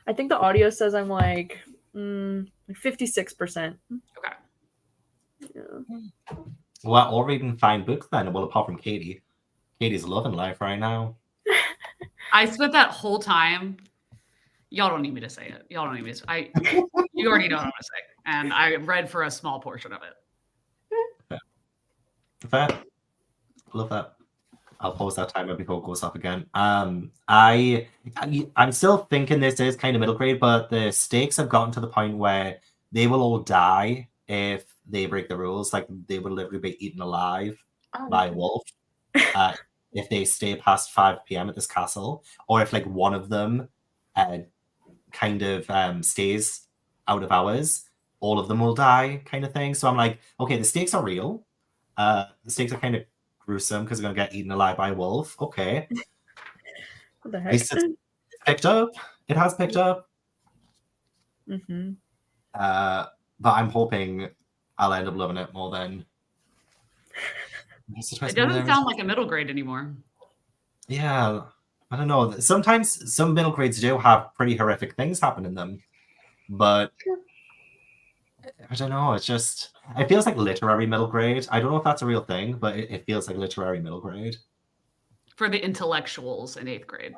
I think the audio says I'm like 56%. Okay. Yeah. Well, all reading fine books then. Well, apart from Katie. Katie's loving life right now. I spent that whole time. Y'all don't need me to say it. Y'all don't need me to. You already know what I'm gonna say, and I read for a small portion of it. Fair. Love that. I'll pause that timer before it goes off again. I'm still thinking this is kind of middle grade, but the stakes have gotten to the point where they will all die if they break the rules. Like they would literally be eaten alive Oh, by a wolf if they stay past 5 p.m. at this castle, or if like one of them kind of stays out of hours, all of them will die, kind of thing. So I'm like, okay, the stakes are real. The stakes are kind of gruesome because they're gonna get eaten alive by a wolf. Okay. What the heck? It's picked up. It has picked up. Mm-hmm. But I'm hoping I'll end up loving it more than. It doesn't sound like a middle grade anymore. Yeah, I don't know. Sometimes some middle grades do have pretty horrific things happen in them, but I don't know. It feels like literary middle grade. I don't know if that's a real thing, but it feels like literary middle grade. For the intellectuals in 8th grade.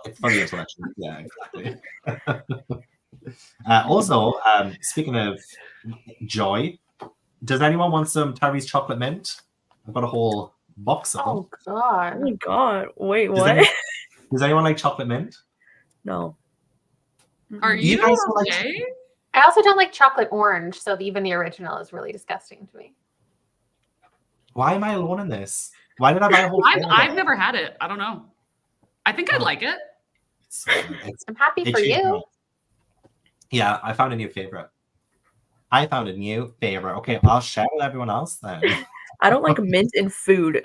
It's for the intellectuals. Yeah, exactly. Also, speaking of joy, does anyone want some Terry's chocolate mint? I've got a whole box of them. Oh god. Oh my god. Wait, what? Does anyone like chocolate mint? No. Are You you guys okay? I also don't like chocolate orange, so even the original is really disgusting to me. Why am I alone in this? Why did I buy a whole thing? I've never had it. I don't know. I think I'd like it. It's so good. I'm happy for you. Yeah, I found a new favorite. Okay, I'll share with everyone else then. I don't like mint in food.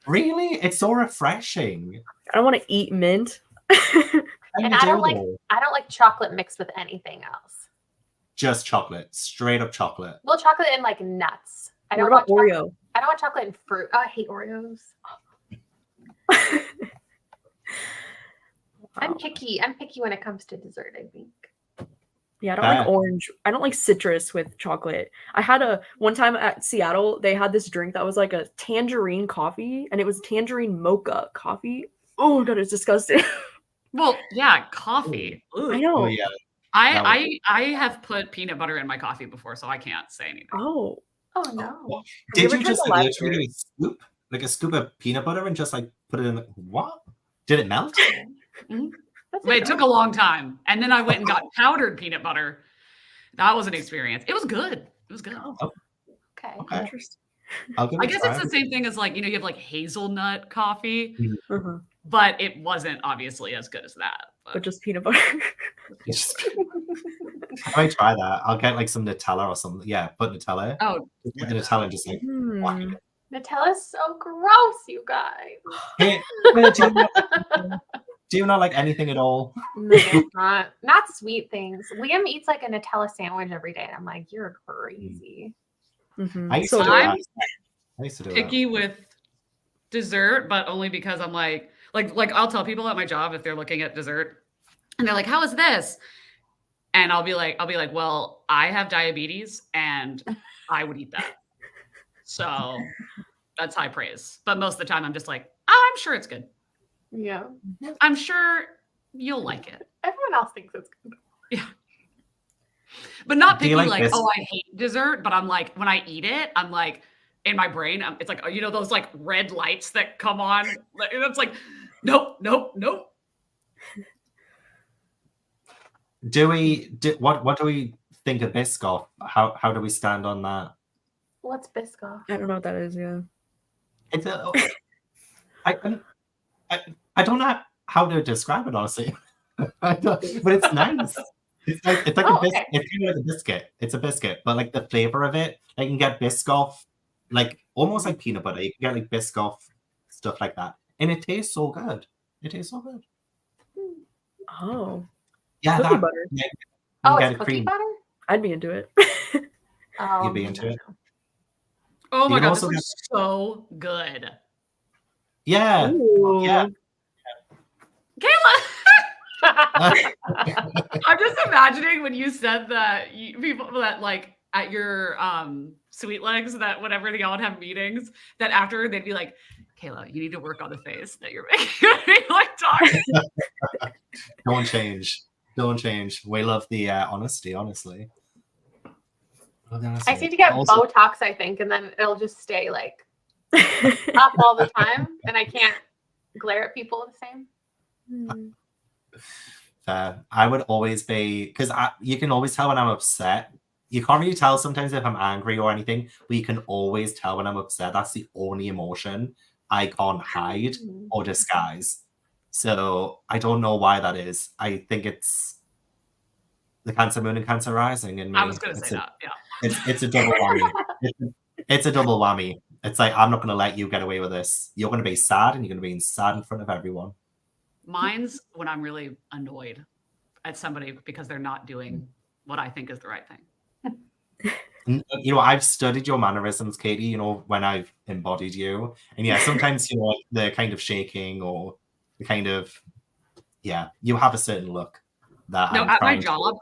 Really? It's so refreshing. I don't want to eat mint. And I don't like chocolate mixed with anything else. Just chocolate, straight up chocolate. Well, chocolate and like nuts. I don't want want Oreo. I don't want chocolate and fruit. Oh, I hate Oreos. I'm picky. I'm picky when it comes to dessert, I think. Yeah, I don't like orange. I don't like citrus with chocolate. I had one time at Seattle, they had this drink that was like a tangerine coffee, and it was tangerine mocha coffee. Oh god, it's disgusting. Well, yeah, coffee. I know. Oh, yeah. I have put peanut butter in my coffee before, so I can't say anything. Oh. Oh no. Did you just like literally scoop like a scoop of peanut butter and just like put it in what? Did it melt? Mm-hmm. Wait, it took a long time. And then I went and got powdered peanut butter. That was an experience. It was good. It was good. Oh. Okay. Interesting. I guess it's the same thing as like, you have like hazelnut coffee, Uh-huh. but it wasn't obviously as good as that. But just peanut butter. I might try that. I'll get like some Nutella or something. Yeah, put Nutella. Oh, get the Nutella and just like whack it. Nutella's so gross, you guys. Hey, do you not like anything at all? No, not sweet things. Liam eats like a Nutella sandwich every day. I'm like, you're crazy. Mm-hmm. I used to do that. Picky with dessert, but only because I'm like I'll tell people at my job if they're looking at dessert and they're like, how is this? And I'll be like, well, I have diabetes and I would eat that. So that's high praise. But most of the time I'm just like, I'm sure it's good. Yeah. I'm sure you'll like it. Everyone else thinks it's good. Yeah. But not picky like this? Oh, I hate dessert. But I'm like, when I eat it, I'm like, in my brain, it's like, those like red lights that come on. It's like, nope. What do we think of Biscoff? How do we stand on that? What's Biscoff? I don't know what that is. Yeah. It's I don't know how to describe it honestly, but it's nice. It's like a biscuit. It's kind of like a biscuit. It's a biscuit, but like the flavor of it, like you can get Biscoff, like almost like peanut butter. You can get like Biscoff stuff like that, and it tastes so good. It tastes so good. Oh. Yeah, cookie butter. Yeah, it's cookie butter? I'd be into it. You'd be into it. Oh my god, this looks so good. Yeah. Ooh. Yeah. Kayla! I'm just imagining when you said that people that like at your sweet legs that whenever they all have meetings that after they'd be like, Kayla, you need to work on the face that you're making like talking. Don't change. We love the honesty, honestly. I need to get Botox, I think, and then it'll just stay like up all the time, and I can't glare at people the same. I would always be, because you can always tell when I'm upset. you can't really tell sometimes if I'm angry or anything, but you can always tell when I'm upset. That's the only emotion I can't hide or disguise. So I don't know why that is. I think it's the Cancer Moon and Cancer Rising in me. I was going to say that, yeah. It's a double whammy. It's a double whammy. It's like, I'm not going to let you get away with this. You're going to be sad, and you're going to be sad in front of everyone. Mine's when I'm really annoyed at somebody because they're not doing what I think is the right thing. You know, I've studied your mannerisms, Katie, you know, when I've embodied you. And yeah, sometimes, you know, like the kind of shaking or the kind of, yeah, you have a certain look that No, I'm at my trying job,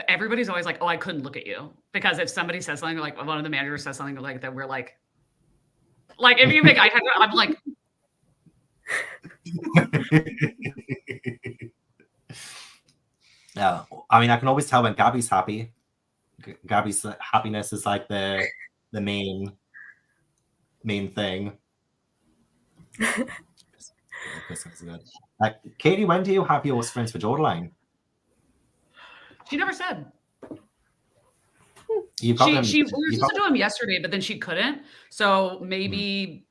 everybody's always like, oh, I couldn't look at you. Because if somebody says something, like one of the managers says something like that, we're like if you make eye contact, I'm like, yeah, I mean, I can always tell when Gabby's happy. Gabby's happiness is like the main thing. Katie, when do you have your sprints for Jordan? she never said. We were supposed to do them yesterday, but then she couldn't. So maybe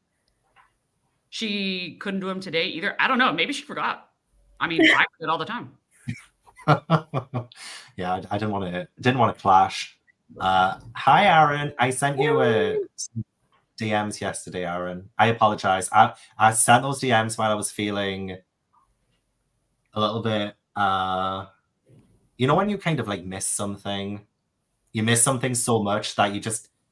she couldn't do them today either. I don't know. Maybe she forgot. I mean, I do it all the time. Yeah, I didn't want to clash. Hi, Aaron. I sent you some DMs yesterday, Aaron. I apologize. I sent those DMs while I was feeling a little bit. You know when you kind of like miss something. You miss something so much that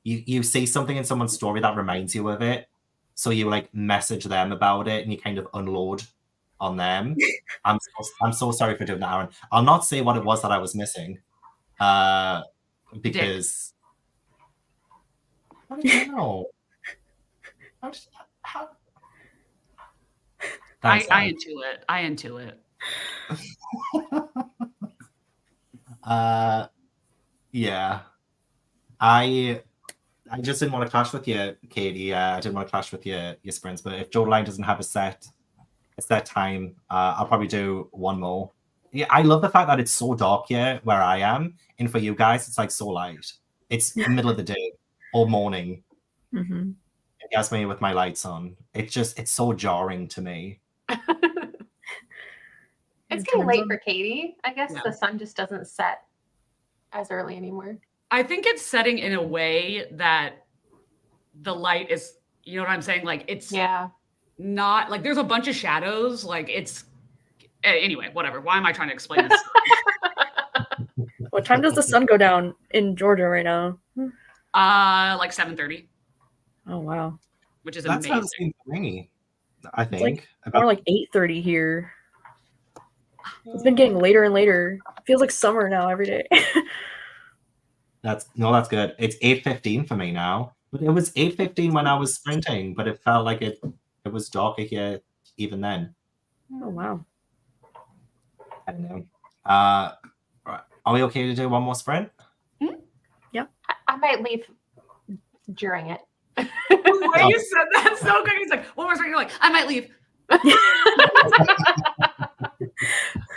you see something in someone's story that reminds you of it. So you like message them about it and you kind of unload on them. I'm so sorry for doing that, Aaron. I'll not say what it was that I was missing. Because how did you know? How? I intuit. Yeah. I just didn't want to clash with you, Katie. I didn't want to clash with your sprints, but if Jordan doesn't have a set time, I'll probably do one more. Yeah, I love the fact that it's so dark here where I am, and for you guys, it's like so light. It's the middle of the day or morning. Mm-hmm. It has me with my lights on. It's so jarring to me. It's getting late for Katie. I guess the sun just doesn't set as early anymore. I think it's setting in a way that the light is, you know what I'm saying? Like it's not like there's a bunch of shadows. Like it's anyway, whatever. Why am I trying to explain this? What time does the sun go down in Georgia right now? Like 7:30. Oh wow. Which is That's amazing. For me, I think. It's like more like 8:30 here. It's been getting later and later. It feels like summer now every day. That's good. It's 8:15 for me now. But it was 8:15 when I was sprinting, but it felt like it was darker here even then. Oh wow. I don't know. Right. Are we okay to do one more sprint? Yeah. I might leave during it. The way you said that so good. He's like, one more sprint. You're like, I might leave.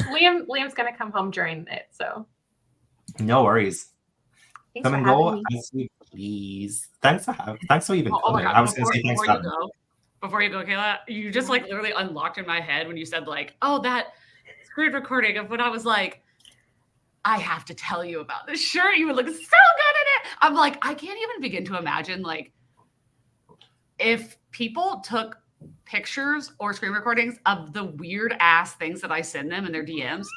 Liam's gonna come home during it, so no worries. Thanks come and go as you please. Thanks for even coming. I was gonna say thanks for before you go, Kayla, you just like literally unlocked in my head when you said like, oh, that screen recording of when I was like, I have to tell you about this shirt. You would look so good in it. I'm like, I can't even begin to imagine like if people took pictures or screen recordings of the weird ass things that I send them in their DMs.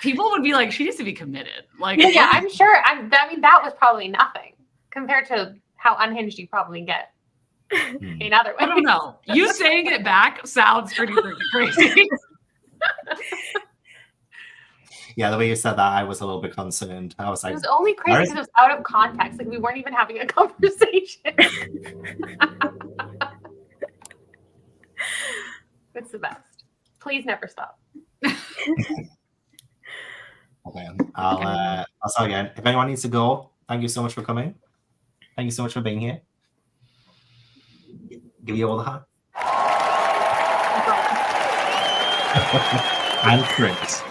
People would be like, she needs to be committed. Like, yeah, I'm sure. I mean, that was probably nothing compared to how unhinged you probably get in other ways. I don't know. You saying it back sounds pretty freaking crazy. Yeah, the way you said that, I was a little bit concerned. I was like, it was only crazy because it was out of context. Like we weren't even having a conversation. It's the best. Please never stop. Okay, I'll start again. If anyone needs to go, thank you so much for coming. Thank you so much for being here. Give you all the heart. And Chris.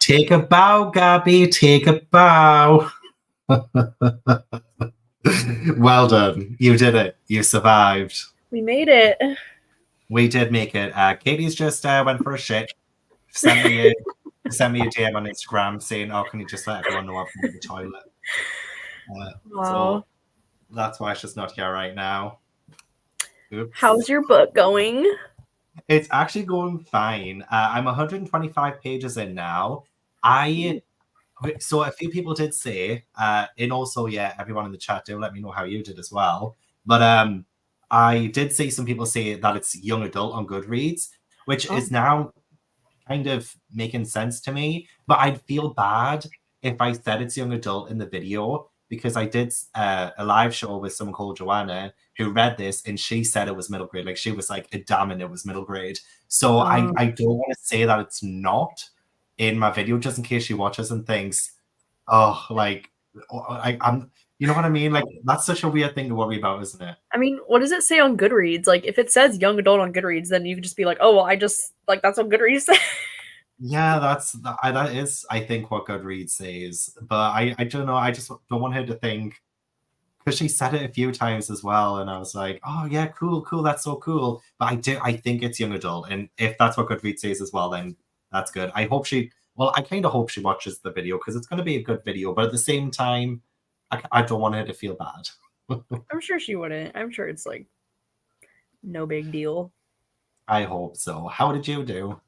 Take a bow, Gabby. Take a bow. Well done. You did it. You survived. We made it. We did make it. Katie's just went for a shit. Sent me a DM on Instagram saying, "Oh, can you just let everyone know I've been to the toilet?" Wow. So that's why she's not here right now. Oops. How's your book going? It's actually going fine. I'm 125 pages in now. So a few people did say, and also, yeah, everyone in the chat, do let me know how you did as well. But I did see some people say that it's young adult on Goodreads, which is now kind of making sense to me. But I'd feel bad if I said it's young adult in the video, because I did a live show with someone called Joanna who read this and she said it was middle grade. Like, she was like adamant it was middle grade. So I don't want to say that it's not in my video, just in case she watches and thinks, oh, like, I'm, you know what I mean? Like, that's such a weird thing to worry about, isn't it? I mean, what does it say on Goodreads? Like, if it says young adult on Goodreads, then you could just be like, oh, well, I just, like, that's on Goodreads. Yeah, that is, I think, what Goodreads says. But I don't know. I just don't want her to think, because she said it a few times as well, and I was like, oh yeah, cool, that's so cool. But I think it's young adult, and if that's what Goodreads says as well, then that's good. I kind of hope she watches the video, because it's going to be a good video. But at the same time, I don't want her to feel bad. I'm sure she wouldn't. I'm sure it's like no big deal. I hope so. How did you do?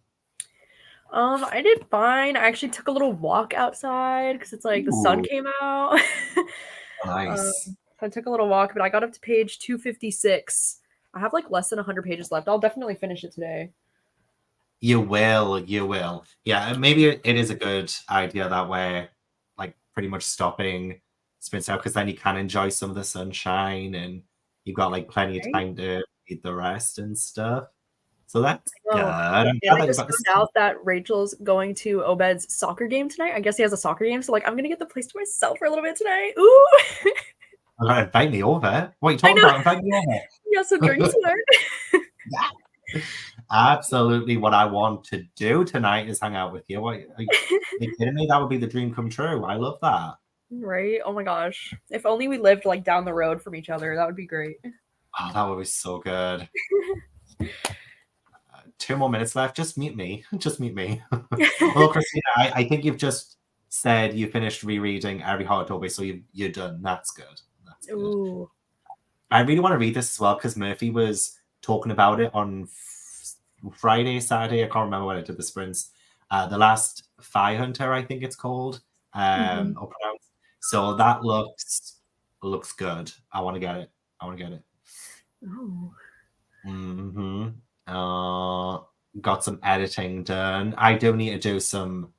I did fine. I actually took a little walk outside because it's like the sun came out. Nice. So I took a little walk, but I got up to page 256. I have like less than 100 pages left. I'll definitely finish it today. You will. Yeah, maybe it is a good idea that way, like pretty much stopping sprints out, because then you can enjoy some of the sunshine and you've got like plenty of time to eat the rest and stuff. So that's good. I just found out that Rachel's going to Obed's soccer game tonight. I guess he has a soccer game, so like I'm gonna get the place to myself for a little bit tonight. Ooh! Invite me over. What are you talking about? Invite me over. Yeah, some drinks tonight. Yeah. Absolutely, what I want to do tonight is hang out with you. Are you kidding me? That would be the dream come true. I love that. Right? Oh my gosh. If only we lived like down the road from each other, that would be great. Oh, that would be so good. 2 more minutes left. Just meet me. Well, Christina, I think you've just said you finished rereading Every Heart Always, so you're done. That's good. Ooh. I really want to read this as well, because Murphy was talking about it on Friday, Saturday. I can't remember when I did the sprints. The Last Fire Hunter, I think it's called, or pronounced. So that looks good. I want to get it. Oh. Got some editing done. I do need to do some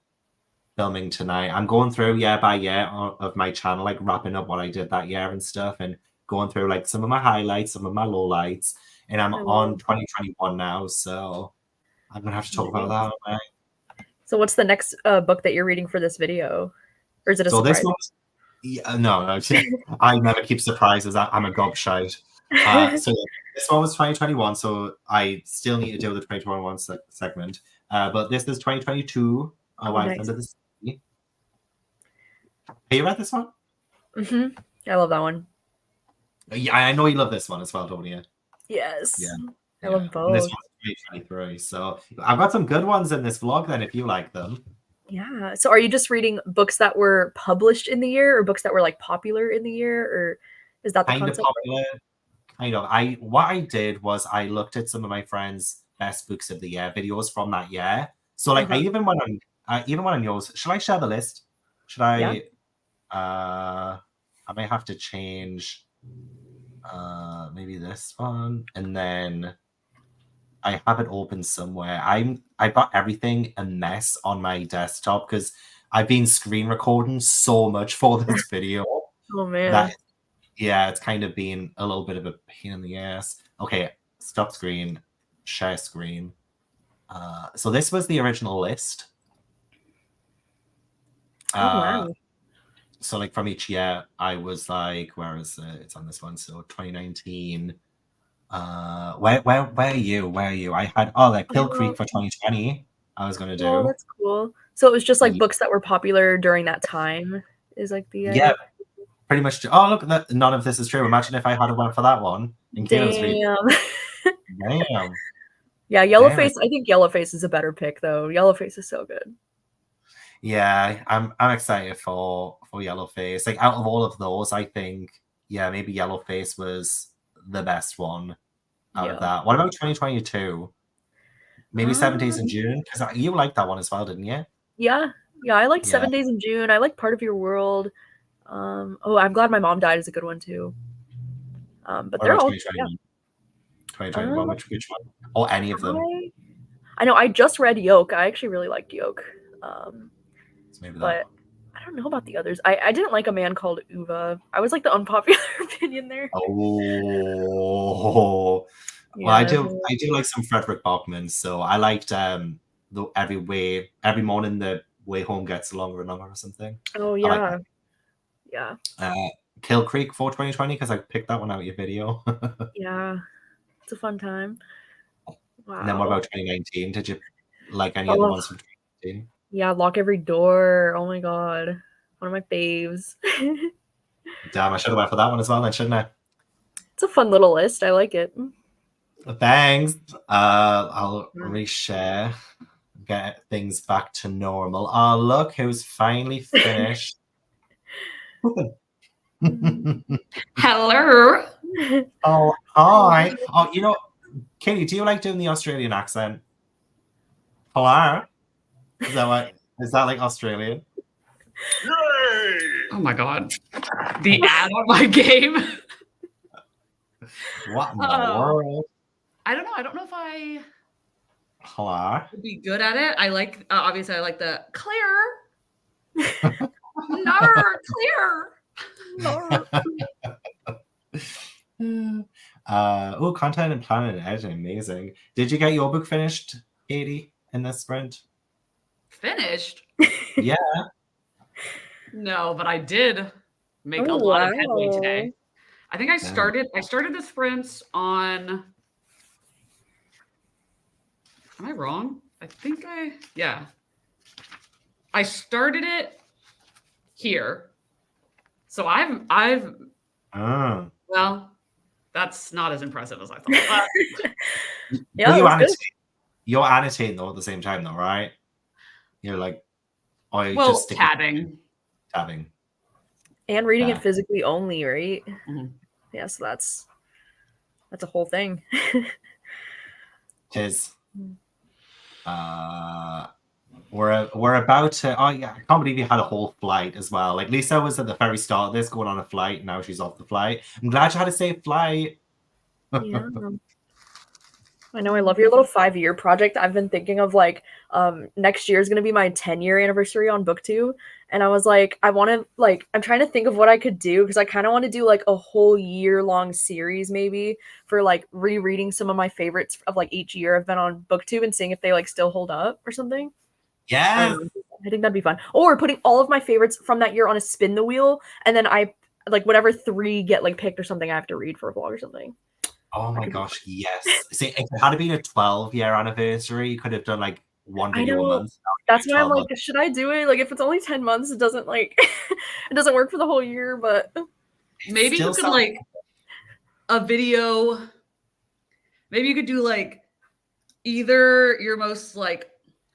filming tonight. I'm going through year by year of my channel, like wrapping up what I did that year and stuff, and going through like some of my highlights, some of my lowlights, and I'm on 2021 now, so I'm gonna have to talk about that. Right? So what's the next book that you're reading for this video, or is it a surprise? This one's, no, I never keep surprises. I'm a gobshite. So this one was 2021, so I still need to do the 2021 segment. But this is 2022. Nice. Under the Sea. Have you read this one? I love that one. Yeah, I know you love this one as well, don't you? Yes. Yeah. I love both. And this one's 2023. So I've got some good ones in this vlog then, if you like them. Yeah. So are you just reading books that were published in the year, or books that were like popular in the year, or is that the concept? Popular. Kind of. What I did was I looked at some of my friends' best books of the year videos from that year. So like I even went on yours. Should I share the list? Should I? Yeah. I might have to change maybe this one, and then I have it open somewhere. I've got everything a mess on my desktop because I've been screen recording so much for this video. Oh man. Yeah, it's kind of been a little bit of a pain in the ass. Okay, stop screen, share screen. So this was the original list. Wow. So like from each year, I was like, where is it? It's on this one. So 2019. Where are you? I had Kill Creek for 2020. I was gonna do. Oh, that's cool. So it was just like books that were popular during that time. Is like the idea. Pretty much. Oh, look, none of this is true. Imagine if I had went for that one. Damn. Damn. Yeah, Yellowface. I think Yellowface is a better pick, though. Yellowface is so good. Yeah, I'm excited for Yellowface. Like out of all of those, I think maybe Yellowface was the best one out of that. What about 2022? Maybe 7 Days in June, because you liked that one as well, didn't you? Yeah, I liked 7 Days in June. I like Part of Your World. I'm glad my mom died is a good one too. But they're all 2021. Which one? Or any of them? I know. I just read Yoke. I actually really liked Yoke. But I don't know about the others. I didn't like A Man Called Uva. I was like the unpopular opinion there. Oh. Well, I do like some Frederick Bachman. So I liked every morning the way home gets longer and longer or something. Oh yeah. Yeah. Kill Creek for 2020 because I picked that one out of your video. Yeah. It's a fun time. Wow. And then what about 2019? Did you like any other ones from 2019? Yeah, Lock Every Door. Oh my god. One of my faves. Damn, I should have went for that one as well then, shouldn't I? It's a fun little list. I like it. Thanks. I'll reshare. Get things back to normal. Oh, look who's finally finished. Hello. Oh, hi. Oh, you know, Katie, do you like doing the Australian accent? Hello? Is that like Australian? Oh my god. The ad on my game. What in the world? I don't know. I don't know if I would be good at it. I like obviously I like the clear. No, clear. No. Content and planning and editing, amazing. Did you get your book finished, Katie, in this sprint? Finished? Yeah. No, but I did make a lot of headway today. I think I started the sprints on. Am I wrong? I think I started it here. So I've well, that's not as impressive as I thought. Yeah, you're annotating though at the same time though, right? You're like, just tabbing. And reading it physically only, right? Mm-hmm. Yeah, so that's a whole thing. Tis. We're about to. Oh yeah, I can't believe you had a whole flight as well. Like Lisa was at the very start of this, going on a flight. Now she's off the flight. I'm glad you had a safe flight. Yeah. I know. I love your little 5-year project. I've been thinking of like next year is going to be my 10-year anniversary on BookTube. And I was like, I'm trying to think of what I could do because I kind of want to do like a whole year-long series maybe for like rereading some of my favorites of like each year I've been on BookTube and seeing if they like still hold up or something. Yeah. I think that'd be fun. Or putting all of my favorites from that year on a spin the wheel and then I like whatever 3 get like picked or something I have to read for a vlog or something. Oh my gosh, yes. See, if it had been a 12-year anniversary, you could have done like one video a month. That's why I'm like, should I do it? Like, if it's only 10 months, it doesn't like, it doesn't work for the whole year, but. Maybe you could like a video. Maybe you could do like either your most like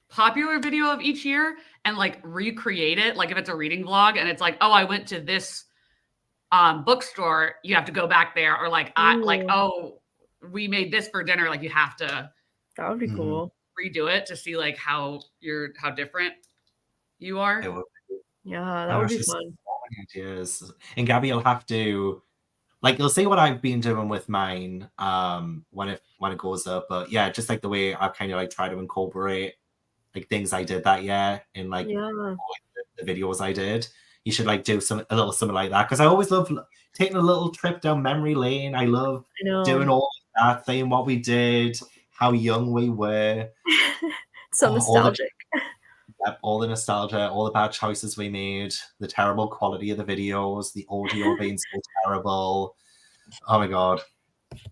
popular video of each year and like recreate it. Like if it's a reading vlog and it's like, oh, I went to this bookstore, you have to go back there, or like we made this for dinner, like you have to that would be cool redo it to see like how different you are. Yeah, that would be fun. Ideas. And Gabby, you'll have to like you'll see what I've been doing with mine when it goes up, but yeah, just like the way I kind of like try to incorporate like things I did that year in like the videos I did. You should like do a little something like that because I always love taking a little trip down memory lane. I love doing all that, saying what we did, how young we were. So nostalgic. All the nostalgia, all the bad choices we made, the terrible quality of the videos, the audio being so terrible. Oh my god.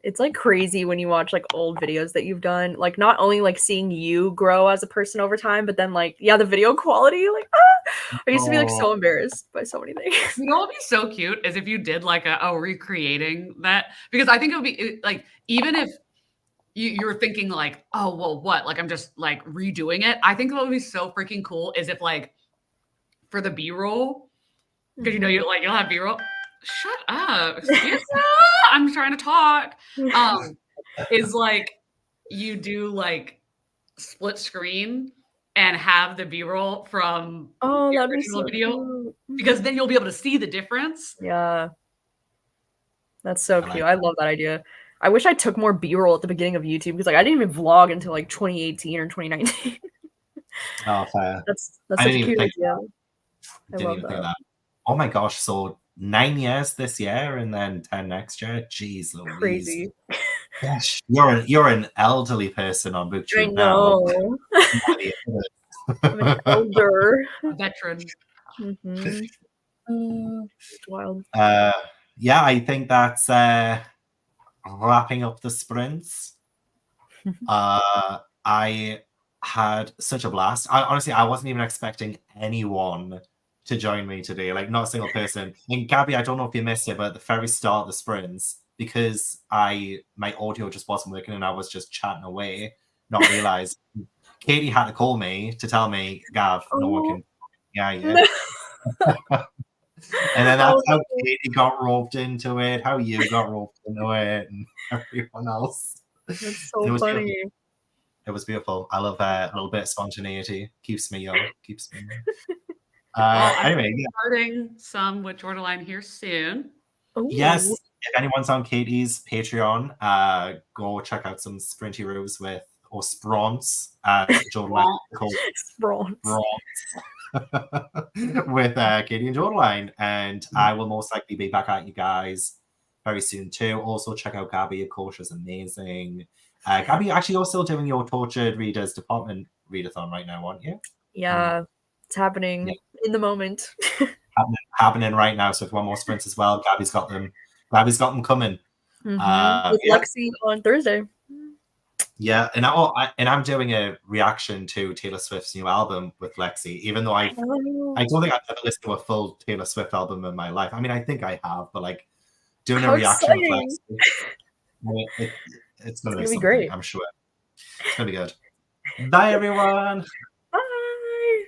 It's like crazy when you watch like old videos that you've done. Like not only like seeing you grow as a person over time, but then like the video quality. Like I used to be like so embarrassed by so many things. You know what would be so cute is if you did like a recreating that, because I think it would be like, even if you're thinking like, oh well, what? Like I'm just like redoing it. I think what would be so freaking cool is if like for the B-roll, because you'll have B-roll. Shut up. Excuse me. I'm trying to talk. Is like you do like split screen and have the B-roll from the that'd be original so video, cute. because then you'll be able to see the difference. Yeah. That's so cute. I love that idea. I wish I took more B-roll at the beginning of YouTube, because like I didn't even vlog until like 2018 or 2019. Oh, fair. That's such a cute idea. Didn't even think of that. Oh my gosh, so 9 years this year and then 10 next year. Jeez Louise. Crazy. Gosh, you're an elderly person on BookTube I know. I'm an elder. A veteran. It's wild. Yeah, I think that's wrapping up the sprints. I had such a blast. Honestly, I wasn't even expecting anyone to join me today, like not a single person. And Gabby, I don't know if you missed it, but at the very start of the sprints, because my audio just wasn't working and I was just chatting away, not realized Katie had to call me to tell me, Gav, no one can yeah. And then that's how Katie got roped into it, how you got roped into it, and everyone else. That's so funny. Beautiful. It was beautiful. I love a little bit of spontaneity. Keeps me young. Anyway, starting some with Jordaline here soon. Ooh. Yes, if anyone's on Katie's Patreon, go check out some sprinty roos with spronts Jordaline with Katie and Jordaline, and I will most likely be back at you guys very soon too. Also check out Gabby, of course, she's amazing. Gabby, actually, you're still doing your Tortured Readers Department readathon right now, aren't you? Yeah, it's happening in the moment. happening right now. So if one more sprints as well, Gabby's got them coming. With Lexi on Thursday. Yeah, and I'm doing a reaction to Taylor Swift's new album with Lexi, even though I don't think I've ever listened to a full Taylor Swift album in my life. I mean, I think I have, but like doing a reaction with Lexi, it's gonna be great. I'm sure it's gonna be good. Bye, everyone. Bye.